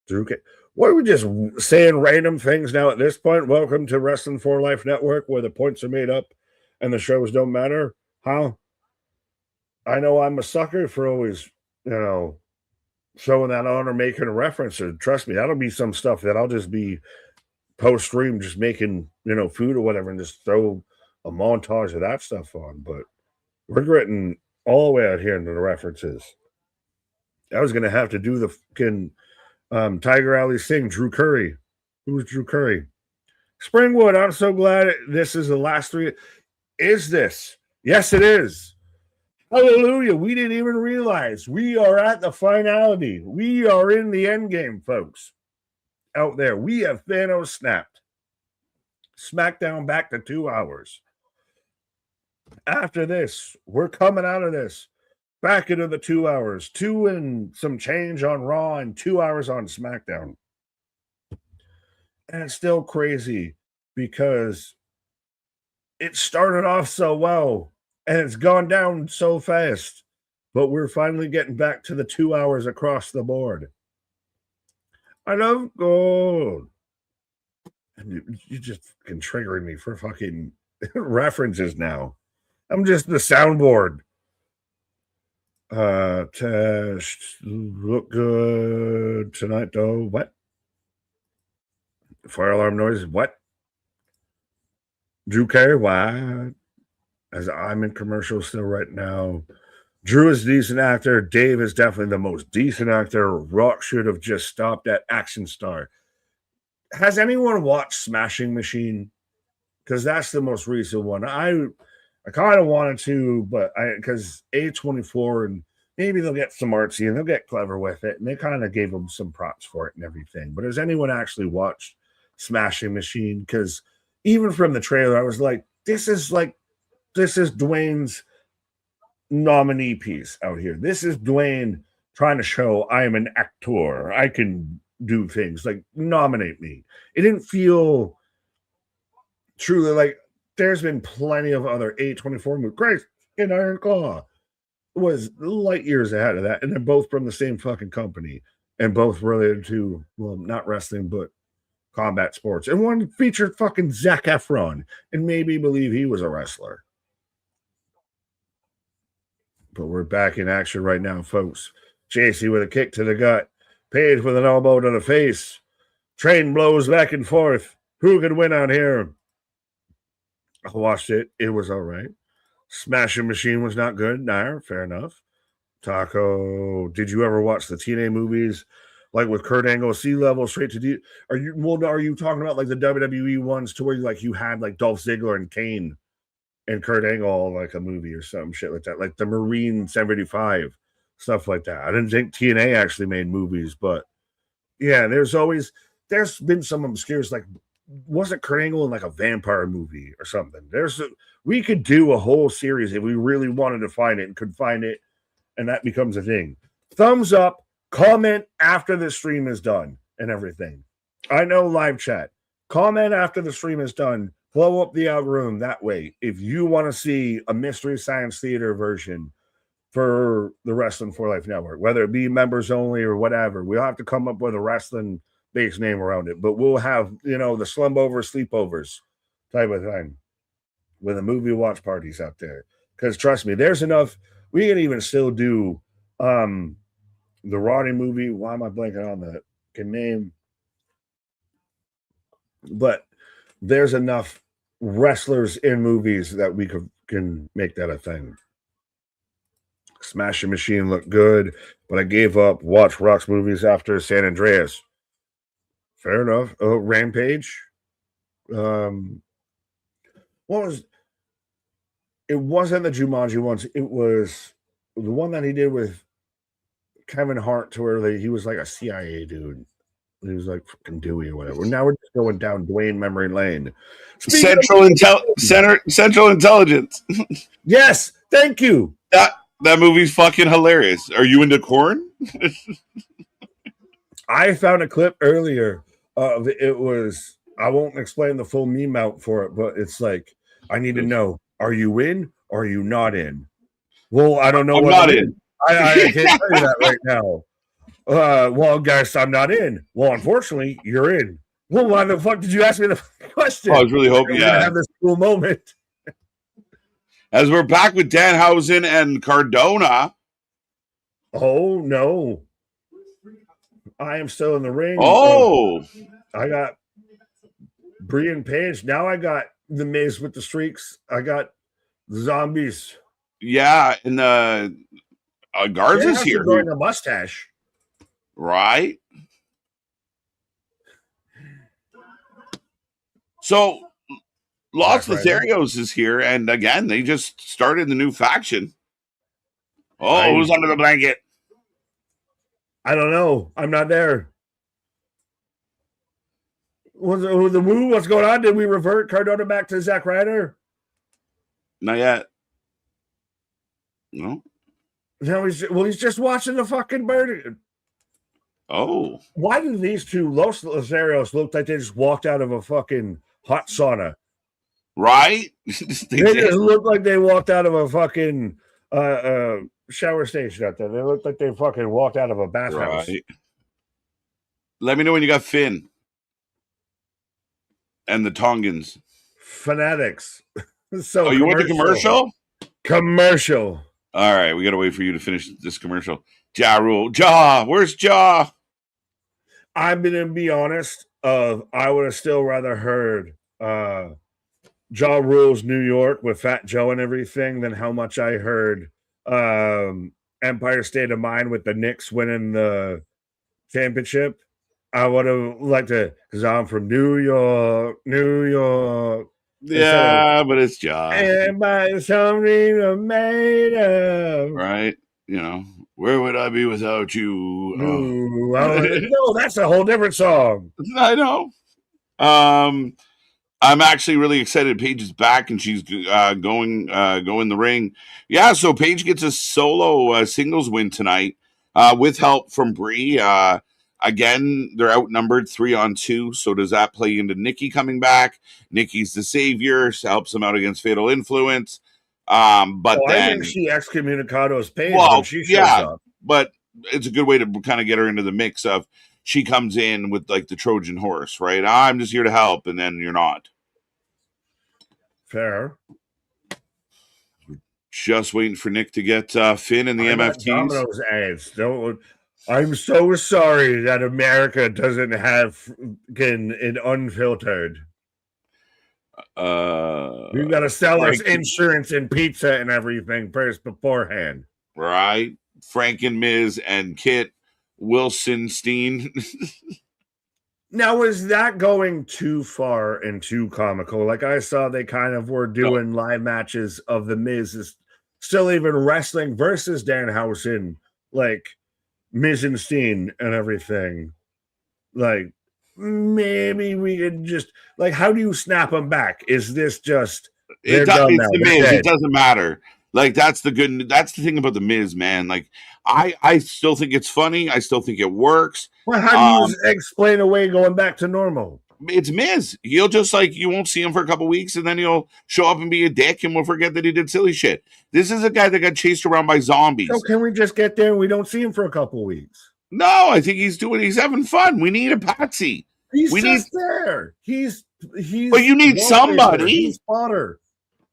Drew K. What are we just saying random things now at this point? Welcome to Wrestling for Life Network, where the points are made up and the shows don't matter. How? I know I'm a sucker for always, you know, showing that honor, making a reference. And trust me, that'll be some stuff that I'll just be post stream, just making, you know, food or whatever, and just throw a montage of that stuff on. But we're getting all the way out here into the references. I was going to have to do the fucking Tiger Alley sing, Drew Curry. Who's Drew Curry? Springwood, I'm so glad this is the last three. Is this? Yes, it is. Hallelujah. We didn't even realize we are at the finality. We are in the end game, folks. Out there. We have Thanos snapped. SmackDown back to 2 hours. After this, we're coming out of this. Back into the 2 hours. 2 and some change on Raw and 2 hours on SmackDown. And it's still crazy because it started off so well. And it's gone down so fast. But we're finally getting back to the 2 hours across the board. I love gold. And you're just fucking triggering me for fucking references now. I'm just the soundboard. Test. Look good tonight, though. What? Fire alarm noise. What? Drew Carey. Why? As I'm in commercials still right now. Drew is a decent actor. Dave is definitely the most decent actor. Rock should have just stopped at action star. Has anyone watched Smashing Machine? Because that's the most recent one. I kind of wanted to, but because A24 and maybe they'll get some artsy and they'll get clever with it. And they kind of gave them some props for it and everything. But has anyone actually watched Smashing Machine? Because even from the trailer, I was like, this is Dwayne's nominee piece out here. This is Dwayne trying to show I am an actor. I can do things. Like, nominate me. It didn't feel truly like there's been plenty of other A24 movies. Christ in Iron Claw was light years ahead of that. And they're both from the same fucking company and both related to, well, not wrestling, but combat sports. And one featured fucking Zac Efron and made me believe he was a wrestler. But we're back in action right now, folks. JC with a kick to the gut. Page with an elbow to the face. Train blows back and forth. Who could win out here? I watched it. It was all right. Smashing Machine was not good. Nah, fair enough. Taco, did you ever watch the TNA movies like with Kurt Angle, Sea Level, Straight to D. Are you talking about like the WWE ones to where like you had like Dolph Ziggler and Kane and Kurt Angle like a movie or some shit like that, like the Marine 75 stuff like that. I didn't think TNA actually made movies, but yeah, there's been some obscure, like, wasn't Kurt Angle in like a vampire movie or something? We could do a whole series if we really wanted to find it and could find it, and that becomes a thing. Thumbs up, comment after the stream is done and everything. I know live chat. Comment after the stream is done. Blow up the algorithm that way. If you want to see a Mystery Science Theater version for the Wrestling for Life Network, whether it be members only or whatever, we'll have to come up with a wrestling based name around it. But we'll have, the slumbover, sleepovers type of thing with the movie watch parties out there. Because trust me, there's enough. We can even still do the Roddy movie. Why am I blanking on the name? But there's enough wrestlers in movies that we can make that a thing. Smashing Machine looked good, but I gave up watch Rock's movies after San Andreas. Fair enough. Oh, Rampage. It wasn't the Jumanji ones. It was the one that he did with Kevin Hart, to where he was like a CIA dude. He was like fucking Dewey or whatever. Now we're just going down Dwayne memory lane. Central Intelligence. Yes, thank you. That movie's fucking hilarious. Are you into corn? I found a clip earlier of it. Was, I won't explain the full meme out for it, but it's like, I need to know, are you in or are you not in? Well, I don't know. I'm not in. I can't tell you that right now. Well, guys, I'm not in. Well, unfortunately, you're in. Well, why the fuck did you ask me the question? I was really hoping to have this cool moment. As we're back with Danhausen and Cardona. Oh, no. I am still in the ring. Oh. I got Brian Page. Now I got the Miz with the streaks. I got the zombies. Yeah, and the Garza's here. Growing a mustache. Right? So Los Lotharios is here, and again, they just started the new faction. Oh, who's under the blanket? I don't know. I'm not there. Was the move? What's going on? Did we revert Cardona back to Zack Ryder? Not yet. No. No, he's just watching the fucking bird. Oh. Why do these two Los Lotharios look like they just walked out of a fucking hot sauna? Right? they just look like they walked out of a fucking shower station out there. They look like they fucking walked out of a bathhouse. Right. Let me know when you got Finn and the Tongans. Fanatics. So you went to commercial? Commercial. All right, we got to wait for you to finish this commercial. Ja Rule. Ja, where's Ja? I'm going to be honest. I would have still rather heard Ja Rule's New York with Fat Joe and everything than how much I heard Empire State of Mind with the Knicks winning the championship. I would have liked to, because I'm from New York, New York. Yeah, but it's Ja. And by something made of. Right. You know, where would I be without you? No, that's a whole different song. I know. I'm actually really excited. Paige is back and she's going the ring. Yeah, so Paige gets a solo singles win tonight with help from Brie. Again, they're outnumbered 3-on-2. So does that play into Nikki coming back? Nikki's the savior, so helps them out against Fatal Influence. But then I think she excommunicados Paige when she shows up. But it's a good way to kind of get her into the mix of she comes in with like the Trojan horse, right? I'm just here to help, and then you're not. Fair. Just waiting for Nick to get Finn and the MFTs. Domino's ads. I'm so sorry that America doesn't have an unfiltered. We've got to sell us insurance and pizza and everything first beforehand. Right. Frank and Miz and Kit Wilsonstein. Now, is that going too far and too comical? Like I saw they kind of were doing live matches of The Miz is still even wrestling versus Danhausen, like Mizenstein and everything. Like, maybe we could just, like, how do you snap them back? Is this just, it's The Miz. It doesn't matter. Like, that's the thing about The Miz, man. Like, I still think it's funny. I still think it works. Well, how do you explain away going back to normal? It's Miz. He'll just, like, you won't see him for a couple weeks, and then he'll show up and be a dick, and we'll forget that he did silly shit. This is a guy that got chased around by zombies. So can we just get there and we don't see him for a couple weeks? No, I think he's having fun. We need a patsy. He's there. He's but you need somebody. He's fodder.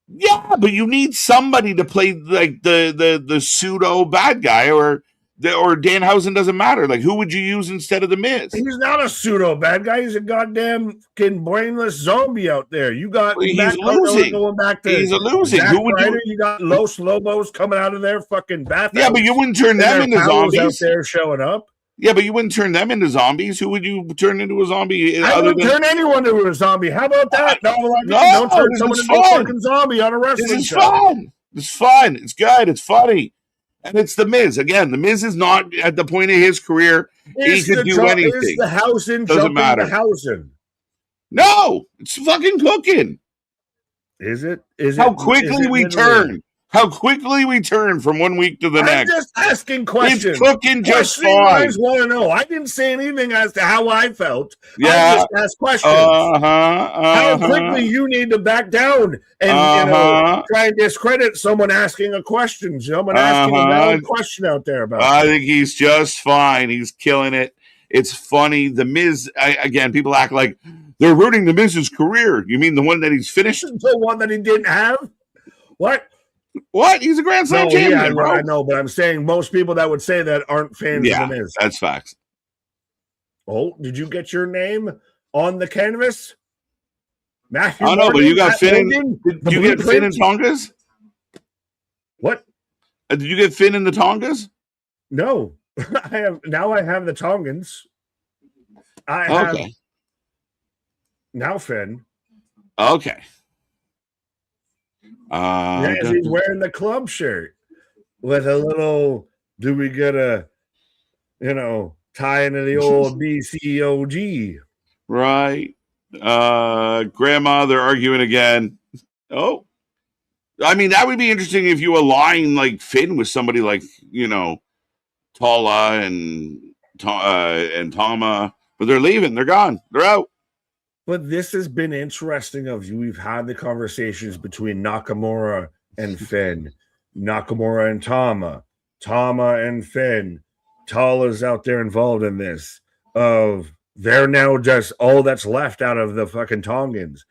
Yeah, but you need somebody to play like the pseudo bad guy, or Danhausen doesn't matter. Like, who would you use instead of The Miz? He's not a pseudo bad guy. He's a goddamn fucking brainless zombie out there. You got he's losing. Going back to he's losing. Who would you got Los Lobos coming out of their fucking bathhouse. Yeah, but you wouldn't turn them into zombies out there showing up. Yeah, but you wouldn't turn them into zombies. Who would you turn into a zombie? I wouldn't turn anyone into a zombie. How about that? Don't turn someone into a fucking zombie on a wrestling show. Fun. It's fun. It's good. It's funny. And it's The Miz. Again, The Miz is not at the point of his career. He could do anything. Is the Hausen doesn't matter. The Hausen? No, it's fucking cooking. Is it? How quickly we turn. How quickly we turn from one week to the next. I'm just asking questions. It's cooking just fine. I want to know. I didn't say anything as to how I felt. Yeah. I just asked questions. How quickly you need to back down and try and discredit someone asking a question. Someone asking a valid question out there about I think he's just fine. He's killing it. It's funny. The Miz, again, people act like they're rooting The Miz's career. You mean the one that he's finished? The one that he didn't have? What? He's a Grand Slam champion. Yeah, I know, but I'm saying most people that would say that aren't fans of The Miz. That's facts. Oh, did you get your name on the canvas? Matthew no, but you got Finn. Did you get Finn in Tongas? What? Did you get Finn in the Tongas? No. I have the Tongans. I have now Finn. Okay. He's wearing the club shirt with a little, do we get a, tie into the old BCOG? Right. Grandma, they're arguing again. Oh. I mean, that would be interesting if you align like Finn with somebody like, Tala and Tama, but they're leaving. They're gone. They're out. But this has been interesting we've had the conversations between Nakamura and Finn, Nakamura and Tama and Finn. Tala's out there involved in this. They're now just all that's left out of the fucking Tongans.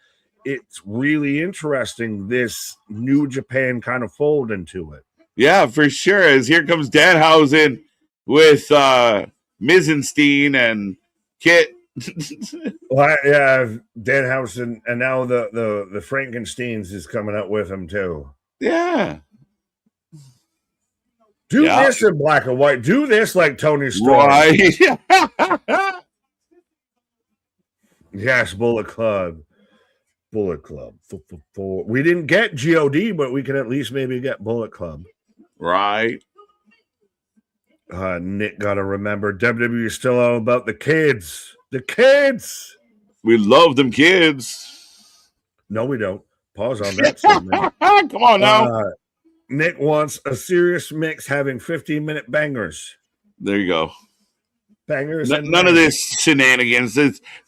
It's really interesting, this New Japan kind of fold into it. Yeah, for sure. As here comes Danhausen with Mizenstein and Kit. Well, yeah, Danhausen, and now the Frankensteins is coming out with him too. Yeah. Do this in black and white. Do this like Tony Storm. Right. Yes, Bullet Club. We didn't get GOD, but we can at least maybe get Bullet Club. Right. Nick got to remember WWE is still all about the kids. The kids. We love them kids. No, we don't. Pause on that statement. Come on now. Nick wants a serious mix having 15-minute bangers. There you go. Bangers. None of this shenanigans.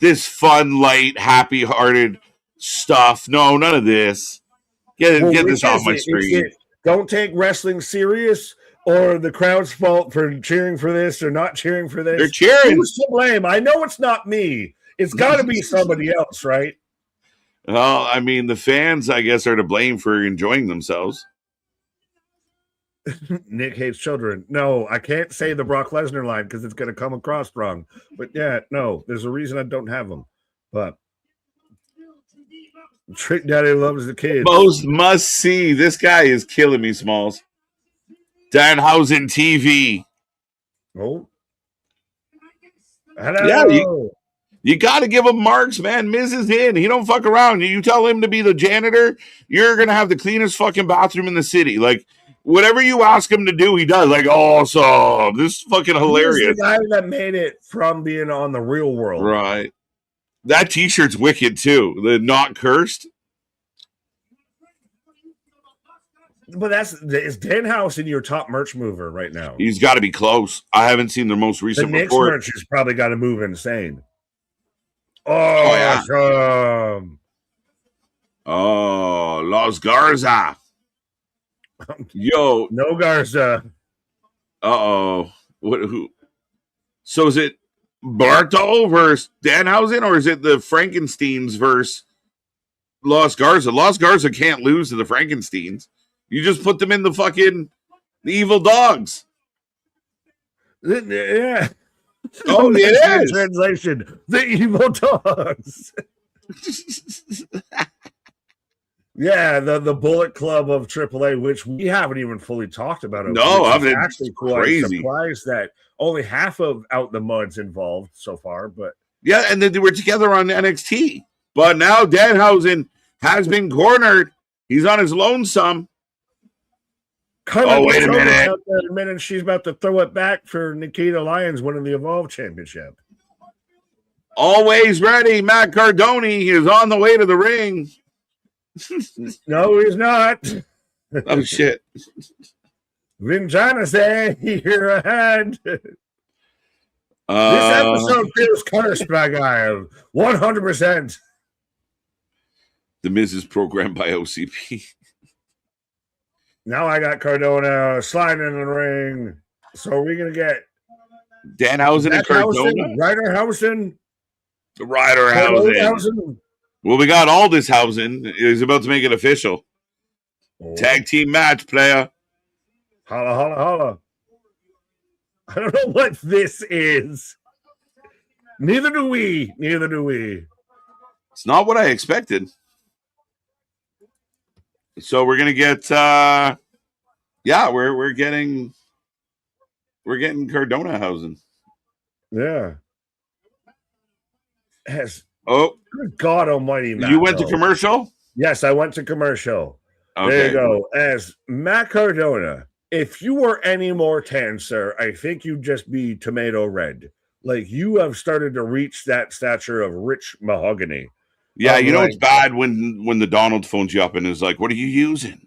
This fun, light, happy-hearted stuff. No, none of this. Get this off my screen. Don't take wrestling serious, or the crowd's fault for cheering for this or not cheering for this. They're cheering. Who's to blame? I know it's not me. It's got to be somebody else, right? Well, I mean, the fans, I guess, are to blame for enjoying themselves. Nick hates children. No, I can't say the Brock Lesnar line because it's going to come across wrong. But yeah, no, there's a reason I don't have them. But Trick Daddy loves the kids. Most must see. This guy is killing me, Smalls. Danhausen TV. Oh. Yeah, Hello. you got to give him marks, man. Miz is in. He don't fuck around. You tell him to be the janitor, you're going to have the cleanest fucking bathroom in the city. Like, whatever you ask him to do, he does. Like, awesome. This is fucking He is the hilarious. guy that made it from being on the Real World. Right. That t-shirt's wicked, too. The not cursed. But is Danhausen your top merch mover right now? He's got to be close. I haven't seen their most The recent Knicks report. merch has probably got to move insane. yeah. Awesome. Oh, Los Garza. Yo. No Garza. Uh-oh. Who? So is it Bartol versus Danhausen, or is it the Frankensteins versus Los Garza? Los Garza can't lose to the Frankensteins. You just put them in the evil dogs. Yeah. Oh, it is. Translation. The evil dogs. Yeah, the Bullet Club of AAA, which we haven't even fully talked about. No, I'm been actually quite crazy. surprised that only half of Out the Mud's involved so far. But yeah, and then they were together on NXT. But now Danhausen has been cornered. He's on his lonesome. Wait a minute. She's about to throw it back for Nikita Lyons winning the Evolve Championship. Always ready. Matt Cardone is on the way to the ring. No, he's not. Oh, shit. Vinjana say you're ahead. This episode feels cursed by guy 100%. The Miz is programmed by OCP. Now I got Cardona sliding in the ring. So are we going to get Danhausen and Cardona? Ryderhausen? Ryderhausen. Well, we got Aldishausen. He's about to make it official. Oh. Tag team match, player. Holla, holla, holla. I don't know what this is. Neither do we. It's not what I expected. So we're gonna get we're getting Cardonahausen. Yeah. Good God almighty, Matt. You went to commercial? Yes, I went to commercial. Okay. There you go. As Matt Cardona, if you were any more tan, sir, I think you'd just be tomato red. Like, you have started to reach that stature of rich mahogany. Yeah, it's bad when the Donald phones you up and is like, "What are you using?"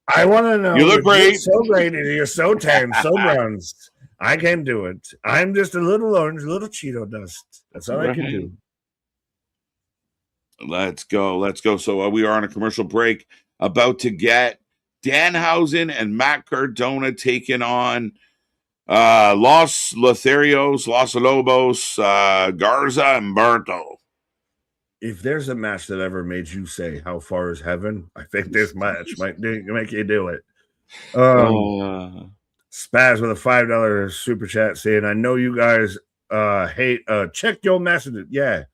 I want to know. You look great. You're so great, and you're so tan, so bronze. I can do it. I'm just a little orange, a little Cheeto dust. That's all I can do. Let's go. So we are on a commercial break. About to get Danhausen and Matt Cardona taking on Los Lotharios, Los Lobos, Garza, and Berto. If there's a match that ever made you say, "How far is heaven?" I think this match might make you do it. Spaz with a $5 super chat saying, "I know you guys hate check your messages." Yeah,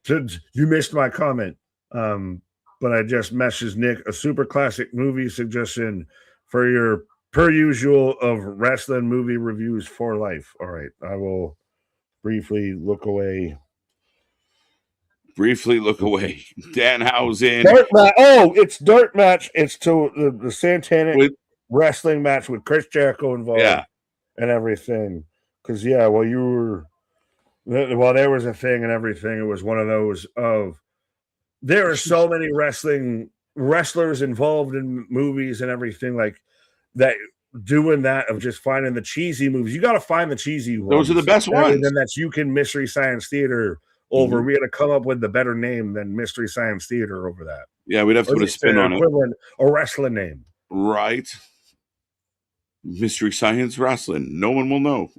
you missed my comment. But I just messaged Nick a super classic movie suggestion for your per usual of wrestling movie reviews for life. All right, I will briefly look away. Danhausen. It's Dirt Match. It's to the Satanic wrestling match with Chris Jericho involved. Yeah. And everything. Because, there was a thing and everything. It was one of those of there are so many wrestlers involved in movies and everything like that. Doing that of just finding the cheesy movies. You got to find the cheesy ones. Those are the best ones. And then that's you can Mystery Science Theater over. Mm-hmm. We got to come up with the better name than Mystery Science Theater over that. Yeah, we'd have to put a spin on it. A wrestling name. Right. Mystery Science Wrestling. No one will know.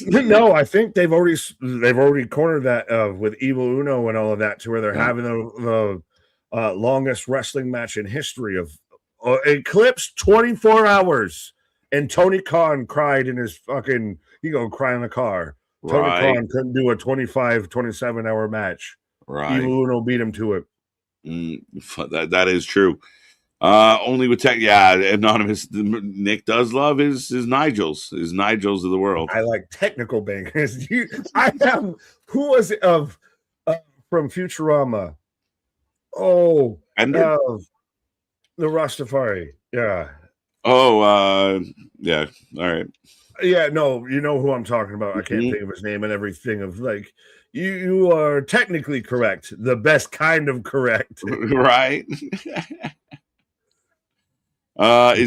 No, I think they've already cornered that with Evil Uno and all of that to where they're having the longest wrestling match in history of eclipsed 24 hours. And Tony Khan cried in his fucking cry in the car. Tony Khan couldn't do a 25, 27-hour match. Right. Evil Uno beat him to it. That is true. Only with tech. Yeah, anonymous. Nick does love his Nigels of the world. I like technical bangers. I have who was it of from Futurama? Oh, Ender? the Rastafari. Yeah. Oh, yeah. All right. Yeah, no, you know who I'm talking about. I can't think of his name and everything. Of like, you are technically correct, the best kind of correct, right? Is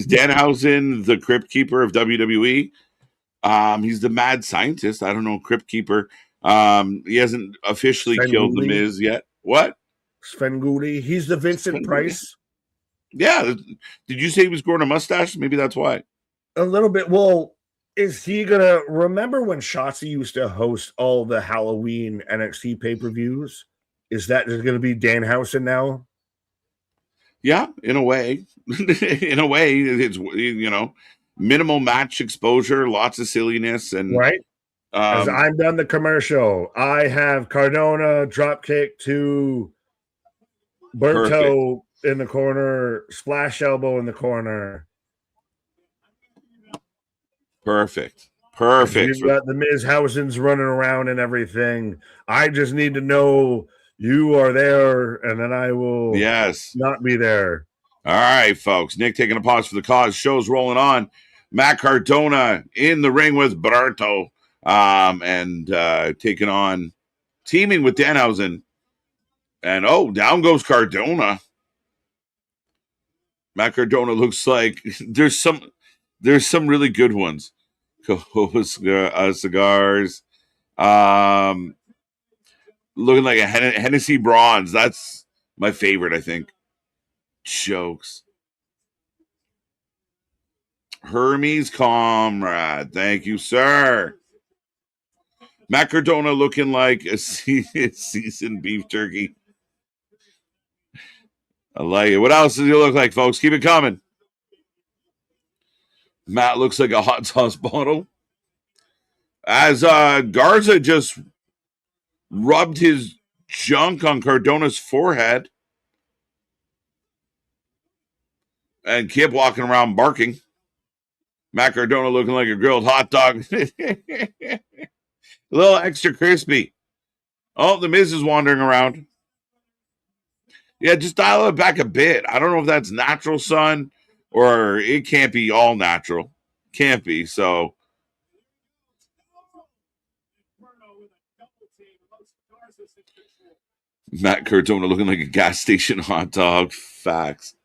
Danhausen the Crypt Keeper of WWE? He's the mad scientist. I don't know, Crypt Keeper. He hasn't officially killed the Miz yet. What? Svengoolie. He's the Vincent Price. Yeah. Did you say he was growing a mustache? Maybe that's why. A little bit. Well, is he gonna remember when Shotzi used to host all the Halloween NXT pay-per-views? Is that just gonna be Danhausen now? Yeah, in a way. In a way, it's minimal match exposure, lots of silliness, and right. As I'm done the commercial, I have Cardona dropkick to Berto in the corner, splash elbow in the corner. Perfect. You've got the Miz Housen's running around and everything. I just need to know you are there, and then I will not be there. All right, folks. Nick taking a pause for the cause. Show's rolling on. Matt Cardona in the ring with Berto, and taking on, teaming with Danhausen. And down goes Cardona. Matt Cardona looks like there's some really good ones. Cigars. Looking like a Hennessy Bronze. That's my favorite, I think. Jokes. Hermes Comrade. Thank you, sir. Matt Cardona looking like a seasoned beef jerky. I like it. What else does he look like, folks? Keep it coming. Matt looks like a hot sauce bottle. As Garza just rubbed his junk on Cardona's forehead. And Kip walking around barking. Matt Cardona looking like a grilled hot dog. A little extra crispy. Oh, the Miz is wandering around. Yeah, just dial it back a bit. I don't know if that's natural, son, or it can't be all natural. Can't be, so. Matt Cardona looking like a gas station hot dog. Facts.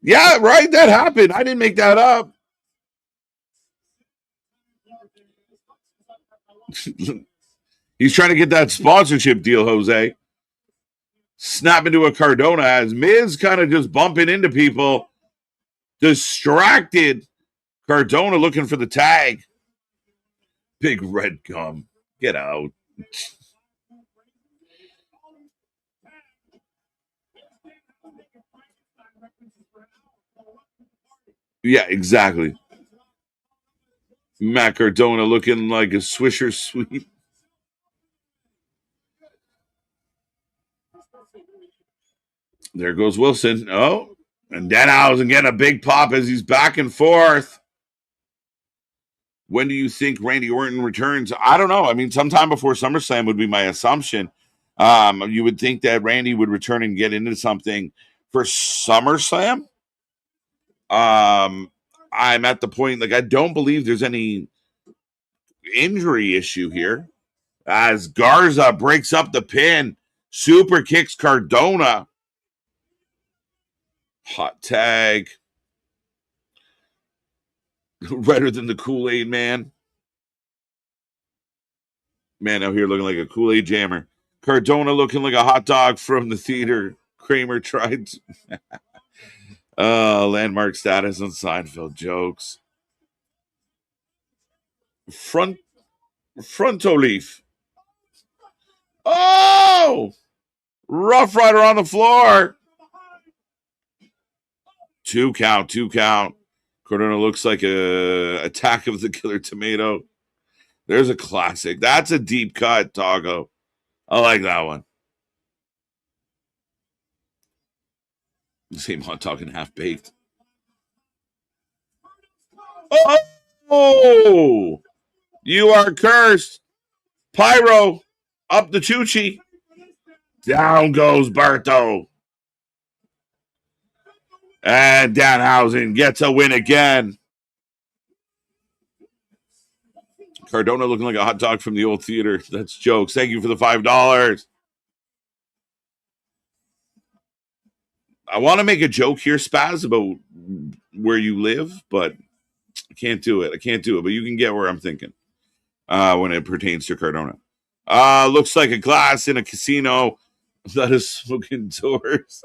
Yeah, right. That happened. I didn't make that up. He's trying to get that sponsorship deal, Jose. Snap into a Cardona as Miz kind of just bumping into people. Distracted. Cardona looking for the tag. Big red gum. Get out. Yeah, exactly. Matt Cardona looking like a Swisher Sweet. There goes Wilson. Oh, and Danhausen getting a big pop as he's back and forth. When do you think Randy Orton returns? I don't know. I mean, sometime before SummerSlam would be my assumption. You would think that Randy would return and get into something for SummerSlam. I'm at the point, like, I don't believe there's any injury issue here. As Garza breaks up the pin, super kicks Cardona. Hot tag. Redder than the Kool-Aid man. Man out here looking like a Kool-Aid jammer. Cardona looking like a hot dog from the theater. Kramer tried. Landmark status on Seinfeld jokes. Fronto leaf. Oh! Rough Rider on the floor. 2 count, 2 count. Cardona looks like a Attack of the Killer Tomato. There's a classic. That's a deep cut, Doggo. I like that one. Same hot talking half baked. Oh, you are cursed. Pyro, up the Chuchi. Down goes Berto. And Danhausen gets a win again. Cardona looking like a hot dog from the old theater. That's jokes. Thank you for the $5. I want to make a joke here, Spaz, about where you live, but I can't do it. But you can get where I'm thinking when it pertains to Cardona. Looks like a glass in a casino that is smoking doors.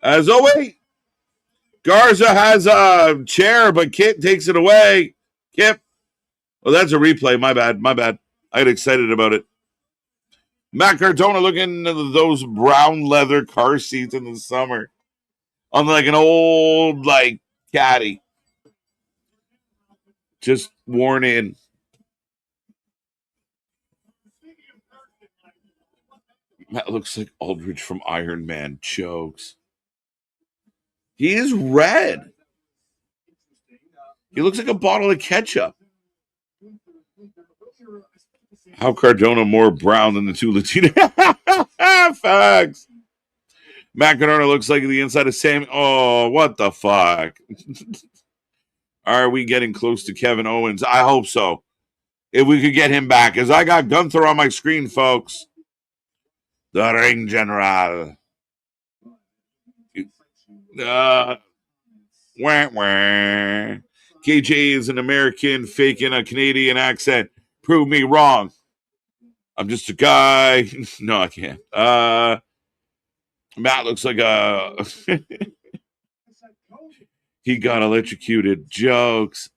Oh, wait. Garza has a chair, but Kip takes it away. Kip. Oh, that's a replay. My bad. I get excited about it. Matt Cardona looking at those brown leather car seats in the summer on like an old caddy. Just worn in. That looks like Aldridge from Iron Man. Jokes. He is red. He looks like a bottle of ketchup. How Cardona more brown than the two Latino? Facts. Matt Cardona looks like the inside of Sam. Oh, what the fuck? Are we getting close to Kevin Owens? I hope so. If we could get him back, as I got Gunther on my screen, folks. The ring general. Wah, wah. KJ is an American faking a Canadian accent. Prove me wrong. I'm just a guy. No, I can't. Matt looks like a... He got electrocuted. Jokes.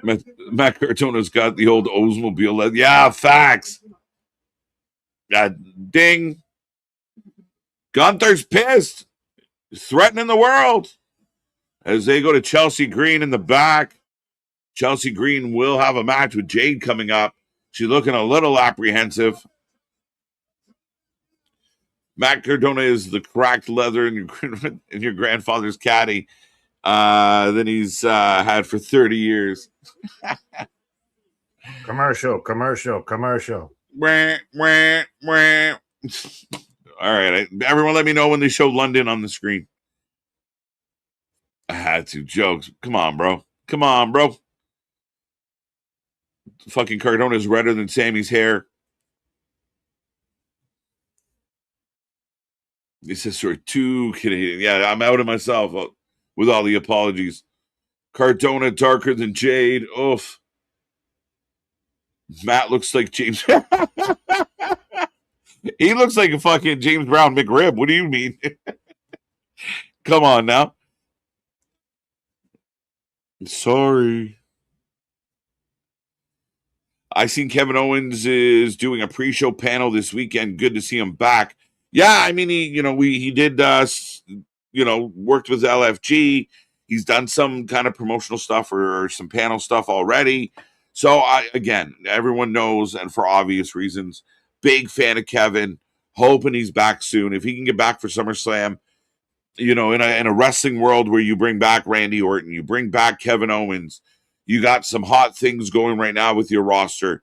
Matt Cartona's got the old Oldsmobile. Yeah, facts. Ding. Gunther's pissed. He's threatening the world. As they go to Chelsea Green in the back. Chelsea Green will have a match with Jade coming up. She's looking a little apprehensive. Matt Cardona is the cracked leather in your grandfather's caddy that he's had for 30 years. Commercial. Wah, wah, wah. All right. Everyone let me know when they show London on the screen. I had to. Jokes. Come on, bro. Fucking Cardona is redder than Sammy's hair. This is sort of too Canadian. Yeah, I'm out of myself with all the apologies. Cardona darker than Jade. Oof. Matt looks like James. He looks like a fucking James Brown McRib. What do you mean? Come on now. Sorry. I seen Kevin Owens is doing a pre-show panel this weekend. Good to see him back. Yeah, I mean he did worked with LFG. He's done some kind of promotional stuff or some panel stuff already. So everyone knows, and for obvious reasons, big fan of Kevin. Hoping he's back soon. If he can get back for SummerSlam, in a wrestling world where you bring back Randy Orton, you bring back Kevin Owens, you got some hot things going right now with your roster.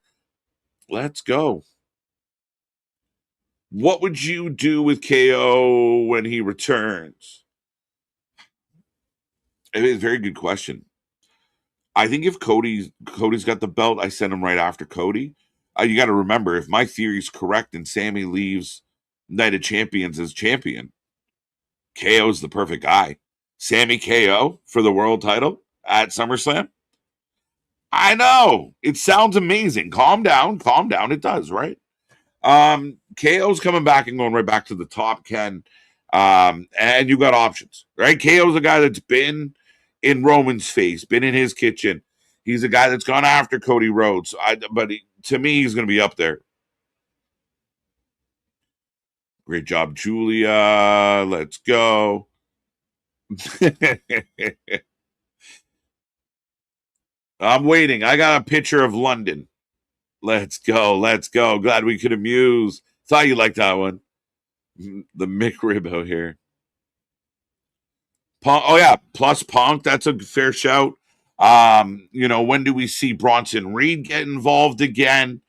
Let's go. What would you do with KO when he returns? It is a very good question. I think if Cody's got the belt, I send him right after Cody. You got to remember, if my theory is correct and Sammy leaves Night of Champions as champion, KO's the perfect guy. Sammy KO for the world title at SummerSlam. I know. It sounds amazing. Calm down. It does, right? KO's coming back and going right back to the top, Ken. And you got options, right? KO's a guy that's been in Roman's face, been in his kitchen. He's a guy that's gone after Cody Rhodes. To me, he's going to be up there. Great job, Julia. Let's go. I'm waiting. I got a picture of London. Let's go. Let's go. Glad we could amuse. Thought you liked that one. The McRib out here. Punk, oh yeah, plus Punk. That's a fair shout. When do we see Bronson Reed get involved again?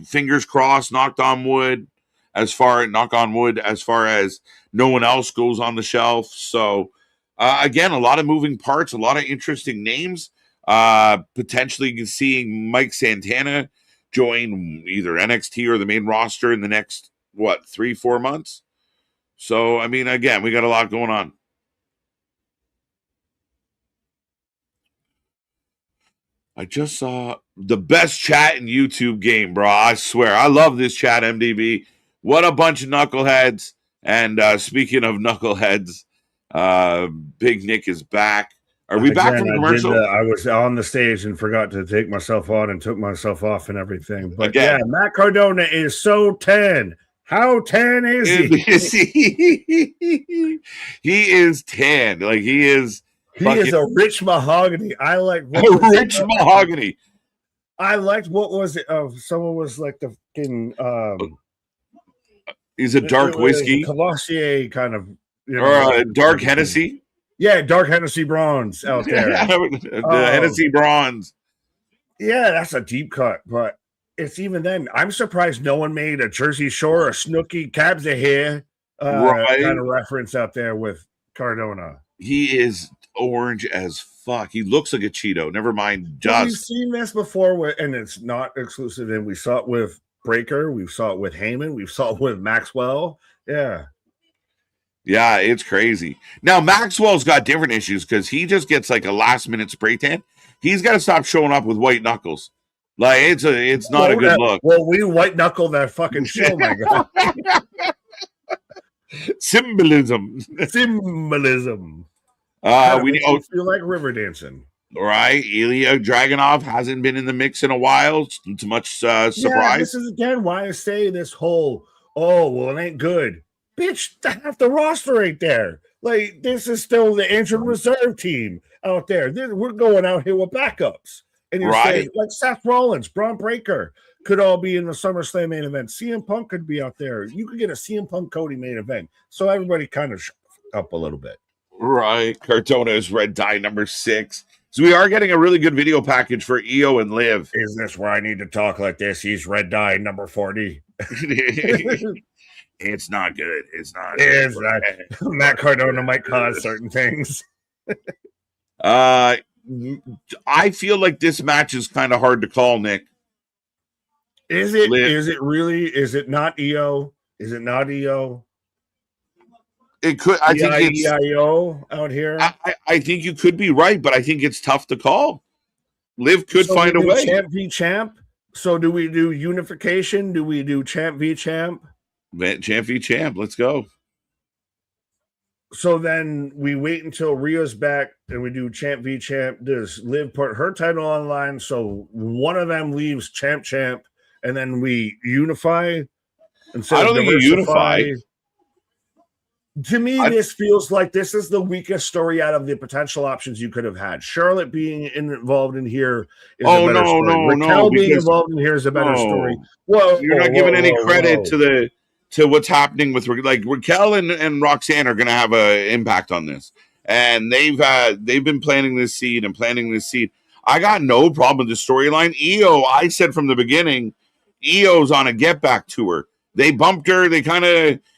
Fingers crossed, knock on wood, as far as no one else goes on the shelf. So again, a lot of moving parts, a lot of interesting names. Potentially seeing Mike Santana join either NXT or the main roster in the next 3-4 months. So I mean, again, we got a lot going on. I just saw the best chat in YouTube game, bro. I swear. I love this chat, MDB. What a bunch of knuckleheads. And speaking of knuckleheads, Big Nick is back. Are we back from commercial? I was on the stage and forgot to take myself on and took myself off and everything. But again, yeah, Matt Cardona is so tan. How tan is he? He is tan. Like he is. He is a rich mahogany. I like rich mahogany. I liked what was it? Someone was like the fucking. He's a dark whiskey, Cavassier kind of, or dark Hennessy. Yeah, dark Hennessy bronze out there. The Hennessy bronze. Yeah, that's a deep cut, but it's even then. I'm surprised no one made a Jersey Shore, a Snooki, Cabs of Hair kind of reference out there with Cardona. He is orange as fuck. He looks like a Cheeto. Never mind dust. We've seen this before, and it's not exclusive. And we saw it with Breaker. We saw it with Heyman. We saw it with Maxwell. Yeah. Yeah, it's crazy. Now, Maxwell's got different issues because he just gets like a last-minute spray tan. He's got to stop showing up with white knuckles. Like, it's not a good look. Well, we white-knuckle that fucking show, my God. Symbolism. We feel like river dancing. Right. Ilya Dragunov hasn't been in the mix in a while. It's much surprise. Yeah, this is again why I say this whole, it ain't good. Bitch, half the roster ain't there. Like, this is still the injured reserve team out there. We're going out here with backups. And you're saying, like Seth Rollins, Braun Breaker could all be in the SummerSlam main event. CM Punk could be out there. You could get a CM Punk Cody main event. So everybody kind of up a little bit. Right. Cardona is red dye number 6. So we are getting a really good video package for EO and Liv. Is this where I need to talk like this? He's red dye number 40. It's not good. It's not. Matt Cardona might cause certain things. I feel like this match is kind of hard to call, Nick. Is it? Liv. Is it really? Is it not EO? Is it not EO? It could. I think it's EIO out here. I think you could be right, but I think it's tough to call. Liv could find a way. Champ v champ. So do we do unification? Do we do champ v champ? Champ v champ. Let's go. So then we wait until Rio's back and we do champ v champ. Does Liv put her title online? So one of them leaves champ, and then we unify. I don't think you unify. To me, this feels like this is the weakest story out of the potential options you could have had. Charlotte being involved in here is a better story. Raquel being involved in here is a better story. Well, you're not giving any credit to what's happening with Raquel and Roxanne are going to have an impact on this, and they've been planting this seed. I got no problem with the storyline. EO, I said from the beginning, EO's on a get back tour. They bumped her.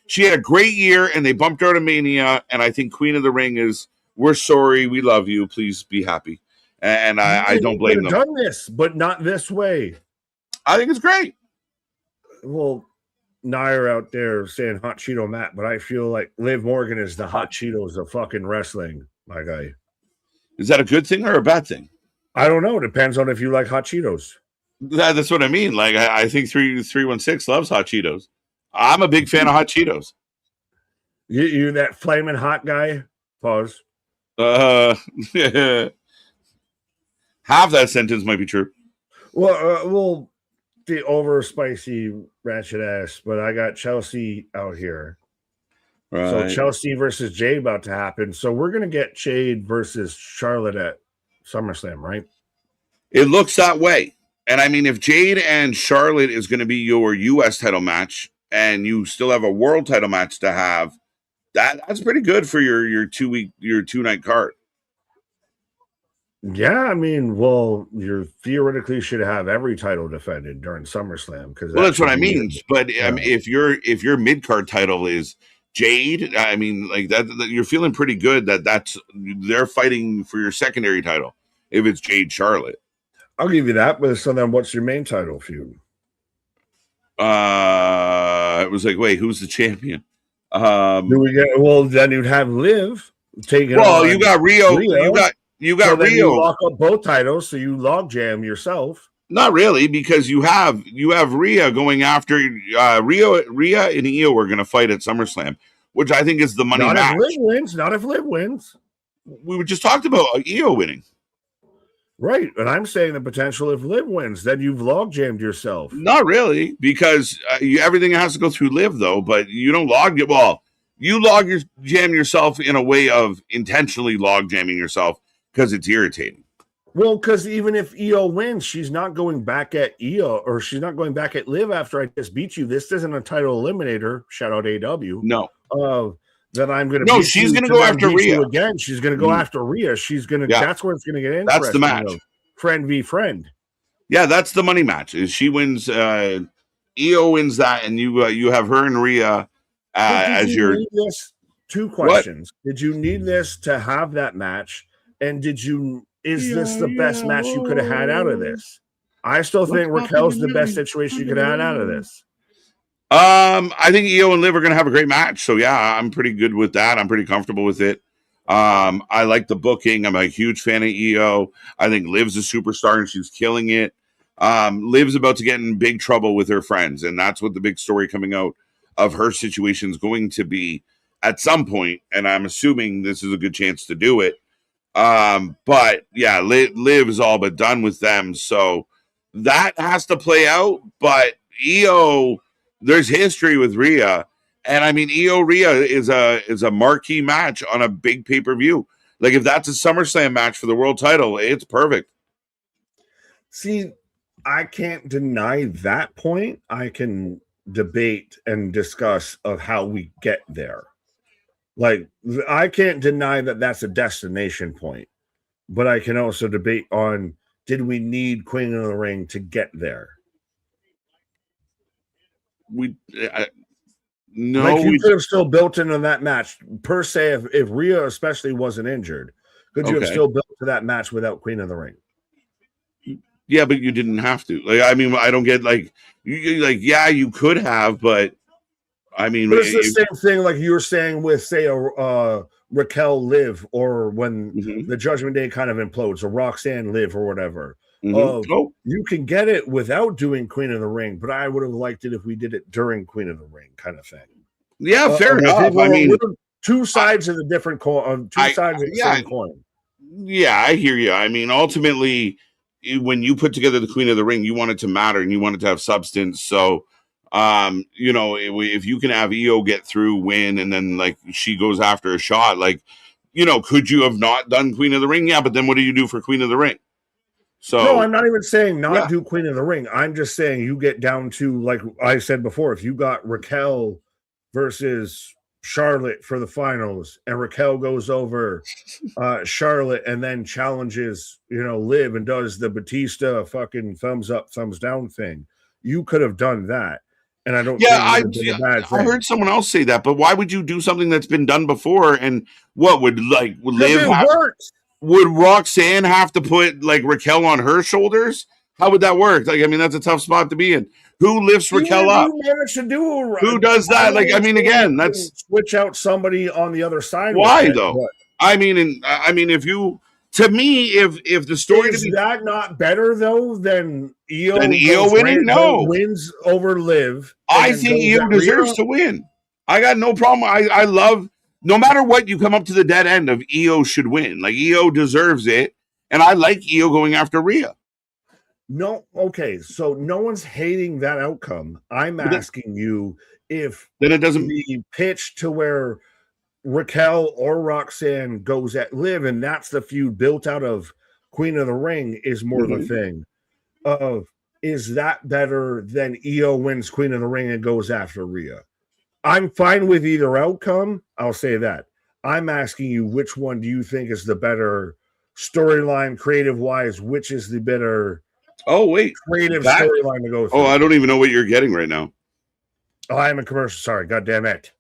She had a great year, and they bumped her to Mania, and I think Queen of the Ring is, we're sorry, we love you, please be happy. And I don't blame them. Done this, but not this way. I think it's great. Well, Nair out there saying Hot Cheeto Matt, but I feel like Liv Morgan is the Hot Cheetos of fucking wrestling, my guy. Is that a good thing or a bad thing? I don't know. It depends on if you like Hot Cheetos. That's what I mean. Like, I think 316 loves Hot Cheetos. I'm a big fan of Hot Cheetos. You that flaming hot guy? Pause. Half that sentence might be true. Well, the over spicy ratchet ass, but I got Chelsea out here. Right. So Chelsea versus Jade about to happen. So we're gonna get Jade versus Charlotte at SummerSlam, right? It looks that way. And I mean, if Jade and Charlotte is going to be your U.S. title match, and you still have a world title match to have, that's pretty good for your 2-night card. Yeah, I mean, well, you theoretically should have every title defended during SummerSlam because that's what I mean. But if your mid card title is Jade, I mean, like that you're feeling pretty good that's they're fighting for your secondary title if it's Jade Charlotte. I'll give you that. But so then, what's your main title feud? It was like, wait, who's the champion? Do we get? Well, then you'd have Liv taking. Well, you got Rio. You got so Rio. You lock up both titles, so you log jam yourself. Not really, because you have Rhea going after Rhea and Io are going to fight at SummerSlam, which I think is the money match. Not if Liv wins. We just talked about Io winning. Right, and I'm saying the potential if Liv wins, then you've log jammed yourself. Not really, because everything has to go through Liv, though. But you don't log it. Well, you jam yourself in a way of intentionally log jamming yourself because it's irritating. Well, because even if Io wins, she's not going back at Io, or she's not going back at Liv after I just beat you. This isn't a title eliminator. Shout out AW. No. That I'm going to. No, she's going to go after Rhea again. She's going to go after Rhea. She's going to. Yeah. That's where it's going to get interesting. That's the match. Friend v friend. Yeah, that's the money match. Is she wins? Io wins that, and you have her and Rhea as your. Two questions. What? Did you need this to have that match? And is this the best match you could have had out of this? I still think Raquel's the best situation you could have had out of this. I think Io and Liv are going to have a great match. So yeah, I'm pretty good with that. I'm pretty comfortable with it. I like the booking. I'm a huge fan of Io. I think Liv's a superstar and she's killing it. Liv's about to get in big trouble with her friends, and that's what the big story coming out of her situation is going to be at some point. And I'm assuming this is a good chance to do it. But yeah, Liv is all but done with them. So that has to play out. But Io, there's history with Rhea. And I mean, Io Rhea is a marquee match on a big pay-per-view. Like if that's a SummerSlam match for the world title, it's perfect. See, I can't deny that point. I can debate and discuss of how we get there. Like, I can't deny that that's a destination point, but I can also debate on, did we need Queen of the Ring to get there? No. Like, you could have still built into that match, per se, if Rhea especially wasn't injured. Could you have still built to that match without Queen of the Ring? Yeah, but you didn't have to. Like, I mean, I don't get, yeah, you could have, but I mean, but it's the same thing like you were saying with, say, Raquel Liv, or when the Judgment Day kind of implodes, or Roxanne Liv, or whatever. You can get it without doing Queen of the Ring, but I would have liked it if we did it during Queen of the Ring, kind of thing. Yeah, fair enough. I mean, two sides of the different coin. Two sides of the same coin. Yeah, I hear you. I mean, ultimately, when you put together the Queen of the Ring, you want it to matter and you want it to have substance. So, you know, if you can have Io get through, win, and then like she goes after a shot, like, you know, could you have not done Queen of the Ring? Yeah, but then what do you do for Queen of the Ring? So no, I'm not even saying do Queen of the Ring. I'm just saying you get down to, like I said before, if you got Raquel versus Charlotte for the finals, and Raquel goes over Charlotte and then challenges, you know, Liv and does the Batista fucking thumbs up, thumbs down thing. You could have done that. And I don't think I heard someone else say that, but why would you do something that's been done before? And what would Liv would Roxanne have to put like Raquel on her shoulders? How would that work? Like, I mean, that's a tough spot to be in. Who lifts Raquel up? Who does that? Like, I mean, again, that's switch out somebody on the other side. Why though? But I mean, if you, to me, if the story is that not better though than Io winning? No, wins over Liv. I think Io deserves to win. I got no problem. I love, no matter what, you come up to the dead end of Io should win. Like, Io deserves it, and I like Io going after Rhea. No, okay, so no one's hating that outcome. I'm asking you if then it doesn't be pitched to where Raquel or Roxanne goes at Liv, and that's the feud built out of Queen of the Ring is more the thing of is that better than Io wins Queen of the Ring and goes after Rhea? I'm fine with either outcome. I'll say that. I'm asking you, which one do you think is the better storyline, creative-wise? Which is the better creative storyline to go through? Oh, I don't even know what you're getting right now. Oh, I'm a commercial. Sorry. God damn it.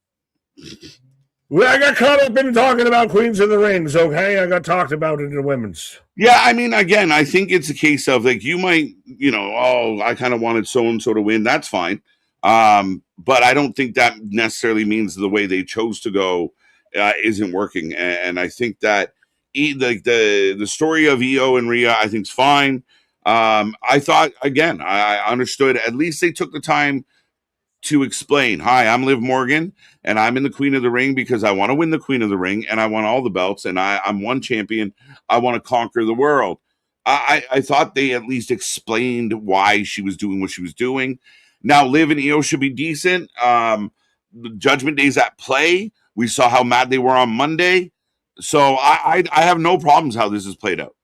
Well, I got caught up in talking about Queens of the Rings, okay? I got talked about it in the women's. Yeah, I mean, again, I think it's a case of like you might, I kind of wanted so and so to win. That's fine, but I don't think that necessarily means the way they chose to go isn't working. And I think that the story of Io and Rhea, I think, is fine. I thought again, I understood. At least they took the time to explain, hi, I'm Liv Morgan, and I'm in the Queen of the Ring because I want to win the Queen of the Ring, and I want all the belts, and I'm one champion. I want to conquer the world. I thought they at least explained why she was doing what she was doing. Now, Liv and Io should be decent. Judgment Day's at play. We saw how mad they were on Monday. So I have no problems how this is played out.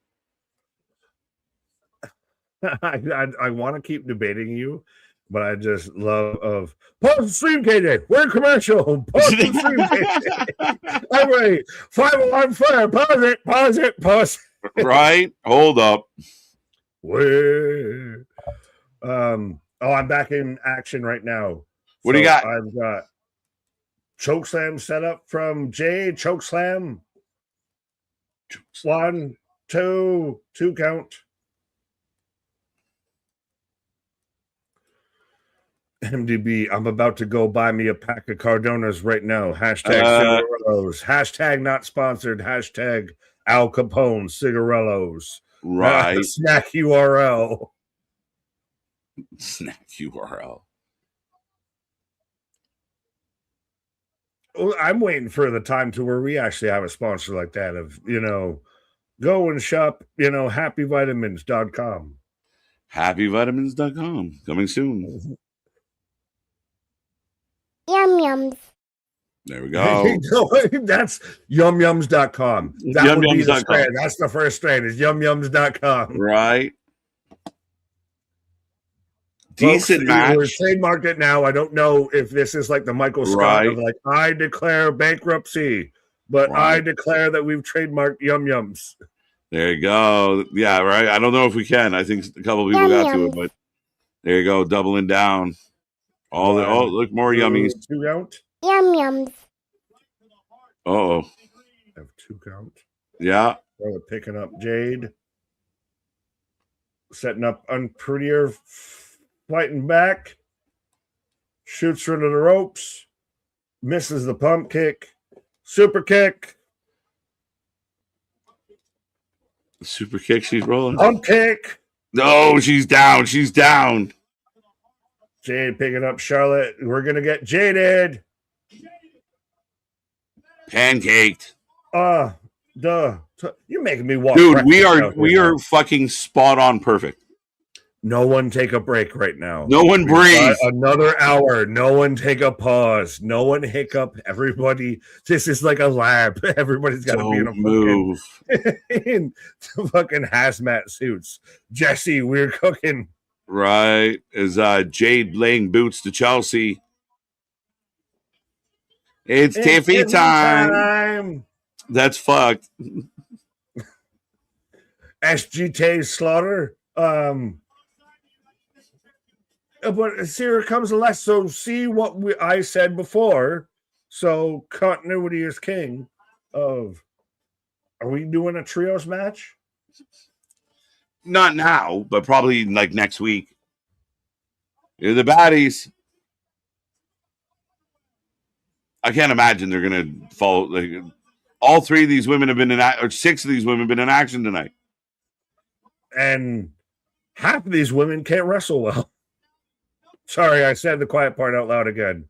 I want to keep debating you, but I just love of pause the stream, KJ. We're commercial. Pause the stream, KJ. I'm ready. 5 alarm fire. Pause it. Right? Hold up. I'm back in action right now. What do you got? I've got chokeslam set up from Jade. Chokeslam. 1, 2 count. MDB, I'm about to go buy me a pack of Cardonas right now. Hashtag cigarillos. Hashtag not sponsored. Hashtag Al Capone cigarillos. Right. Snack URL. Snack URL. I'm waiting for the time to where we actually have a sponsor like that of, go and shop, happyvitamins.com. Happyvitamins.com. Coming soon. Yum yums. There we go. That's yumyums.com. That would be the strain. That's the first strain is yumyums.com. Right. Decent match. We're trademarked it now. I don't know if this is like the Michael Scott of like, I declare bankruptcy, but I declare that we've trademarked Yum Yums. There you go. Yeah, right. I don't know if we can. I think a couple of people got to it, but there you go. Doubling down. Look, more yummies. 2 count. Yum yums. Uh-oh. Have 2 count. Yeah. We're picking up Jade. Setting up Unprettier. Fighting back. Shoots her into the ropes. Misses the pump kick. Super kick. Super kick. She's rolling. Pump kick. No, she's down. She's down. Jade picking up Charlotte. We're going to get jaded. Pancaked. You're making me walk. Dude, we are fucking spot on perfect. No one take a break right now. No one breathe. Another hour. No one take a pause. No one hiccup. Everybody. This is like a lab. Everybody's got to be in a fucking hazmat suits. Jesse, we're cooking. Right. Is Jade laying boots to Chelsea. It's Tiffy time. That's fucked. SGT Slaughter. But here comes the less. So see what I said before. So continuity is king. Are we doing a trios match? Not now, but probably like next week. You're the baddies. I can't imagine they're gonna follow. Like, all 3 of these women have been or 6 of these women have been in action tonight, and half of these women can't wrestle well. Sorry, I said the quiet part out loud again.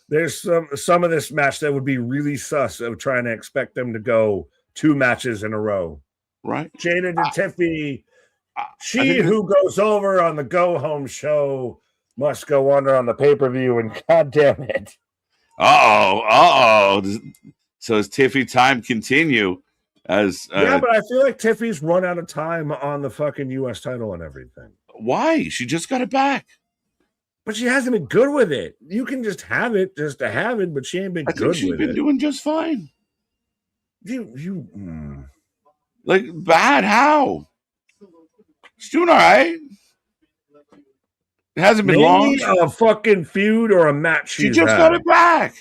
There's some of this match that would be really sus of trying to expect them to go 2 matches in a row. Right. Jada and Tiffy, who goes over on the go home show must go under on the pay-per-view, and god damn it. Uh-oh. So does Tiffy time continue? But I feel like Tiffy's run out of time on the fucking US title and everything. Why? She just got it back. But she hasn't been good with it. You can just have it just to have it, but she ain't been I think good she's with been it. doing just fine. You Like, bad? How? She's doing all right. It hasn't been long. a fucking feud or a match She just got it back.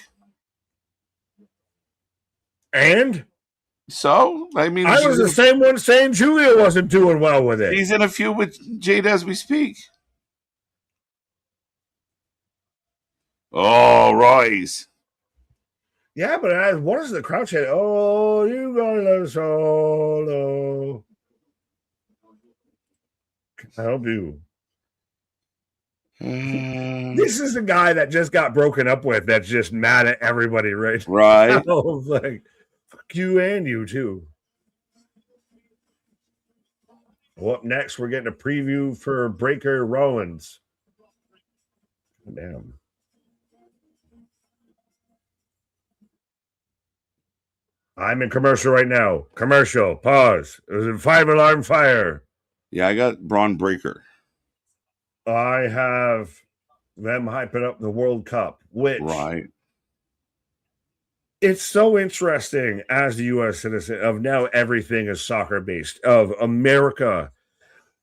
And so, I mean, I was the same one saying Julia wasn't doing well with it. She's in a feud with Jade as we speak. Oh, Royce. Yeah, but what is the crowd chant? Oh, you got a solo. Can I help you? This is a guy that just got broken up with that's just mad at everybody right now. Like, fuck you and you too. Well, up next, we're getting a preview for Breaker Rollins. Damn. I'm in commercial right now. Commercial. Pause. It was in 5-alarm fire. Yeah, I got Braun Breaker. I have them hyping up the World Cup, which it's so interesting as a U.S. citizen of now everything is soccer based of America.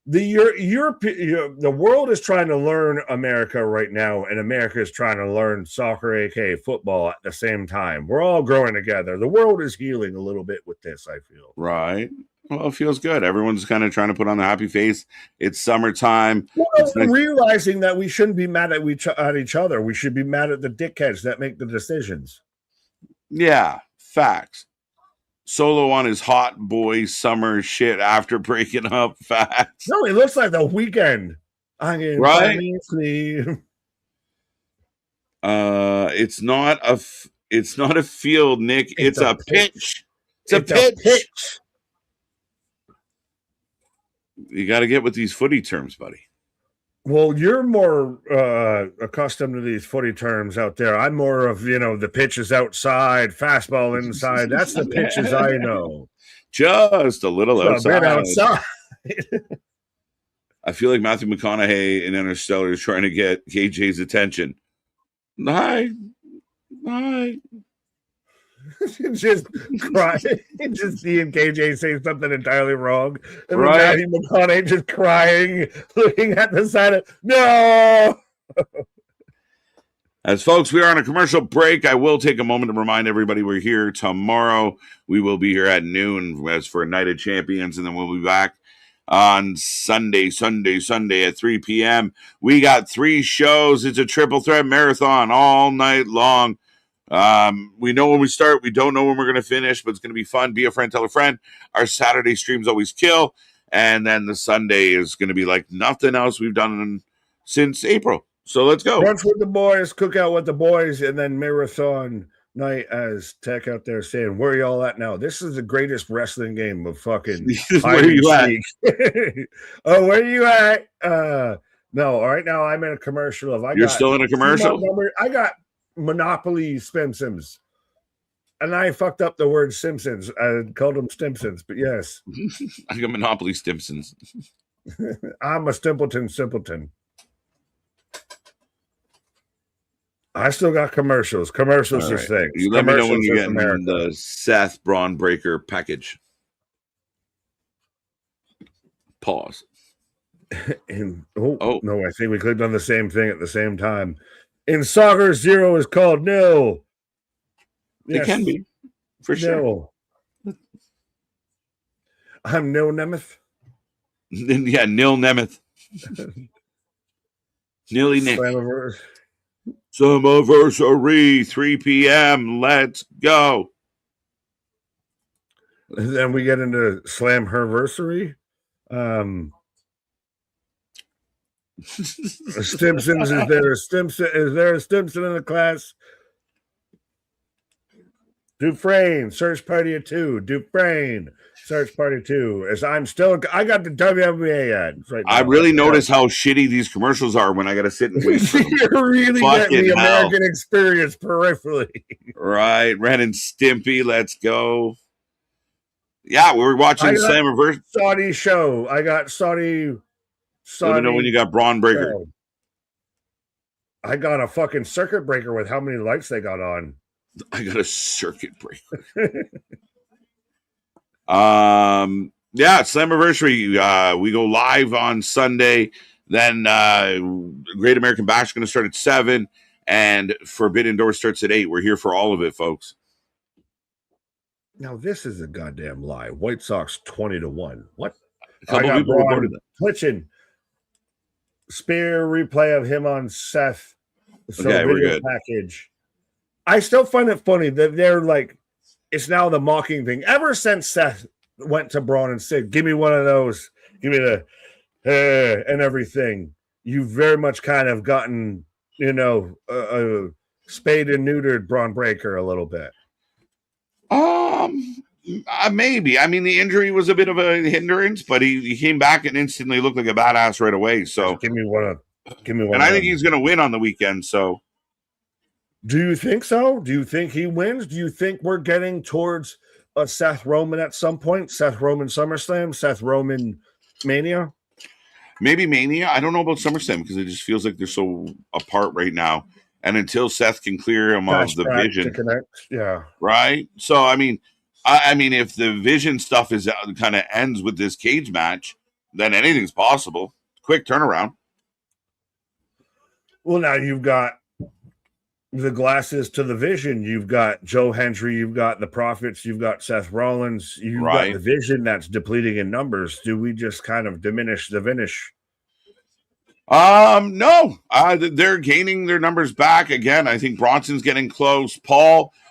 The world is trying to learn America right now, and America is trying to learn soccer, aka football, at the same time. We're all growing together. The world is healing a little bit with this, I feel. Right. Well, it feels good. Everyone's kind of trying to put on the happy face. It's summertime. Well, we're realizing that we shouldn't be mad at each other. We should be mad at the dickheads that make the decisions. Yeah, facts. Solo on his hot boy summer shit after breaking up. Facts. No, it looks like the weekend. I can finally sleep. It's not a field, Nick. It's a pitch. It's a pitch. You got to get with these footy terms, buddy. Well, you're more accustomed to these footy terms out there. I'm more of, the pitch is outside, fastball inside. That's the pitches I know. Just a little outside. A bit outside. I feel like Matthew McConaughey in Interstellar is trying to get KJ's attention. Hi. Just crying, just seeing KJ say something entirely wrong, and Matthew McConaughey just crying, looking at the side of no. As folks, we are on a commercial break. I will take a moment to remind everybody we're here tomorrow. We will be here at noon as for a Night of Champions, and then we'll be back on Sunday at 3 p.m. We got 3 shows. It's a triple threat marathon all night long. We know when we start, we don't know when we're going to finish, but it's going to be fun. Be a friend, tell a friend. Our Saturday streams always kill. And then the Sunday is going to be like nothing else we've done since April. So let's go. Brunch with the boys, cookout with the boys, and then marathon night as Tech out there saying, where are y'all at now? This is the greatest wrestling game of fucking where are you at? Oh, where are you at? No, right now I'm in a commercial of You're still in a commercial? I got Monopoly Simpsons. And I fucked up the word Simpsons. I called them Stimpsons, but yes. I got Monopoly Stimpsons. I'm a simpleton. I still got commercials. Commercials is things. You let me know when you get the Seth Braun Breaker package. Pause. And no, I think we clicked on the same thing at the same time. In soccer, 0 is called nil. Yes. It can be, for sure. I'm Nil Nemeth. Yeah, Nil Nemeth. Nilly Nick. Summerversary, 3 p.m. Let's go. And then we get into Slamherversary. Stimpsons, is there a Stimpson in the class? Dufresne, search party of 2. Dufresne, search party 2. As I got the WWA ads right now. I really notice how shitty these commercials are when I got to sit and wait for them. You're really getting the American experience peripherally. Right, Ren and Stimpy, let's go. Yeah, we were watching Slammiversary. Saudi show. I got Saudi So Let me I know when mean, you got Braun Breaker. so I got a fucking circuit breaker with how many lights they got on. I got a circuit breaker. Yeah, Slammiversary. We go live on Sunday. Then Great American Bash is going to start at 7, and Forbidden Door starts at 8. We're here for all of it, folks. Now this is a goddamn lie. White Sox 20-1. What? A couple people reported that. Twitching. Spear replay of him on Seth. So Okay, we're video good. package. I still find it funny that they're like, it's now the mocking thing. Ever since Seth went to Braun and said, "Give me one of those, give me the and everything," you've very much kind of gotten, spayed and neutered Braun Breaker a little bit. Maybe. I mean, the injury was a bit of a hindrance, but he came back and instantly looked like a badass right away. So give me one. And I think he's going to win on the weekend. So, do you think so? Do you think he wins? Do you think we're getting towards a Seth Roman at some point? Seth Roman SummerSlam, Seth Roman Mania? Maybe Mania. I don't know about SummerSlam because it just feels like they're so apart right now. And until Seth can clear him of the vision, yeah, right. So I mean, if the vision stuff is kind of ends with this cage match, then anything's possible. Quick turnaround. Well, now you've got the glasses to the vision. You've got Joe Hendry. You've got the Prophets. You've got Seth Rollins. You've got the vision that's depleting in numbers. Do we just kind of diminish the finish? No. They're gaining their numbers back again. I think Bronson's getting close.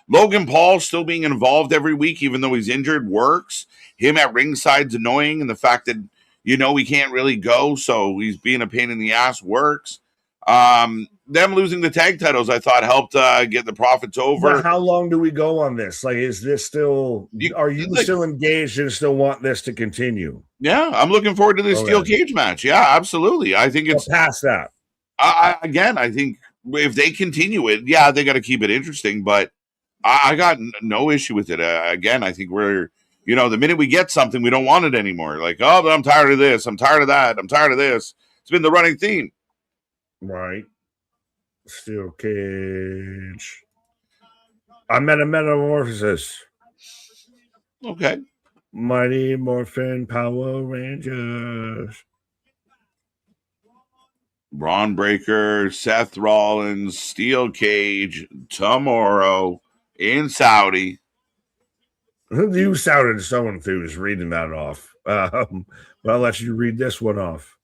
Logan Paul still being involved every week, even though he's injured, works. Him at ringside's annoying, and the fact that he can't really go, so he's being a pain in the ass works. Them losing the tag titles, I thought, helped get the Profits over. But how long do we go on this? Like, is this still? Are you still engaged and still want this to continue? Yeah, I'm looking forward to this steel cage match. Yeah, absolutely. I think it's past that. I think if they continue it, yeah, they got to keep it interesting. But I got no issue with it. Again, I think we're, the minute we get something, we don't want it anymore. Like, oh, but I'm tired of this. I'm tired of that. I'm tired of this. It's been the running theme. Right. Steel cage. I met a metamorphosis. Okay. Mighty Morphin Power Rangers. Braun Breaker, Seth Rollins, Steel Cage, tomorrow in Saudi. You sounded so enthused reading that off. But I'll let you read this one off.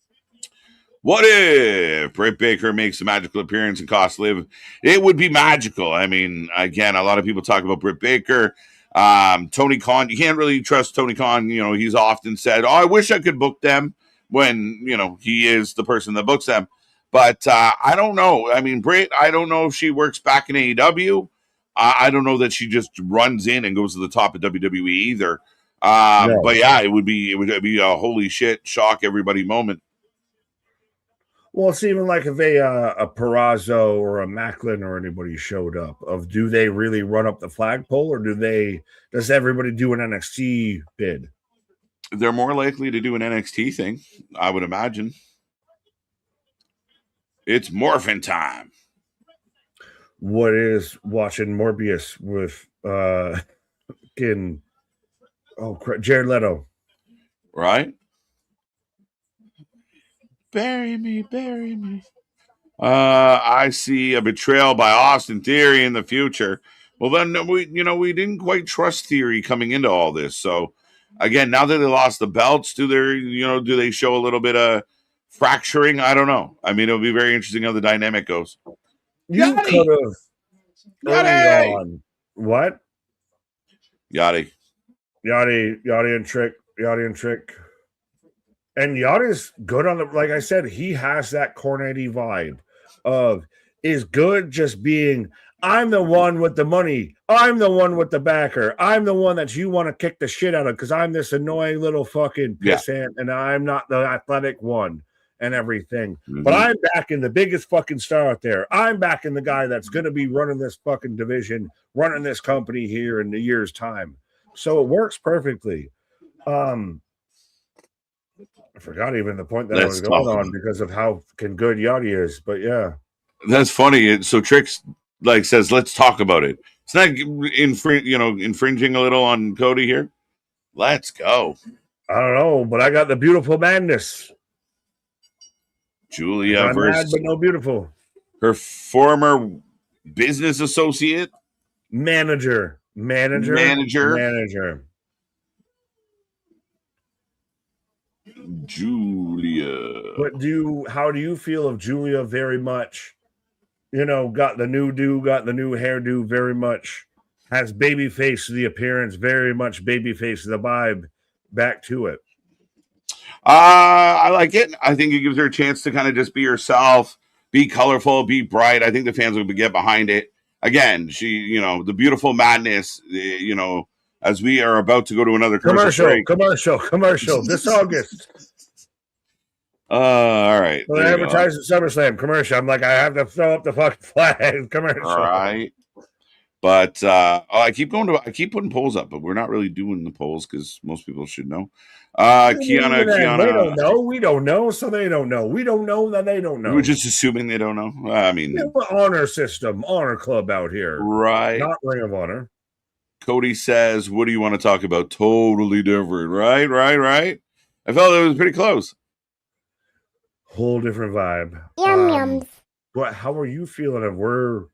What if Britt Baker makes a magical appearance and costs live? It would be magical. I mean, again, a lot of people talk about Britt Baker. Tony Khan, you can't really trust Tony Khan. He's often said, "Oh, I wish I could book them," when, he is the person that books them. But I don't know. I mean, Britt, I don't know if she works back in AEW. I don't know that she just runs in and goes to the top of WWE either. No. But yeah, it would be a holy shit, shock everybody moment. Well, it's even like if a Perazo or a Macklin or anybody showed up. Do they really run up the flagpole, or does everybody do an NXT bid? They're more likely to do an NXT thing, I would imagine. It's morphin' time. What is watching Morbius with Jared Leto? Right? Bury me, bury me. I see a betrayal by Austin Theory in the future. Well, then we didn't quite trust Theory coming into all this. So again, now that they lost the belts, do they show a little bit of fracturing? I don't know. I mean, it'll be very interesting how the dynamic goes. You could have early on. What? Yachty and Trick. And Yachty's good on like I said, he has that Cornette vibe of is good just being, I'm the one with the money. I'm the one with the backer. I'm the one that you want to kick the shit out of because I'm this annoying little fucking pissant and I'm not the athletic one and everything. Mm-hmm. But I'm backing the biggest fucking star out there. I'm backing the guy that's going to be running this fucking division, running this company here in a year's time. So it works perfectly. forgot even the point that I Let's was going talk on about it. because of how fucking good Yachty is. But yeah. That's funny. So Trix like says, let's talk about it. It's not infringing a little on Cody here. Let's go. I don't know, but I got the beautiful madness. Julia I'm mad, versus but no beautiful. her former business associate, Manager. Julia. But how do you feel of Julia very much? You know, got the new hairdo very much. Has babyface the appearance, very much babyface the vibe back to it. I like it. I think it gives her a chance to kind of just be herself, be colorful, be bright. I think the fans will get behind it. Again, the beautiful madness, as we are about to go to another commercial this August. All right. So they advertise at SummerSlam commercial. I'm like, I have to throw up the fucking flag commercial. All right. But I keep putting polls up, but we're not really doing the polls because most people should know. Kiana. They don't know. We don't know, so they don't know. We don't know that they don't know. We're just assuming they don't know. I mean, honor system, honor club out here, right? Not Ring of Honor. Cody says, "What do you want to talk about?" Totally different, right? I felt it was pretty close. Whole different vibe. Yum. How are you feeling? We're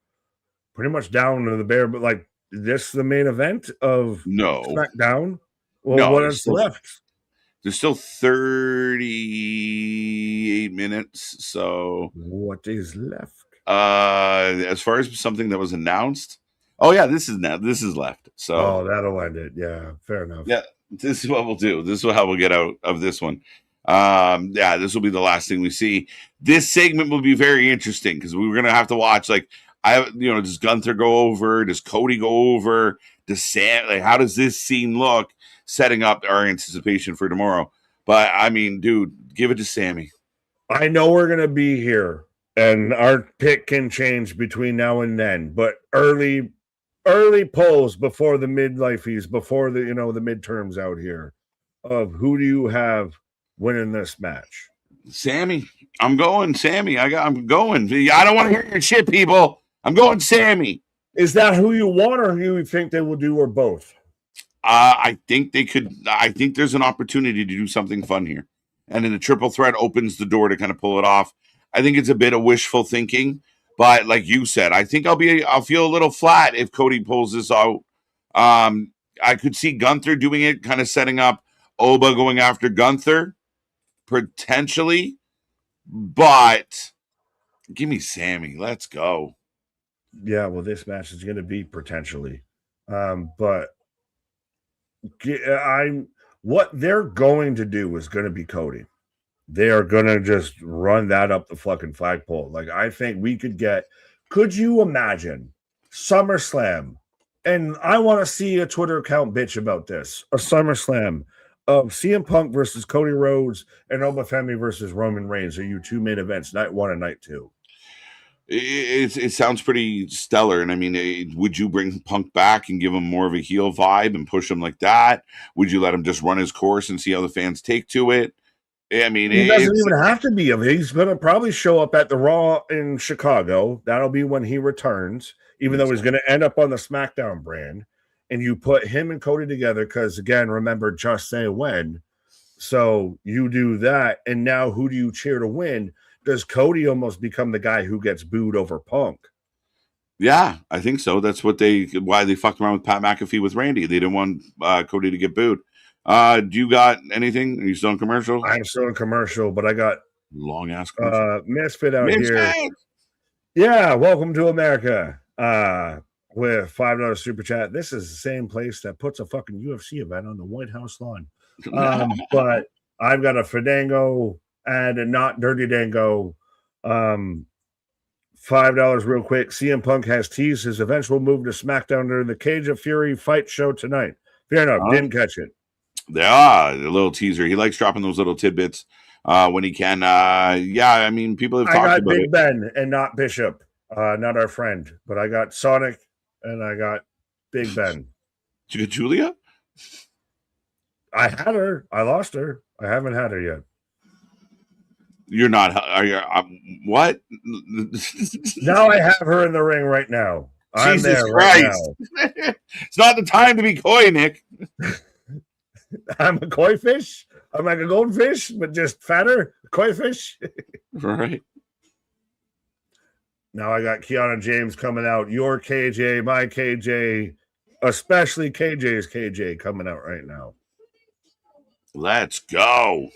pretty much down to the bare, but like this, the main event of SmackDown. Well, no, what is left? There's still 38 minutes. So what is left? As far as something that was announced. Oh yeah, this is left. So that'll end it. Yeah, fair enough. Yeah, this is what we'll do. This is how we'll get out of this one. This will be the last thing we see. This segment will be very interesting because we're gonna have to watch. Does Gunther go over? Does Cody go over? Does Sam? How does this scene look? Setting up our anticipation for tomorrow. But I mean, dude, give it to Sammy. I know we're gonna be here, and our pick can change between now and then. But early polls before the midlifeies, before the the midterms out here, of who do you have winning this match? Sammy. I'm going Sammy. I'm going. I don't want to hear your shit, people. I'm going Sammy. Is that who you want, or who you think they will do, or both? I think they could. I think there's an opportunity to do something fun here, and then the triple threat opens the door to kind of pull it off. I think it's a bit of wishful thinking, but like you said, I think I'll feel a little flat if Cody pulls this out. I could see Gunther doing it, kind of setting up Oba going after Gunther, potentially, but give me Sammy. Let's go. Yeah, well, this match is going to be potentially, but what they're going to do is going to be Cody. They are going to just run that up the fucking flagpole. Like, I think we could you imagine SummerSlam? And I want to see a Twitter account bitch about this. A SummerSlam of CM Punk versus Cody Rhodes and Obafemi versus Roman Reigns are your two main events, night 1 and night 2. It sounds pretty stellar. And I mean, would you bring Punk back and give him more of a heel vibe and push him like that? Would you let him just run his course and see how the fans take to it? I mean, he doesn't even have to be. He's going to probably show up at the Raw in Chicago. That'll be when he returns, even though he's going to end up on the SmackDown brand. And you put him and Cody together because, again, remember, just say when. So you do that. And now who do you cheer to win? Does Cody almost become the guy who gets booed over Punk? Yeah, I think so. That's why they fucked around with Pat McAfee with Randy. They didn't want Cody to get booed. Do you got anything? Are you still in commercial? I'm still in commercial, but I got long ass Misfit out here. Yeah, welcome to America. With $5 super chat. This is the same place that puts a fucking UFC event on the White House lawn. But I've got a Fandango and a not Dirty Dango. $5 real quick. CM Punk has teased his eventual move to SmackDown during the Cage of Fury fight show tonight. Fair enough. Didn't catch it. Yeah, the little teaser. He likes dropping those little tidbits when he can. I mean, people have talked about it. I got Big Ben and not Bishop, not our friend, but I got Sonic and I got Big Ben. Did you get Julia? I had her. I lost her. I haven't had her yet. You're not. Are you? What? Now I have her in the ring right now. I'm Jesus there right Christ! now. It's not the time to be coy, Nick. I'm a koi fish. I'm like a goldfish, but just fatter. Koi fish. Right. Now I got Kiana James coming out. Your KJ, my KJ, especially KJ's KJ coming out right now. Let's go.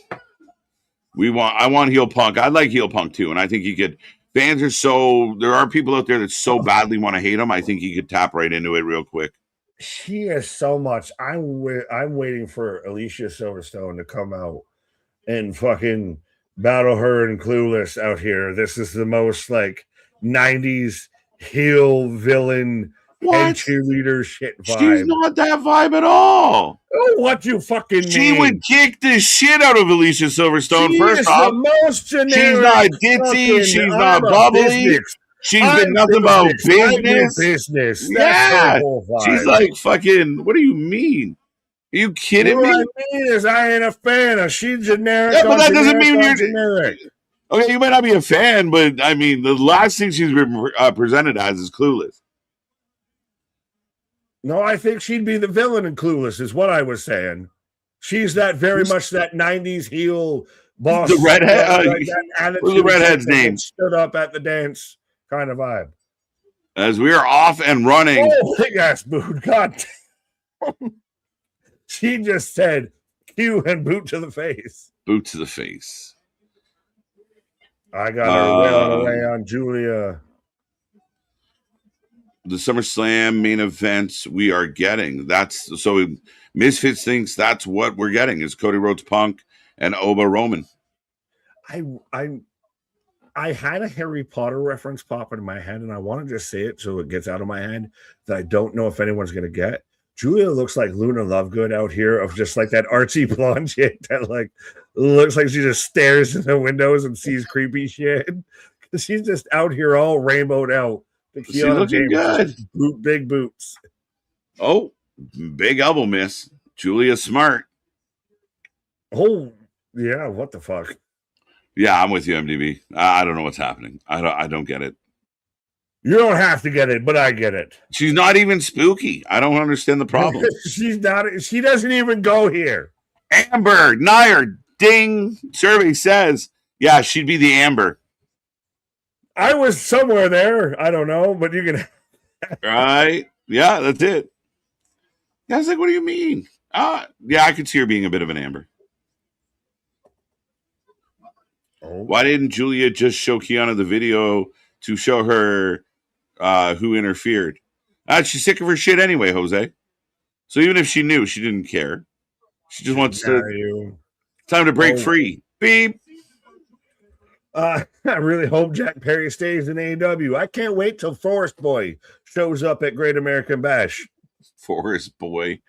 I want heel Punk. I like heel Punk too, and I think he could. Fans are so. There are people out there that so badly want to hate him. I think he could tap right into it real quick. She is so much. I'm waiting for Alicia Silverstone to come out and fucking battle her and Clueless out here. This is the most like 90s heel villain head cheerleader shit vibe. She's not that vibe at all. Oh, what you fucking mean? She would kick the shit out of Alicia Silverstone. She first is off, the most generic. She's not ditzy. She's not bubbly. She's been nothing about business. Yeah. She's like fucking. What do you mean? Are you kidding me? What I mean is I ain't a fan of she's generic. Yeah, but that doesn't mean you're generic. Okay, you might not be a fan, but I mean, the last thing she's been presented as is Clueless. No, I think she'd be the villain in Clueless, is what I was saying. She's that very much that 90s heel boss. The redhead. What's the redhead's name? Stood up at the dance kind of vibe. As we are off and running. Oh, big ass boot. God damn. She just said cue and boot to the face. Boot to the face. I got her way on the way on Julia. The SummerSlam main events we are getting. That's so Misfits thinks that's what we're getting is Cody Rhodes Punk and Oba Roman. I had a Harry Potter reference pop into my head, and I want to just say it so it gets out of my head that I don't know if anyone's gonna get. Julia looks like Luna Lovegood out here of just like that artsy blonde chick that like looks like she just stares in the windows and sees creepy shit. She's just out here all rainbowed out. She's looking good. Big boots. Oh, big elbow miss. Julia Smart. Oh, yeah. What the fuck? Yeah, I'm with you, MDB. I don't know what's happening. I don't get it. You don't have to get it, but I get it. She's not even spooky. I don't understand the problem. She's not. She doesn't even go here. Amber Nair. Ding. Survey says, yeah, she'd be the Amber. I was somewhere there. I don't know, but you can. Right? Yeah, that's it. Yeah, I was like, what do you mean? Yeah, I could see her being a bit of an Amber. Oh. Why didn't Julia just show Kiana the video to show her who interfered? She's sick of her shit anyway, Jose. So even if she knew, she didn't care. She just wants to. Time to break free. Beep. I really hope Jack Perry stays in AEW. I can't wait till Forest Boy shows up at Great American Bash. Forest Boy.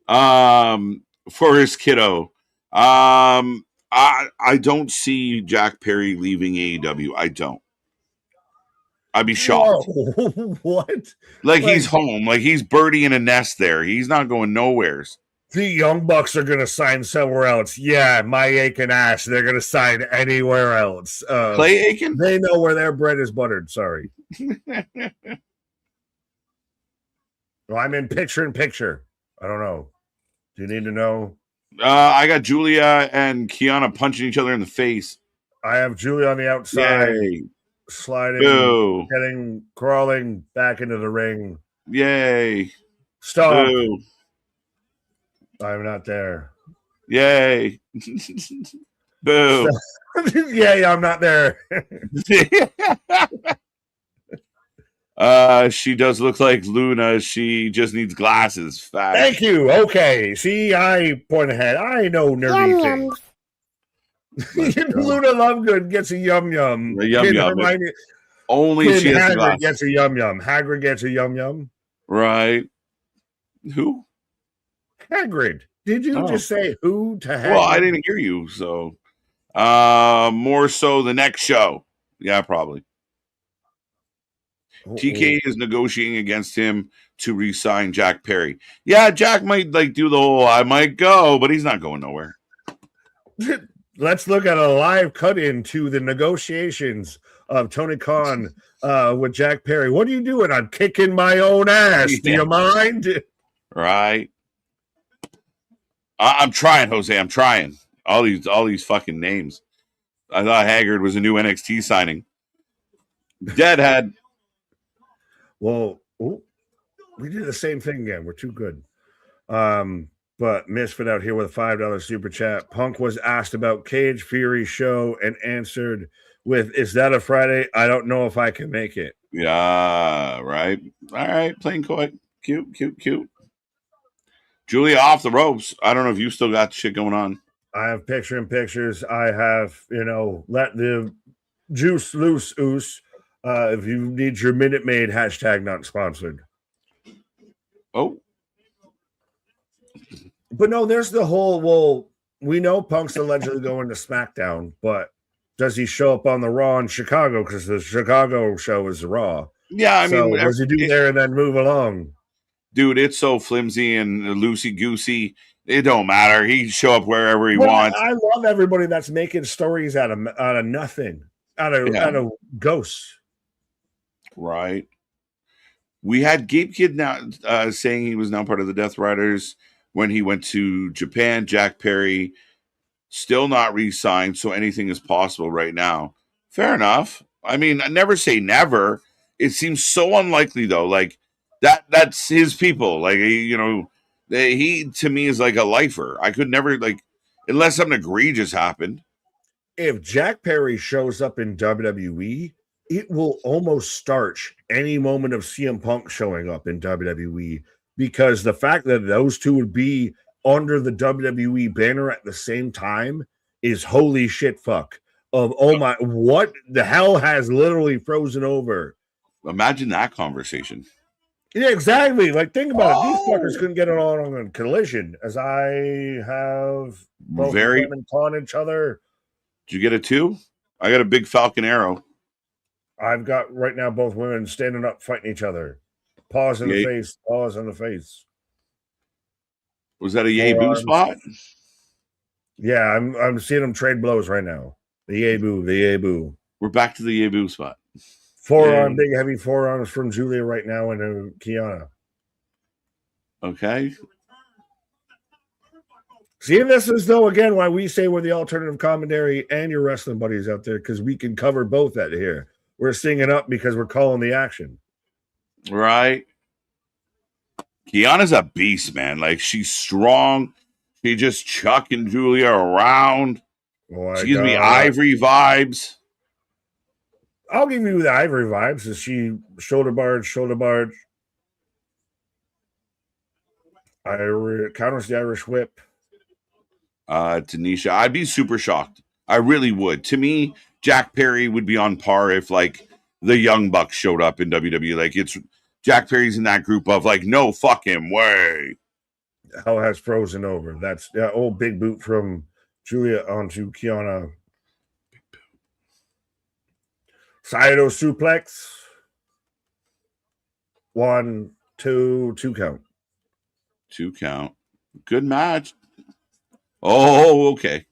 Forest Kiddo. I don't see Jack Perry leaving AEW. I don't. I'd be shocked. Whoa, what? Like he's home. Like he's birdie in a nest there. He's not going nowheres. The Young Bucks are going to sign somewhere else. Yeah, my Aiken ass. They're going to sign anywhere else. Clay Aiken? They know where their bread is buttered. Sorry. Well, I'm in picture. I don't know. Do you need to know? I got Julia and Kiana punching each other in the face. I have Julia on the outside. Yay. Sliding, crawling back into the ring. Yay. Stop. Boo. I'm not there. Yay. Boo. Yay, I'm not there. She does look like Luna. She just needs glasses. Fast. Thank you. Okay. See, I point ahead. I know nerdy things. Luna Lovegood gets a yum yum. A yum yum. Only she has Hagrid gets a yum yum. Hagrid gets a yum yum. Right. Who? Hagrid. Did you just say who to Hagrid? Well, I didn't hear you. So, more so the next show. Yeah, probably. TK is negotiating against him to re-sign Jack Perry. Yeah, Jack might like do the whole I might go, but he's not going nowhere. let's look at a live cut into the negotiations of Tony Khan with Jack Perry. What are you doing? I'm kicking my own ass. Do you mind? Right. I'm trying, Jose. I'm trying. All these fucking names. I thought Haggard was a new NXT signing. Deadhead. Well, we did the same thing again. We're too good. But Misfit out here with a $5 super chat. Punk was asked about Cage Fury show and answered with, "Is that a Friday? I don't know if I can make it." Yeah, right. All right, plain coy. Cute. Julia off the ropes. I don't know if you still got shit going on. I have pictures. I have, let the juice loose, oos. If you need your Minute Maid, hashtag not sponsored. Oh. But no, there's the whole, well, we know Punk's allegedly going to SmackDown, but does he show up on the Raw in Chicago? Because the Chicago show is Raw. Yeah, I mean, what does he do there and then move along? Dude, it's so flimsy and loosey-goosey. It don't matter. He'd show up wherever he wants. I love everybody that's making stories out of nothing, out of ghosts. Right. We had Gabe Kidd now saying he was now part of the Death Riders when he went to Japan. Jack Perry still not re-signed, so anything is possible right now. Fair enough. I mean, I never say never. It seems so unlikely though. Like that's his people. Like, he to me is like a lifer. I could never, like, unless something egregious happened. If Jack Perry shows up in WWE, it will almost starch any moment of CM Punk showing up in WWE, because the fact that those two would be under the WWE banner at the same time is holy shit fuck. What the hell has literally frozen over? Imagine that conversation. Yeah, exactly. Like, think about it. These fuckers couldn't get it on a collision, as I have both women taunting each other. Did you get a 2? I got a big Falcon Arrow. I've got right now both women standing up fighting each other. Pause in the face. Pause in the face. Was that a yay boo spot? Yeah, I'm seeing them trade blows right now. The yay boo. We're back to the yay boo spot. Big heavy forearms from Julia right now and Kiana. Okay. See, this is though again why we say we're the alternative commentary and your wrestling buddies out there, because we can cover both that here. We're singing up because we're calling the action. Right. Kiana's a beast, man. Like, she's strong. She just chucking Julia around. She gives me Ivory vibes. I'll give you the Ivory vibes. Is she shoulder barge? Counters the Irish whip. Tanisha, I'd be super shocked. I really would. To me, Jack Perry would be on par if, like, the Young Bucks showed up in WWE. Like, it's Jack Perry's in that group of, like, no fucking way. Hell has frozen over. That's old big boot from Julia onto Kiana. Saito suplex. 1, 2 count. 2 count. Good match. Oh, okay.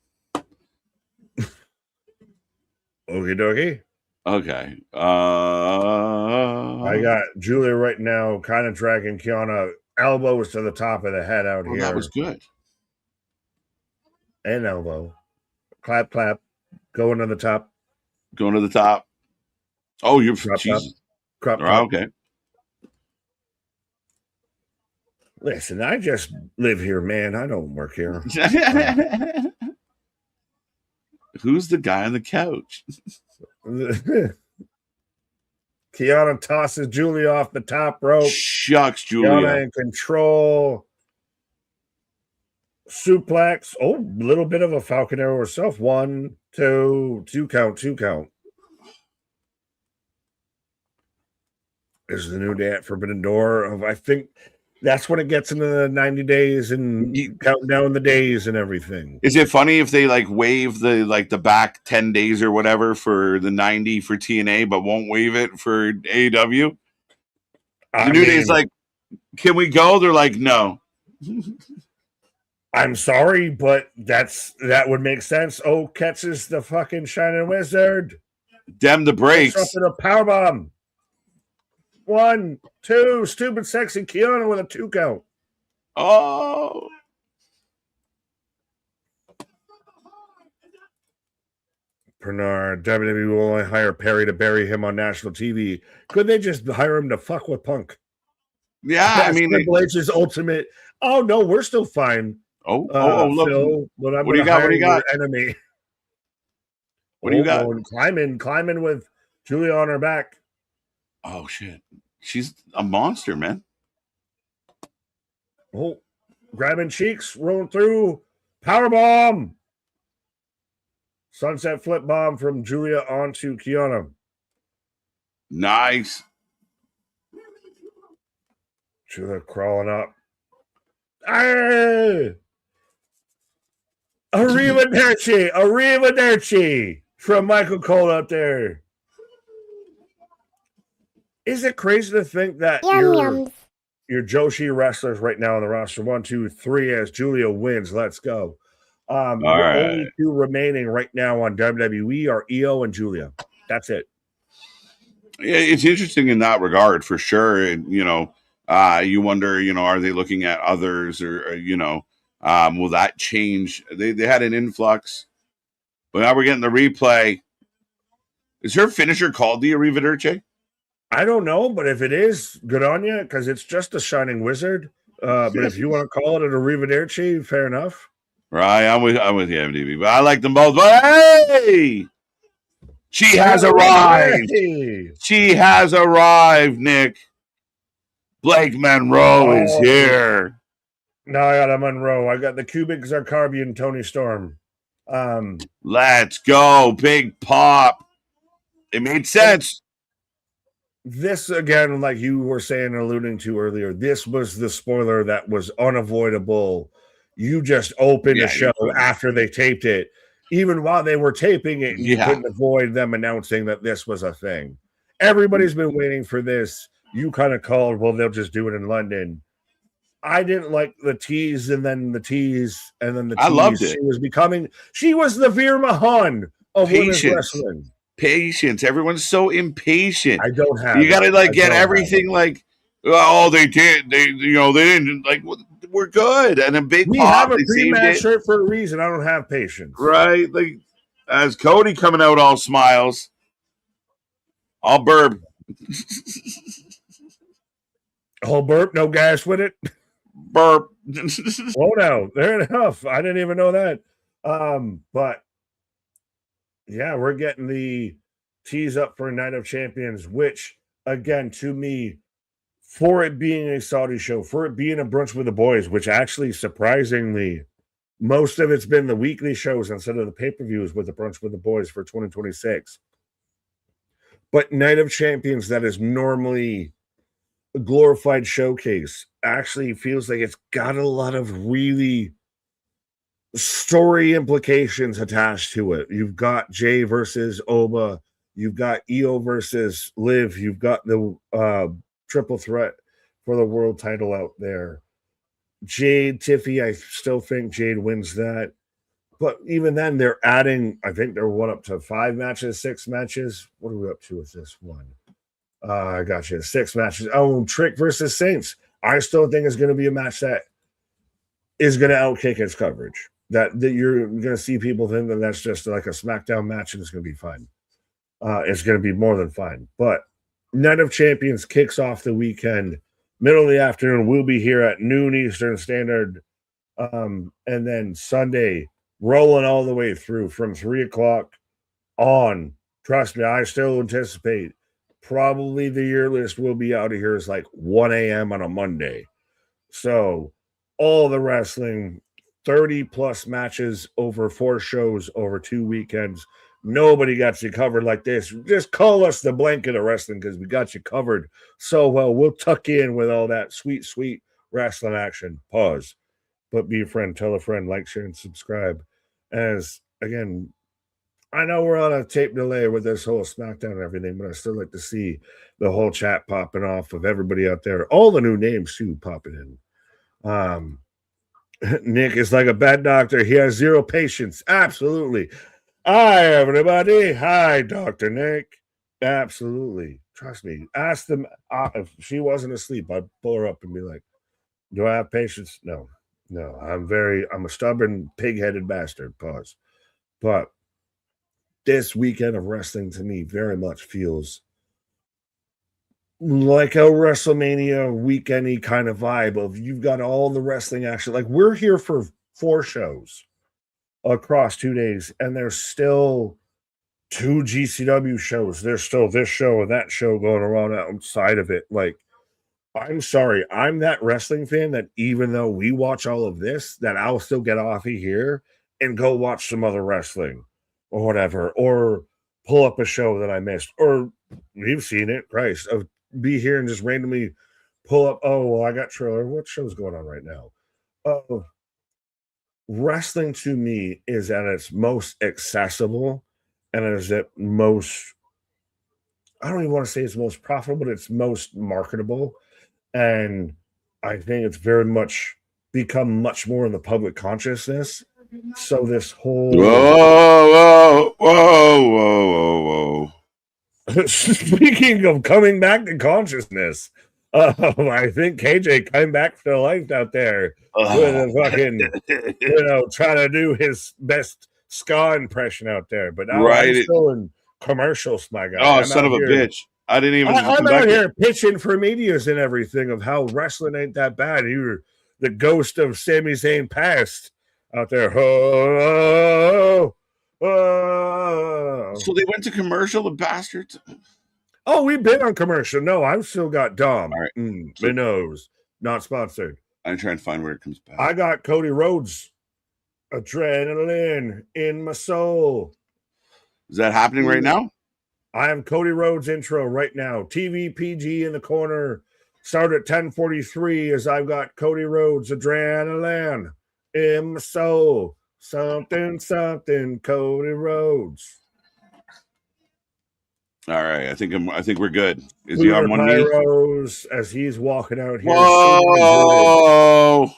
Okie dokie. Okay. I got Julia right now kind of dragging Kiana elbows to the top of the head out here. That was good. And elbow. Clap. Going to the top. Oh, you're Jesus. Okay. Listen, I just live here, man. I don't work here. Who's the guy on the couch? Kiana tosses Julia off the top rope. Shucks, Julia. Kiana in control. Suplex. Oh, a little bit of a Falcon Arrow herself. 1, 2 count. Is the new day at Forbidden Door. I think that's when it gets into the 90 days and counting down the days and everything. Is it funny if they like waive the back 10 days or whatever for the 90 for TNA, but won't waive it for AEW? The New Day's like, can we go? They're like, no. I'm sorry, but that would make sense. Oh, catches the fucking Shining Wizard. Dem the breaks. A powerbomb. 1, 2, stupid sexy Kiana with a 2 count. Oh. Bernard, WWE will only hire Perry to bury him on national TV. Could they just hire him to fuck with Punk? Yeah, I mean, Triple H's ultimate. Oh no, we're still fine. Look, Phil, but I'm what do you got? What do you got? Enemy. What do you got? Climbing with Julia on her back. Oh shit, she's a monster, man. Oh, grabbing cheeks, rolling through, powerbomb. Sunset flip bomb from Julia onto Kiana. Nice. Julia crawling up. Arrivederci from Michael Cole out there. Is it crazy to think that your Joshi wrestlers right now on the roster, 1, 2, 3, as Julia wins? Let's go. Only 2 remaining right now on WWE are Io and Julia. That's it. Yeah, it's interesting in that regard for sure. And, you wonder, are they looking at others or will that change? They had an influx, but now we're getting the replay. Is her finisher called the Arrivederci? I don't know, but if it is, good on you, because it's just a Shining Wizard. But if you want to call it an Arrivederci, fair enough. Right, I'm with you, MDB, but I like them both. But hey, she has arrived. She has arrived, Nick. Blake Monroe is here. No, I got a Monroe. I got the cubic Zarkarbian Tony Storm. Let's go. Big pop. It made sense. This, again, like you were saying, alluding to earlier, this was the spoiler that was unavoidable. You just opened the show after they taped it. Even while they were taping it, you couldn't avoid them announcing that this was a thing. Everybody's been waiting for this. You kind of called, well, they'll just do it in London. I didn't like the tease and then the tease and then the tease. I loved it. She was the Veer Mahan of women's wrestling. Patience. Everyone's so impatient. I don't have. You got to get everything they did. They didn't we're good. And a big we pop. Have a pre-match shirt for a reason. I don't have patience. Right. Like as Cody coming out all smiles. All burp. Whole burp, no gas with it. Burp. Oh no, there enough. I didn't even know that. But yeah, we're getting the tease up for Night of Champions, which again, to me, for it being a Saudi show, for it being a brunch with the boys, which actually surprisingly, most of it's been the weekly shows instead of the pay-per-views with the brunch with the boys for 2026. But Night of Champions, that is normally a glorified showcase, actually feels like it's got a lot of really story implications attached to it. You've got Jay versus Oba, you've got Io versus Liv, you've got the triple threat for the world title out there. Jade, Tiffy, I still think Jade wins that. But even then, they're adding, I think they're up to 5 matches, 6 matches. What are we up to with this one? I got you. 6 matches. Oh, Trick versus Saints. I still think it's going to be a match that is going to outkick its coverage. That you're going to see people think that that's just like a SmackDown match and it's going to be fine. It's going to be more than fine. But Night of Champions kicks off the weekend, middle of the afternoon. We'll be here at noon Eastern Standard. And then Sunday, rolling all the way through from 3 o'clock on. Trust me, I still anticipate probably the year list will be out of here is 1 a.m. on a Monday. So all the wrestling, 30 plus matches over 4 shows over 2 weekends. Nobody got you covered like this. Just call us the blanket of wrestling because we got you covered so well. We'll tuck you in with all that sweet, sweet wrestling action. Pause. But be a friend, tell a friend, like, share, and subscribe. As, again, I know we're on a tape delay with this whole SmackDown and everything, but I still like to see the whole chat popping off of everybody out there. All the new names, too, popping in. Nick is like a bad doctor. He has zero patience. Absolutely. Hi, everybody. Hi, Dr. Nick. Absolutely. Trust me. Ask them if she wasn't asleep. I'd pull her up and be like, do I have patience? No. No. I'm a stubborn, pig-headed bastard. Pause. But this weekend of wrestling to me very much feels like a WrestleMania weekendy kind of vibe of you've got all the wrestling action. Like we're here for 4 shows across 2 days, and there's still 2 GCW shows. There's still this show and that show going around outside of it. Like, I'm sorry, I'm that wrestling fan that even though we watch all of this, that I'll still get off of here and go watch some other wrestling or whatever, or pull up a show that I missed, or you've seen it, Christ, of be here and just randomly pull up. Oh, well, I got trailer. What show's going on right now? Oh, wrestling to me is at its most accessible and is at most, I don't even want to say it's most profitable, but it's most marketable. And I think it's very much become much more in the public consciousness. So this whole whoa, whoa, whoa, whoa, whoa, whoa. Speaking of coming back to consciousness, I think KJ came back to life out there with a fucking, trying to do his best ska impression out there. But now I'm still in commercials, my guy. Oh, I'm son of a bitch. I didn't even. I'm out here pitching for medias and everything of how wrestling ain't that bad. You're the ghost of Sami Zayn past out there. Oh, so they went to commercial, the bastards. Oh, we've been on commercial. No, I've still got Dom. All right. Minnows, not sponsored. I'm trying to find where it comes back. I got Cody Rhodes, adrenaline in my soul. Is that happening right now? I have Cody Rhodes intro right now. TV PG in the corner. Start at 10:43 as I've got Cody Rhodes, adrenaline in my soul. Something, Cody Rhodes. All right, I think we're good. Is he on one knee? Rose as he's walking out here. Whoa!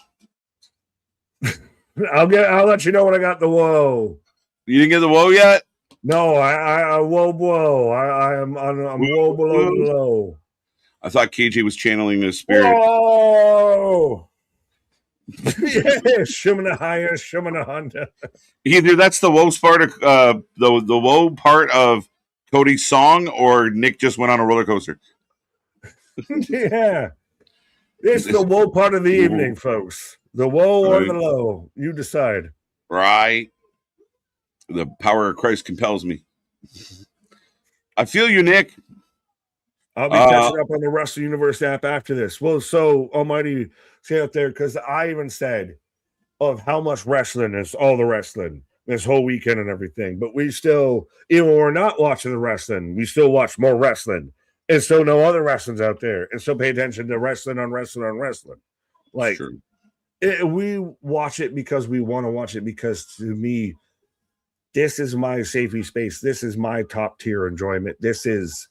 I'll let you know when I got the whoa. You didn't get the whoa yet? No, I whoa. I'm whoa below. I thought KJ was channeling his spirit. Whoa! Yeah, Shumana higher, Shumana Honda. Either that's the whoa part of the whoa part of Cody's song, or Nick just went on a roller coaster. Yeah. It's the whoa part of the evening, folks. The whoa or the low. You decide. Right. The power of Christ compels me. I feel you, Nick. I'll be catching up on the Wrestle Universe app after this. Well, so Almighty, stay out there, because I even said of how much wrestling is all the wrestling this whole weekend and everything. But we still, even when we're not watching the wrestling, we still watch more wrestling. And still know other wrestlings out there. And still pay attention to wrestling on wrestling. Like, we watch it because we want to watch it, because to me, this is my safety space. This is my top tier enjoyment. This is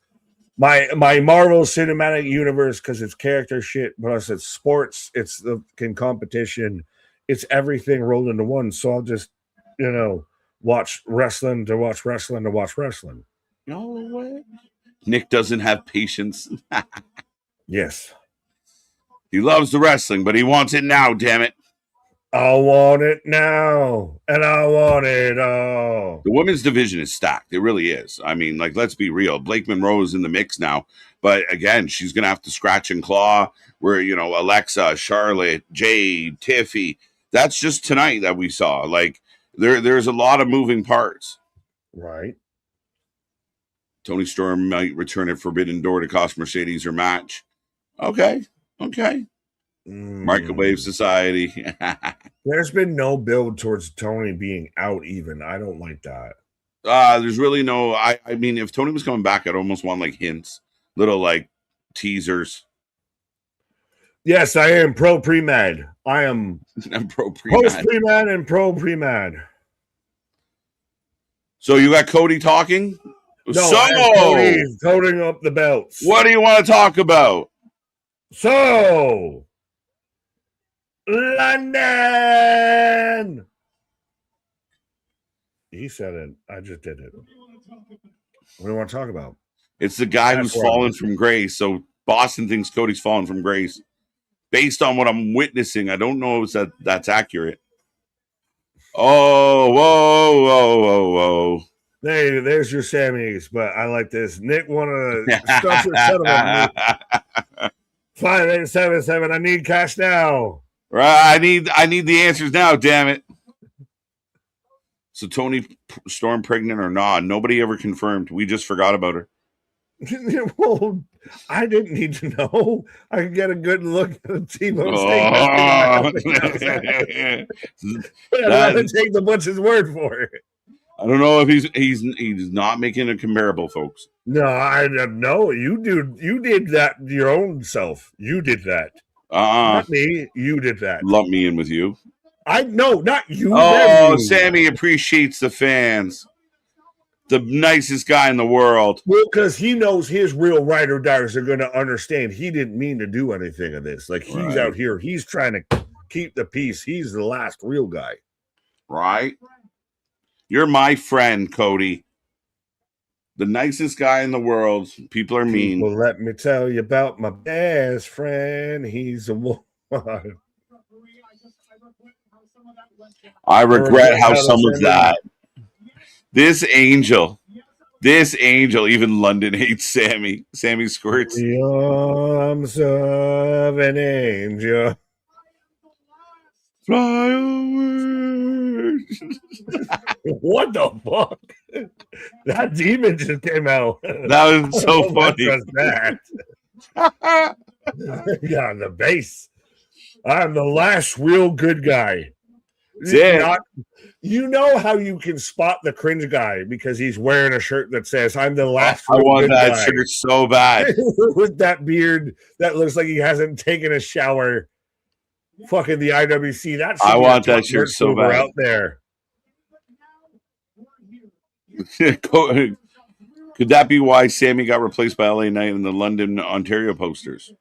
my Marvel Cinematic Universe, because it's character shit, plus it's sports, it's the competition, it's everything rolled into one. So I'll just, watch wrestling to watch wrestling to watch wrestling. No way. Nick doesn't have patience. Yes. He loves the wrestling, but he wants it now, damn it. I want it now, and I want it all. The women's division is stacked. It really is. I mean, like, let's be real. Blake Monroe is in the mix now. But, again, she's going to have to scratch and claw where, Alexa, Charlotte, Jade, Tiffy. That's just tonight that we saw. Like, there's a lot of moving parts. Right. Tony Storm might return at Forbidden Door to cost Mercedes her match. Okay. Microwave Society. There's been no build towards Tony being out even. I don't like that. There's really no... I mean, if Tony was coming back, I'd almost want, like, hints. Little, like, teasers. Yes, I am pro pre-med. I'm pro pre-med. Post pre-med and pro pre-med. So you got Cody talking? No, Cody's holding up the belts. What do you want to talk about? So, London. He said it. I just did it. What do you want to talk about? It's the guy That's who's where fallen from grace. So Boston thinks Cody's fallen from grace. Based on what I'm witnessing, I don't know if that's accurate. Oh, whoa, whoa, whoa, whoa. Hey, there's your Sammys, but I like this. Nick wanted to structure settlement. 5877. I need cash now. Right, I need the answers now. Damn it. So Tony Storm pregnant or not? Nobody ever confirmed. We just forgot about her. Well, I didn't need to know. I could get a good look at the T-Bone steak. I'd rather take the butcher's word for it. I don't know if he's not making a comparable, folks. No, I know you did that your own self. You did that. Not me. You did that. Lump me in with you. I know, not you. Oh, Sammy appreciates the fans. The nicest guy in the world. Well, because he knows his real ride or diers are going to understand he didn't mean to do anything of this. Like, he's out here. He's trying to keep the peace. He's the last real guy. Right? You're my friend, Cody. The nicest guy in the world. People are mean. Well, let me tell you about my best friend. He's a woman. I regret how some of that. This angel, even London hates Sammy. Sammy squirts. The arms of an angel. Fly away. What the fuck? That demon just came out. That was so funny. That. Yeah, the bass. I'm the last real good guy. You know how you can spot the cringe guy because he's wearing a shirt that says "I'm the last." I want that shirt so bad. With that beard that looks like he hasn't taken a shower. Fucking the IWC. I want that shirt so bad. Out there. Could that be why Sammy got replaced by LA Knight in the London, Ontario posters?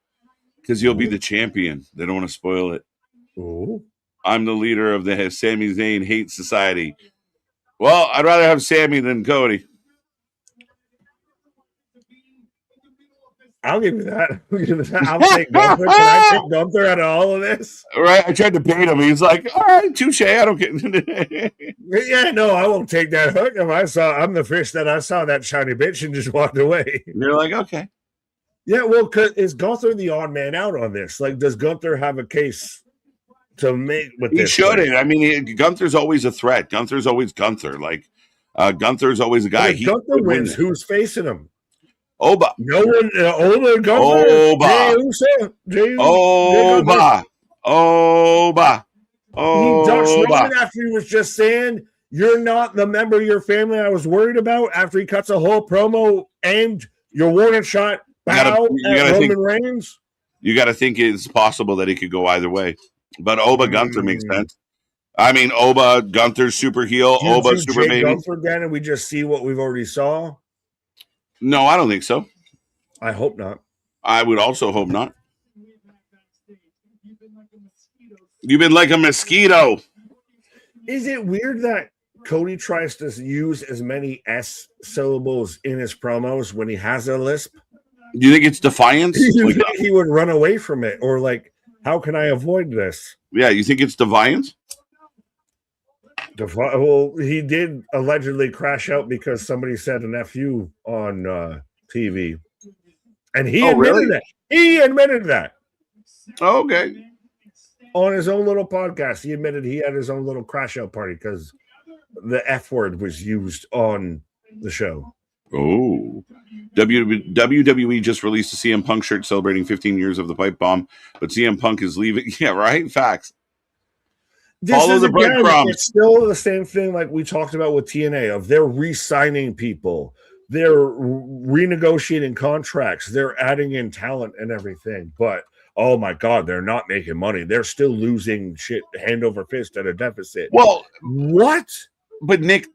Because you'll be the champion. They don't want to spoil it. Ooh. I'm the leader of the Sami Zayn Hate Society. Well, I'd rather have Sammy than Cody. I'll give you that. I'll take Gunther. Can I take Gunther out of all of this? Right. I tried to bait him. He's like, all right, touche. I don't get Yeah, no, I won't take that hook. I'm the fish that I saw that shiny bitch and just walked away. You're like, okay. Yeah, well, is Gunther the odd man out on this? Like, does Gunther have a case to make with this? He shouldn't. I mean, Gunther's always a threat. Gunther's always Gunther. Like, Gunther's always a guy. If Gunther wins, who's facing him? Oba. No one. Oba. Gunther. Oba. Oba. Oba. He ducks Roman after he was just saying, "You're not the member of your family I was worried about." After he cuts a whole promo aimed your warning shot. Bow at Roman Reigns. You got to think it's possible that it could go either way. But Oba Gunther makes sense. I mean, Oba Gunther super heel, Oba super baby. Gunther again, and we just see what we've already saw. No, I don't think so. I hope not. I would also hope not. You've been like a mosquito. Is it weird that Cody tries to use as many S syllables in his promos when he has a lisp? Do you think it's defiance? You think he would run away from it, or like, how can I avoid this? Yeah, you think it's defiance? Well, he did allegedly crash out because somebody said an FU on TV, and he admitted that. He admitted that. Oh, okay. On his own little podcast, he admitted he had his own little crash out party because the F word was used on the show. Oh. WWE just released a CM Punk shirt celebrating 15 years of the pipe bomb, but CM Punk is leaving. Yeah, right? Facts. Follow the breadcrumbs. It's still the same thing like we talked about with TNA of they're re-signing people. They're renegotiating contracts. They're adding in talent and everything. But, oh my God, they're not making money. They're still losing shit hand over fist at a deficit. Well, what? But Nick,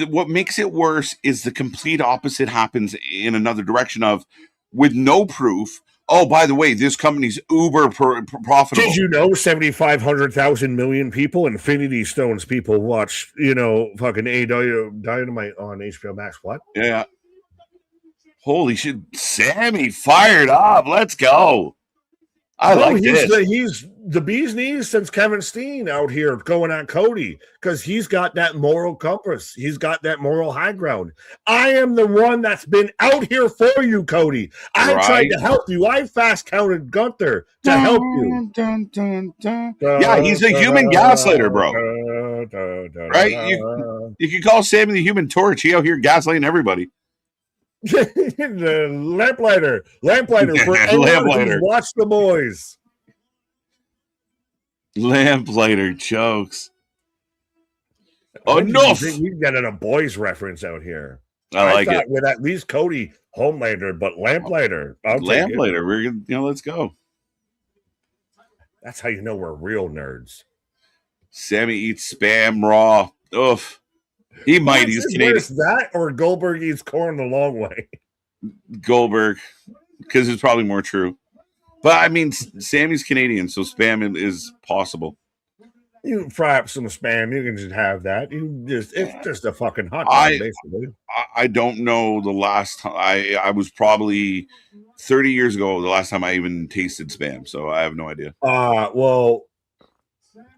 what makes it worse is the complete opposite happens in another direction of, with no proof, Oh, by the way, this company's uber profitable. Did you know 7,500,000 million people, Infinity Stones people, watch, fucking Dynamite on HBO Max? What? Yeah. Holy shit. Sammy fired up. Let's go. I like this. He's the bee's knees since Kevin Steen out here going at Cody because he's got that moral compass. He's got that moral high ground. I am the one that's been out here for you, Cody. I tried to help you. I fast counted Gunther to help you. Yeah, he's a human gaslighter, bro. Right? You can call Sammy the Human Torch. He out here gaslighting everybody. The lamplighter for anyone who's watched The Boys. Lamplighter jokes. Oh no! We've got a Boys reference out here. I like it with at least Cody Homelander, but lamplighter. Lamplighter. We're gonna, let's go. That's how you know we're real nerds. Sammy eats Spam raw. Oof. He might. He's Canadian. That or Goldberg eats corn the long way. Goldberg, because it's probably more true. But I mean, Sammy's Canadian, so Spam is possible. You can fry up some Spam. You can just have that. It's just a fucking hot dog, basically. I don't know the last time. I was probably 30 years ago the last time I even tasted Spam, so I have no idea. Well.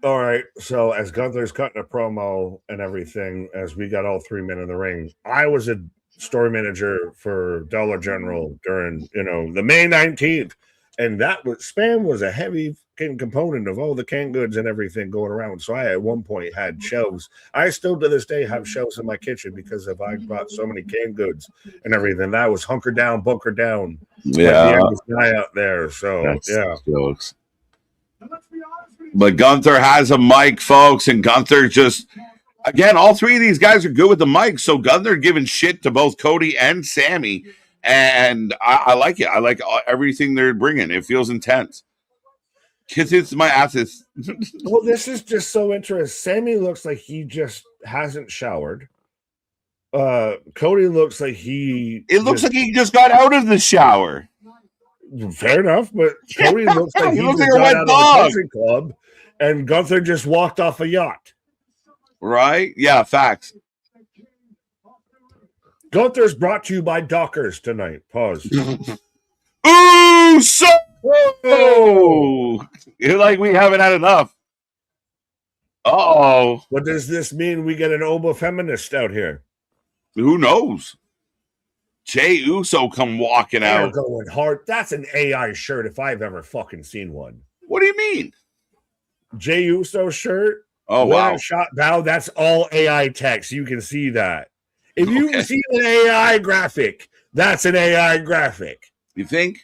All right, so as Gunther's cutting a promo and everything, as we got all 3 men in the ring, I was a story manager for Dollar General during, the May 19th, and Spam was a heavy component of all the canned goods and everything going around. So I, at one point, had shelves. I still, to this day, have shelves in my kitchen because I bought so many canned goods and everything. That was hunker down, bunker down. Yeah, like the guy out there. So that's jokes. But Gunther has a mic, folks, and Gunther just, again, all three of these guys are good with the mic, so Gunther giving shit to both Cody and Sammy, and I like it. I like everything they're bringing. It feels intense. Kisses my asses. Well, this is just so interesting. Sammy looks like he just hasn't showered. Cody looks like It looks like he just got out of the shower. Fair enough, but Cody looks like he looks just like a got wet out dog. of the country club, and Gunther just walked off a yacht. Right? Yeah, facts. Gunther's brought to you by Dockers tonight. Pause. Ooh, so you're like we haven't had enough. Uh-oh. What does this mean? We get an Oba feminist out here. Who knows? Jey Uso come walking out. They're going hard. That's an AI shirt if I've ever fucking seen one. What do you mean? Jey Uso shirt. Oh, wow. Shot bow. That's all AI text. You can see that. If you see an AI graphic, that's an AI graphic. You think?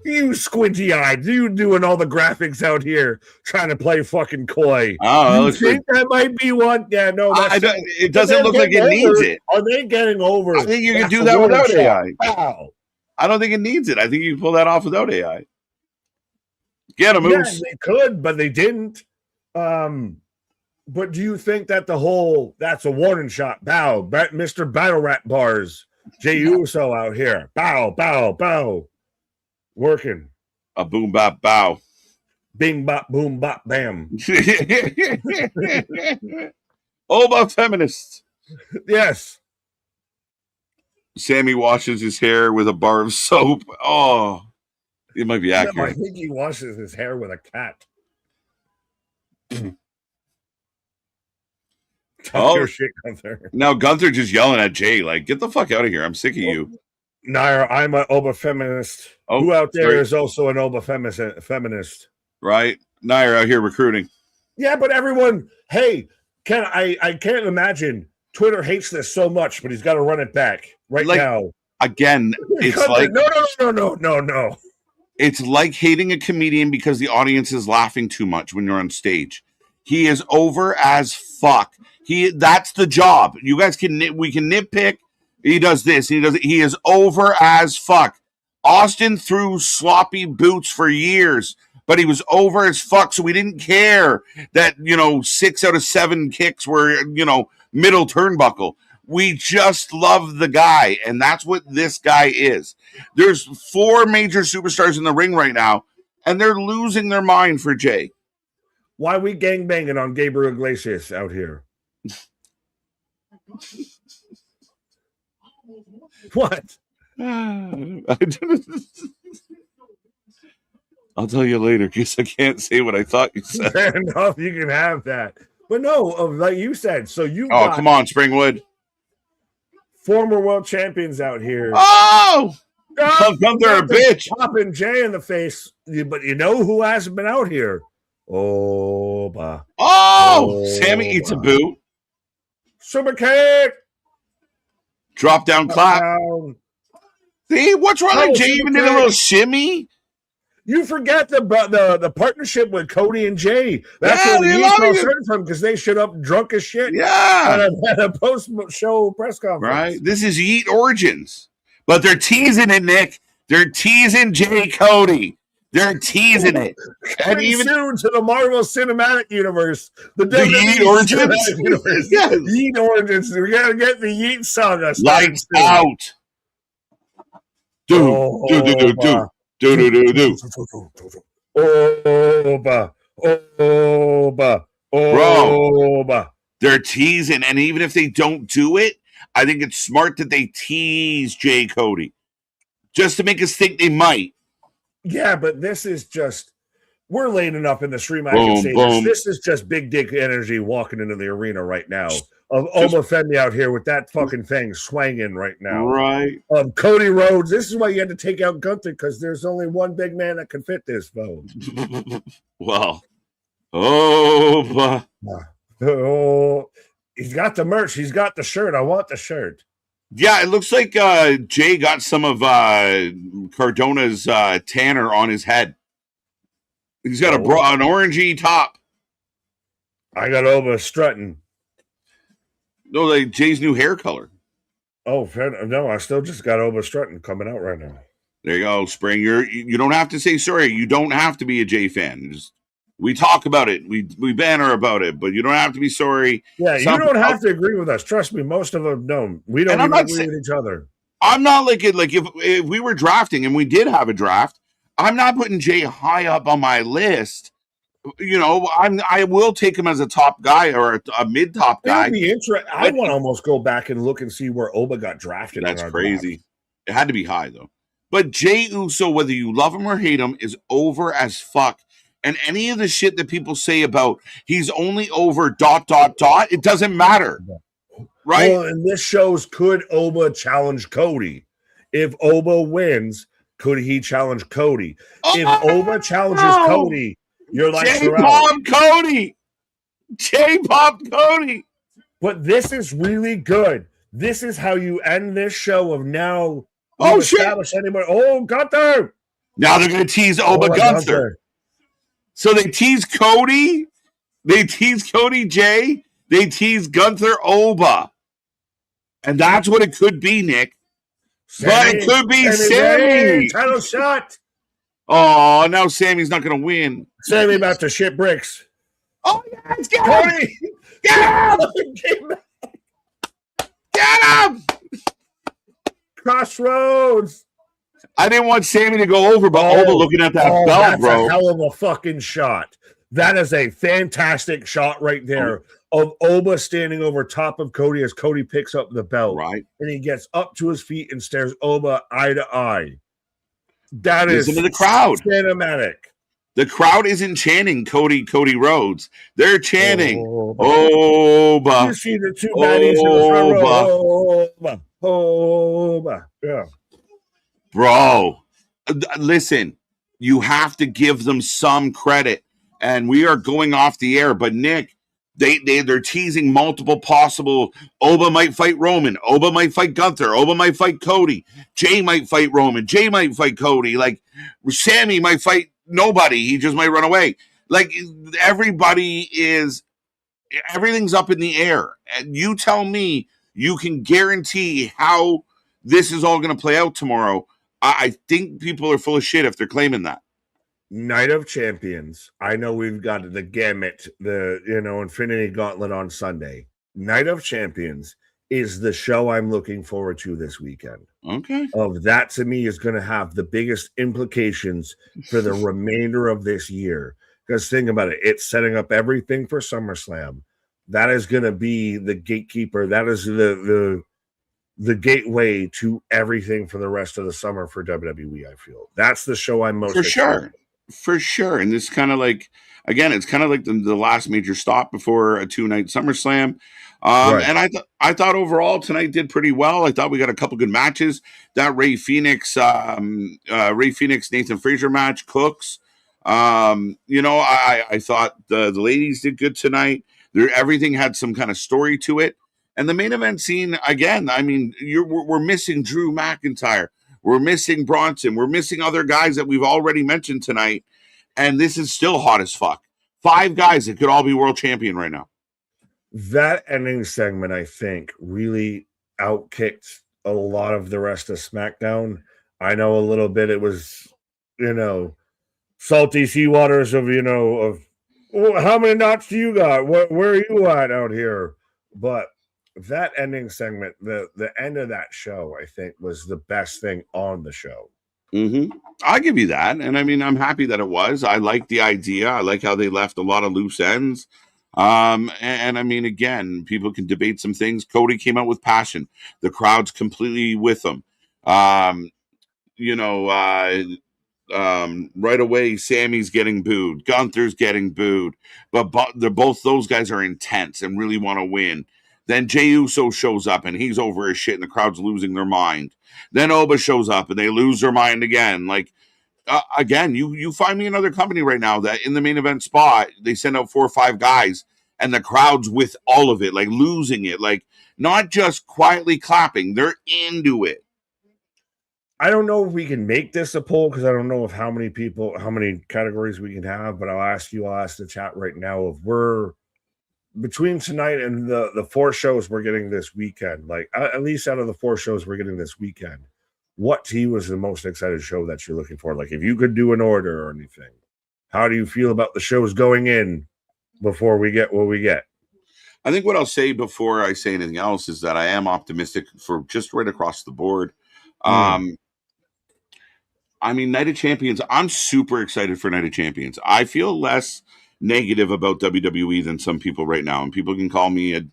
You squinty-eyed. You doing all the graphics out here trying to play fucking coy. Oh, you think that might be one? Yeah, no. It doesn't look like it needs it. Are they getting over? I think you can do that without AI. Wow. I don't think it needs it. I think you can pull that off without AI. Get him, Yeah, Moose. they could, but they didn't. But do you think that that's a warning shot? Bow, Mr. Battle Rap Bars, Jey Uso out here. Bow, bow, bow. Working. A boom, bop, bow. Bing, bop, boom, bop, bam. All about feminists. Yes. Sammy washes his hair with a bar of soap. Oh, it might be accurate. No, I think he washes his hair with a cat. Shit, Gunther. Now Gunther just yelling at Jay, like, get the fuck out of here. I'm sick of you. Nair, I'm an Oba feminist. Who out there is also an Oba feminist? Right? Nair out here recruiting. Yeah, but everyone, hey, I can't imagine Twitter hates this so much, but he's got to run it back now. Again, it's like no. It's like hating a comedian because the audience is laughing too much when you're on stage. He is over as fuck. That's the job. You guys we can nitpick. He does this. He is over as fuck. Austin threw sloppy boots for years, but he was over as fuck. So we didn't care that 6 out of 7 kicks were middle turnbuckle. We just love the guy, and that's what this guy is. There's 4 major superstars in the ring right now, and they're losing their mind for Jay. Why we gangbanging on Gabriel Iglesias out here? What? I'll tell you later because I can't say what I thought you said. Fair enough, you can have that. But no, like you said, so you got come on, Springwood. Former world champions out here. Oh! Come there, a bitch. Popping Jay in the face. But you know who hasn't been out here? Oh, Sammy eats a boot. Super kick. Drop down clap. See, what's wrong with Jay even did a little shimmy? You forget the partnership with Cody and Jay. That's what we all started from because they showed up drunk as shit. Yeah. At a post-show press conference. Right. This is Yeet Origins. But they're teasing it, Nick. They're teasing Jay Cody. They're teasing it. And even soon to the Marvel Cinematic Universe. The Yeet Origins? Universe. Yes. Yeet Origins. We got to get the Yeet saga. Lights out. Do. Bro, they're teasing, and even if they don't do it, I think it's smart that they tease Jay Cody just to make us think they might. Yeah, but this is just we're laying it up in the stream. I can say this is just big dick energy walking into the arena right now. Of Oma Fendi out here with that fucking thing swinging right now. Right. Cody Rhodes. This is why you had to take out Gunther because there's only one big man that can fit this vote. Well. He's got the merch. He's got the shirt. I want the shirt. Yeah, it looks like Jay got some of Cardona's tanner on his head. He's got an orangey top. I got Oma strutting. No, like Jay's new hair color. Oh, no, I still just got Oma strutting coming out right now. There you go, Spring. You don't have to say sorry. You don't have to be a Jay fan. We talk about it. We banter about it, but you don't have to be sorry. Yeah, you don't have to agree with us. Trust me, most of them don't. We don't even agree with each other. I'm not like it. Like if we were drafting and we did have a draft, I'm not putting Jay high up on my list. You know, I will take him as a top guy or a mid top guy. It'd be interesting. I want to almost go back and look and see where Oba got drafted. That's crazy. Draft. It had to be high though. But Jay Uso, whether you love him or hate him, is over as fuck. And any of the shit that people say about he's only over ... it doesn't matter. Right? Well, and this shows could Oba challenge Cody? If Oba wins, could he challenge Cody? If Oba challenges Cody, you're like J-Pop Cody. J-Pop Cody. But this is really good. This is how you end this show of now. Shit. Anybody. Oh, Gunther. Now they're going to tease Oba Gunther. So they tease Cody. They tease Cody Jay. They tease Gunther Oba. And that's what it could be, Nick. But it could be Sammy. Title shot. Oh, now Sammy's not going to win. Sammy about to shit bricks. Oh, yes, get him! Get him! Get him! Crossroads. I didn't want Sammy to go over, but Oba looking at that belt, that's bro. A hell of a fucking shot. That is a fantastic shot right there of Oba standing over top of Cody as Cody picks up the belt. Right. And he gets up to his feet and stares Oba eye to eye. That is the crowd. Cinematic. The crowd isn't chanting Cody Rhodes. They're chanting Oba. You see the two baddies in the front row. Oba. Yeah. Bro, listen, you have to give them some credit. And we are going off the air, but Nick, they're teasing multiple possible. Oba might fight Roman. Oba might fight Gunther. Oba might fight Cody. Jay might fight Roman. Jay might fight Cody. Like Sammy might fight nobody. He just might run away. Like everything's up in the air. And you tell me you can guarantee how this is all going to play out tomorrow. I think people are full of shit if they're claiming that. Night of Champions. I know we've got the gamut, the Infinity Gauntlet on Sunday. Night of Champions is the show I'm looking forward to this weekend. Okay. That to me is going to have the biggest implications for the remainder of this year. Because think about it, it's setting up everything for SummerSlam. That is going to be the gatekeeper. That is the gateway to everything for the rest of the summer for WWE. I feel that's the show I'm most excited. For sure. And this kind of like, again, it's kind of like the last major stop before a 2-night SummerSlam. Right. And I thought overall tonight did pretty well. I thought we got a couple good matches. That Ray Phoenix, Nathan Frazier match, Cooks. I thought the ladies did good tonight. Everything had some kind of story to it. And the main event scene, again, I mean, we're missing Drew McIntyre. We're missing Bronson. We're missing other guys that we've already mentioned tonight. And this is still hot as fuck. 5 guys that could all be world champion right now. That ending segment, I think, really outkicked a lot of the rest of SmackDown. I know a little bit. It was, salty sea waters of, how many knots do you got? Where are you at out here? But that ending segment, the end of that show, I think, was the best thing on the show. Mm-hmm. I'll give you that. And I mean, I'm happy that it was. I like the idea. I like how they left a lot of loose ends. And I mean, again, people can debate some things. Cody came out with passion. The crowd's completely with him. Right away, Sammy's getting booed. Gunther's getting booed. But both those guys are intense and really want to win. Then Jey Uso shows up and he's over his shit and the crowd's losing their mind. Then Oba shows up and they lose their mind again. Like, again, you find me another company right now that in the main event spot, they send out 4 or 5 guys and the crowd's with all of it, like losing it, like not just quietly clapping. They're into it. I don't know if we can make this a poll because I don't know how many categories we can have, but I'll ask the chat right now if we're between tonight and the 4 shows we're getting this weekend, like at least out of the 4 shows we're getting this weekend, what to you was the most excited show that you're looking for? Like if you could do an order or anything, how do you feel about the shows going in before we get what we get? I think what I'll say before I say anything else is that I am optimistic for just right across the board. I mean, Night of Champions, I'm super excited for Night of Champions. I feel less negative about WWE than some people right now. And people can call me a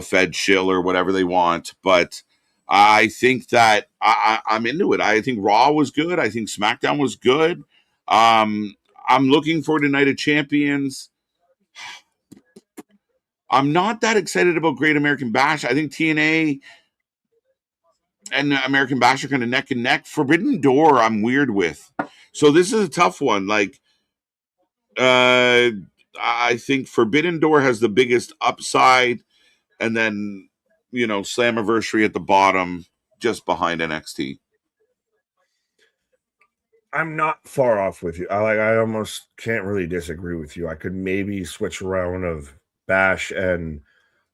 Fed shill or whatever they want. But I think that I'm into it. I think Raw was good. I think SmackDown was good. I'm looking forward to Night of Champions. I'm not that excited about Great American Bash. I think TNA and American Bash are kind of neck and neck. Forbidden Door, I'm weird with. So this is a tough one. Like, I think Forbidden Door has the biggest upside, and then Slammiversary at the bottom, just behind NXT. I'm not far off with you. I almost can't really disagree with you. I could maybe switch around of Bash and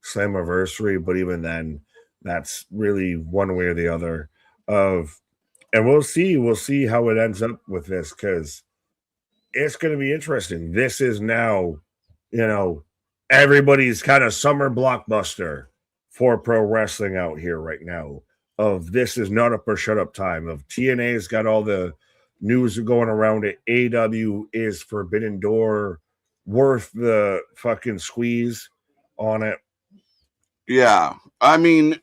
Slammiversary, but even then, that's really one way or the other. And we'll see how it ends up with this because it's going to be interesting. This is now, everybody's kind of summer blockbuster for pro wrestling out here right now. Of this is not up or shut up time. Of TNA's got all the news going around it. AW is Forbidden Door worth the fucking squeeze on it. Yeah. I mean,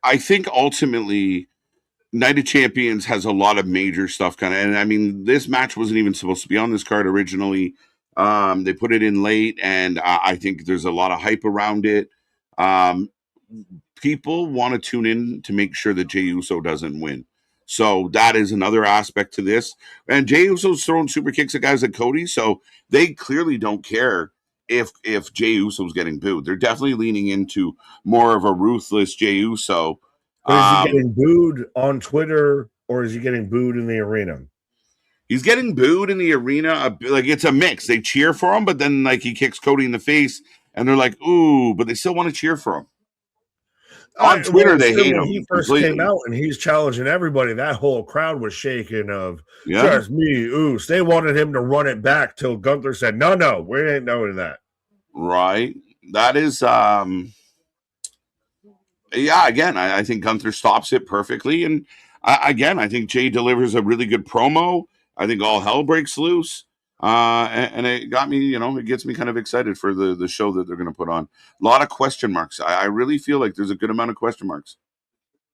I think ultimately Night of Champions has a lot of major stuff kind of, and I mean, this match wasn't even supposed to be on this card originally. They put it in late, and I think there's a lot of hype around it. People want to tune in to make sure that Jey Uso doesn't win. So that is another aspect to this. And Jey Uso's throwing super kicks at guys like Cody, so they clearly don't care if Jey Uso's getting booed. They're definitely leaning into more of a ruthless Jey Uso. But is he getting booed on Twitter or is he getting booed in the arena? He's getting booed in the arena. Like, it's a mix. They cheer for him, but then like he kicks Cody in the face and they're like, ooh, but they still want to cheer for him. On Twitter, they hate him. When he first came out and he's challenging everybody, that whole crowd was shaking of just me, ooh. They wanted him to run it back till Gunther said, no, we ain't doing that. Right. That is Yeah, again, I think Gunther stops it perfectly, and I think Jay delivers a really good promo. I think all hell breaks loose, and it got me. It gets me kind of excited for the show that they're going to put on. A lot of question marks. I really feel like there's a good amount of question marks.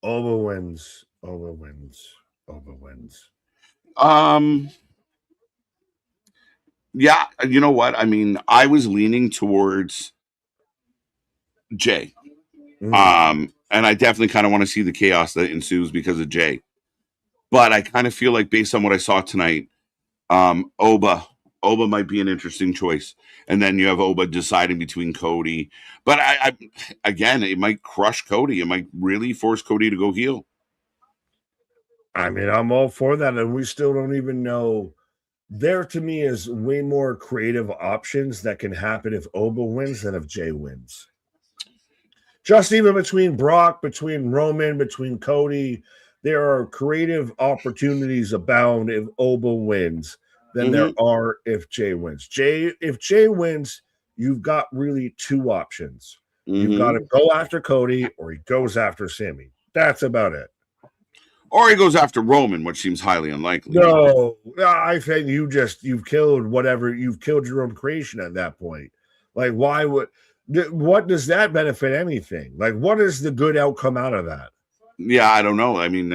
Over wins. Over wins. Over wins. Yeah, you know what? I mean, I was leaning towards Jay. And I definitely kind of want to see the chaos that ensues because of Jay. But I kind of feel like based on what I saw tonight, Oba might be an interesting choice. And then you have Oba deciding between Cody. But again, it might crush Cody. It might really force Cody to go heel. I mean, I'm all for that. And we still don't even know. There to me is way more creative options that can happen if Oba wins than if Jay wins. Just even between Brock, between Roman, between Cody, there are creative opportunities abound if Oba wins than there are if Jay wins. If Jay wins, you've got really two options. You've got to go after Cody or he goes after Sammy. That's about it. Or he goes after Roman, which seems highly unlikely. No, I think you've killed your own creation at that point. Like, what does that benefit anything? Like, what is the good outcome out of that? Yeah, I don't know. I mean,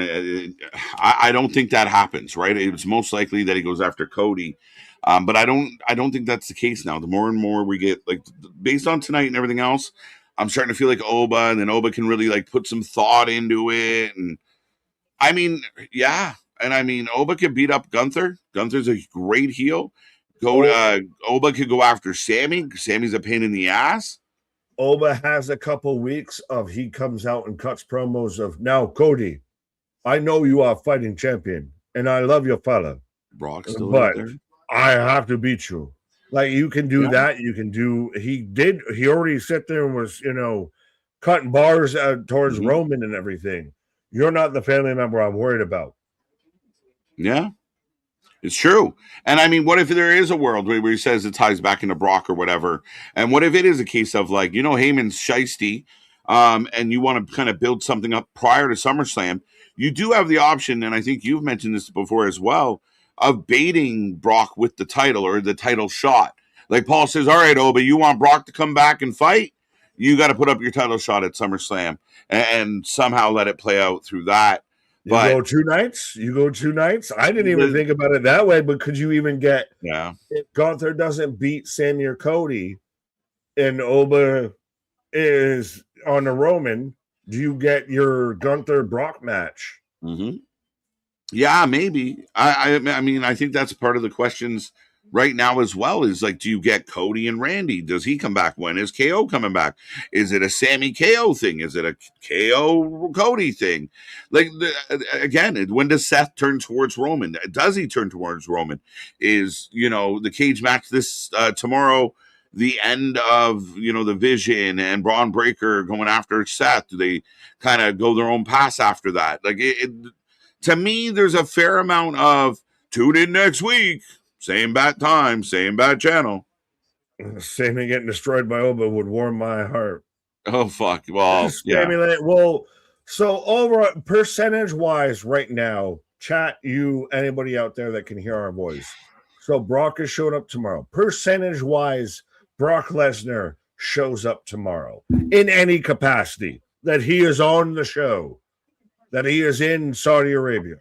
I don't think that happens, right? It's most likely that he goes after Cody, but I don't think that's the case now. The more and more we get, like, based on tonight and everything else, I'm starting to feel like Oba, and then Oba can really like put some thought into it, and I mean, yeah, and I mean, Oba could beat up Gunther. Gunther's a great heel. Oba could go after Sammy. Sammy's a pain in the ass. Oba has a couple weeks of he comes out and cuts promos of, now, Cody, I know you are fighting champion, and I love your fella. Brock's still but out there. I have to beat you. Like, you can do that. You can do. He already sat there and was, cutting bars towards Roman and everything. You're not the family member I'm worried about. Yeah, it's true. And I mean, what if there is a world where he says it ties back into Brock or whatever? And what if it is a case of, like, Heyman's shisty, and you want to kind of build something up prior to SummerSlam? You do have the option, and I think you've mentioned this before as well, of baiting Brock with the title or the title shot. Like Paul says, all right, Oba, you want Brock to come back and fight? You got to put up your title shot at SummerSlam and somehow let it play out through that. You go two nights. I didn't even think about it that way, but could you even get if Gunther doesn't beat Sammy or Cody and Oba is on the Roman, do you get your Gunther Brock match? Yeah, maybe. I mean, I think that's part of the questions right now as well, is like, do you get Cody and Randy? Does he come back? When is KO coming back? Is it a Sammy KO thing? Is it a KO Cody thing? Like, again, when does Seth turn towards Roman? Does he turn towards Roman? Is, the cage match this tomorrow the end of, the Vision and Braun Breaker going after Seth? Do they kind of go their own path after that? Like, to me, there's a fair amount of tune in next week. Same bad time, same bad channel. Sammy getting destroyed by Oba would warm my heart. Oh, fuck. Well, yeah. Well, so over percentage-wise right now, chat, anybody out there that can hear our voice. So Brock is showing up tomorrow. Percentage-wise, Brock Lesnar shows up tomorrow in any capacity that he is on the show, that he is in Saudi Arabia.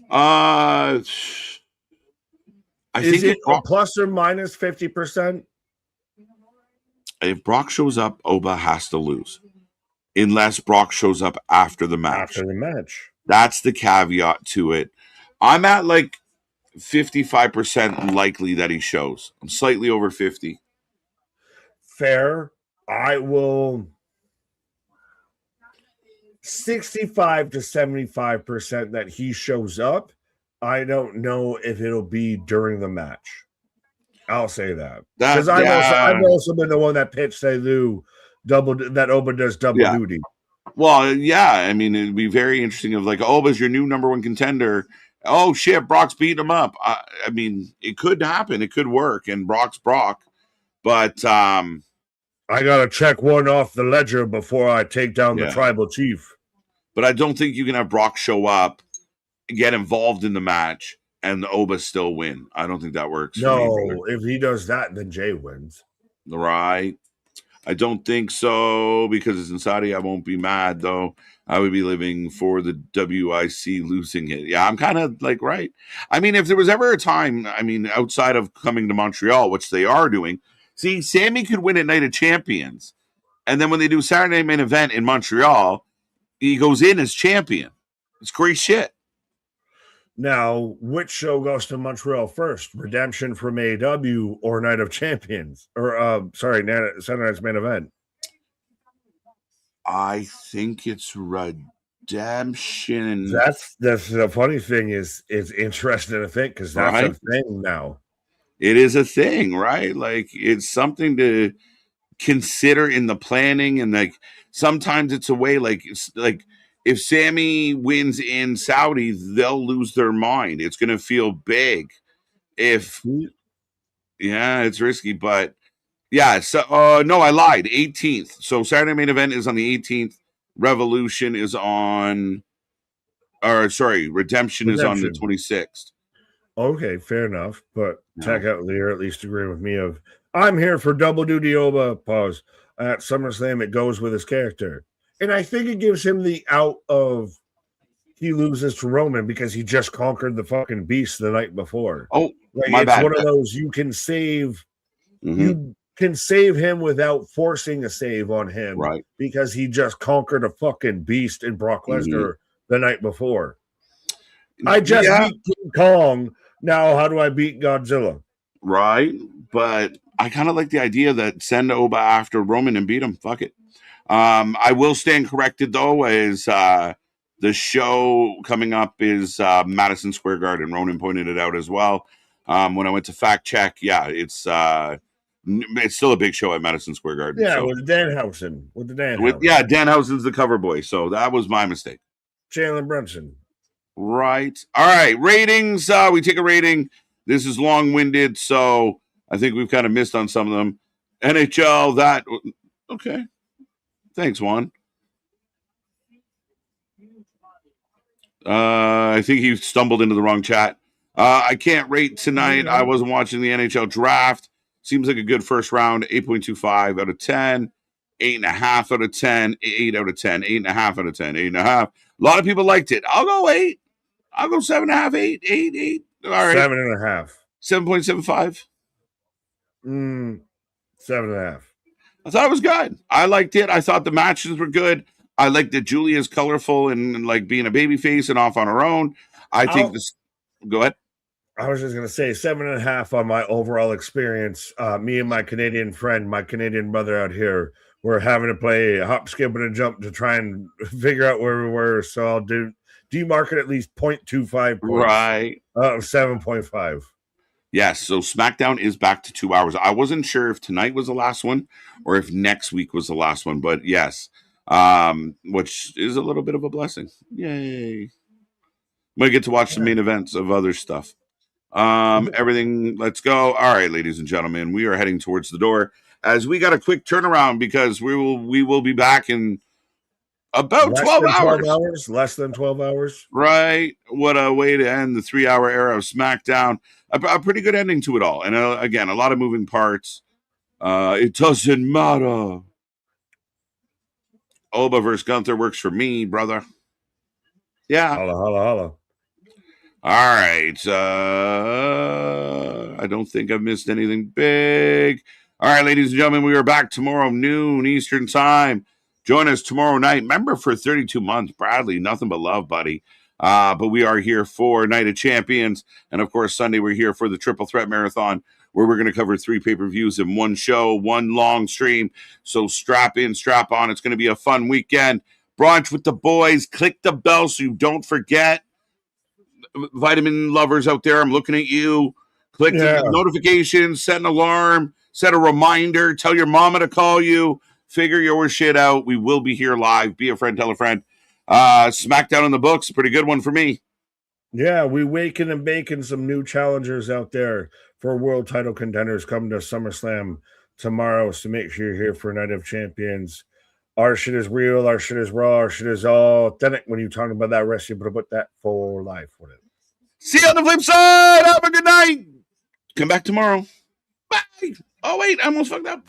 I think it plus or minus 50%. If Brock shows up, Oba has to lose, unless Brock shows up after the match. That's the caveat to it. I'm at like 55% likely that he shows. I'm slightly over 50. Fair. I will 65 to 75% that he shows up. I don't know if it'll be during the match. I'll say that because I've also been the one that pitched that Oba does double duty. Well, yeah, I mean, it'd be very interesting of like, Oba's your new number one contender. Oh shit, Brock's beating him up. I mean, it could happen. It could work, and Brock's Brock, but I gotta check one off the ledger before I take down the tribal chief. But I don't think you can have Brock show up, get involved in the match, and the Oba still win. I don't think that works for me, brother. If he does that, then Jay wins. Right. I don't think so, because it's in Saudi. I won't be mad, though. I would be living for the WIC losing it. Yeah, I'm kind of like, right. I mean, if there was ever a time, I mean, outside of coming to Montreal, which they are doing, see, Sammy could win at Night of Champions. And then when they do Saturday main event in Montreal, he goes in as champion. It's great shit. Now, which show goes to Montreal first? Redemption from AEW or Night of Champions? Or, Saturday Night's main event? I think it's Redemption. That's the funny thing is, it's interesting to think because that's a thing now. It is a thing, right? Like, it's something to consider in the planning, and like sometimes it's a way, like if Sammy wins in Saudi, they'll lose their mind. It's going to feel big. It's risky, but yeah. So, no, I lied. 18th. So Saturday main event is on the 18th. Revolution is on, Redemption is on the 26th. Okay, fair enough. But Tech Out Lear at least agree with me of, I'm here for double duty Oba, pause. At SummerSlam, it goes with his character. And I think it gives him the out of he loses to Roman because he just conquered the fucking beast the night before. Oh, like, my bad. One of those you can save. Mm-hmm. You can save him without forcing a save on him, right? Because he just conquered a fucking beast in Brock Lesnar the night before. I just beat King Kong. Now, how do I beat Godzilla? Right, but I kind of like the idea that send Oba after Roman and beat him. Fuck it. I will stand corrected, though, as the show coming up is Madison Square Garden. Ronan pointed it out as well. When I went to fact check, it's still a big show at Madison Square Garden. Yeah, with Danhausen. Danhausen's the cover boy, so that was my mistake. Jalen Brunson. Right. All right, ratings. We take a rating. This is long-winded, so I think we've kind of missed on some of them. NHL, okay. Thanks, Juan. I think he stumbled into the wrong chat. I can't rate tonight. I wasn't watching the NHL draft. Seems like a good first round. 8.25 out of 10. 8.5 out of 10. 8 out of 10. 8.5 out of 10. 8.5. A lot of people liked it. I'll go 8. I'll go 7.5, 8, 8, 8. All right. 7.5. 7.75. 7.5. I thought it was good. I liked it. I thought the matches were good. I like that Julia's colorful and like being a babyface and off on her own. I think this. Go ahead. I was just going to say 7.5 on my overall experience. Me and my Canadian friend, my Canadian brother out here, we're having to play a hop, skip, and a jump to try and figure out where we were. So I'll demark it at least 0.25 points. Right. 7.5. Yes. So SmackDown is back to 2 hours. I wasn't sure if tonight was the last one or if next week was the last one, but yes. Which is a little bit of a blessing. Yay. Might get to watch the main events of other stuff. Everything, let's go. All right, ladies and gentlemen, we are heading towards the door as we got a quick turnaround because we will be back in about 12 hours. Less than 12 hours. Right. What a way to end the 3-hour era of SmackDown. A pretty good ending to it all. And again, a lot of moving parts. It doesn't matter. Oba versus Gunther works for me, brother. Yeah. Holla, holla, holla. All right. I don't think I've missed anything big. All right, ladies and gentlemen, we are back tomorrow noon Eastern time. Join us tomorrow night. Member for 32 months, Bradley. Nothing but love, buddy. But we are here for Night of Champions. And, of course, Sunday we're here for the Triple Threat Marathon, where we're going to cover 3 pay-per-views in one show, one long stream. So strap in, strap on. It's going to be a fun weekend. Brunch with the boys. Click the bell so you don't forget. Vitamin lovers out there, I'm looking at you. Click the notifications, set an alarm, set a reminder, tell your mama to call you, figure your shit out. We will be here live. Be a friend, tell a friend. SmackDown in the books, pretty good one for me. Yeah, we waking and baking some new challengers out there for world title contenders coming to SummerSlam tomorrow. So make sure you're here for Night of Champions. Our shit is real. Our shit is raw. Our shit is authentic. When you talk about that wrestling, but about that for life. Whatever. See you on the flip side. Have a good night. Come back tomorrow. Bye. Oh, wait. I almost fucked up.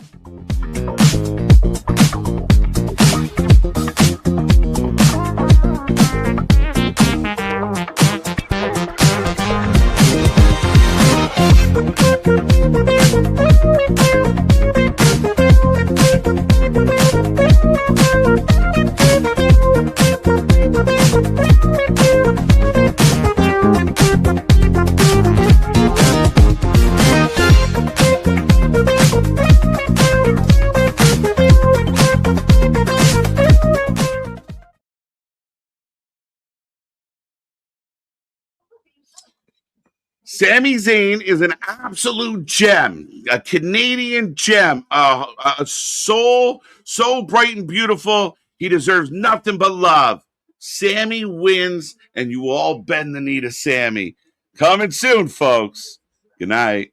Sami Zayn is an absolute gem, a Canadian gem, a soul so bright and beautiful. He deserves nothing but love. Sami wins, and you all bend the knee to Sami. Coming soon, folks. Good night.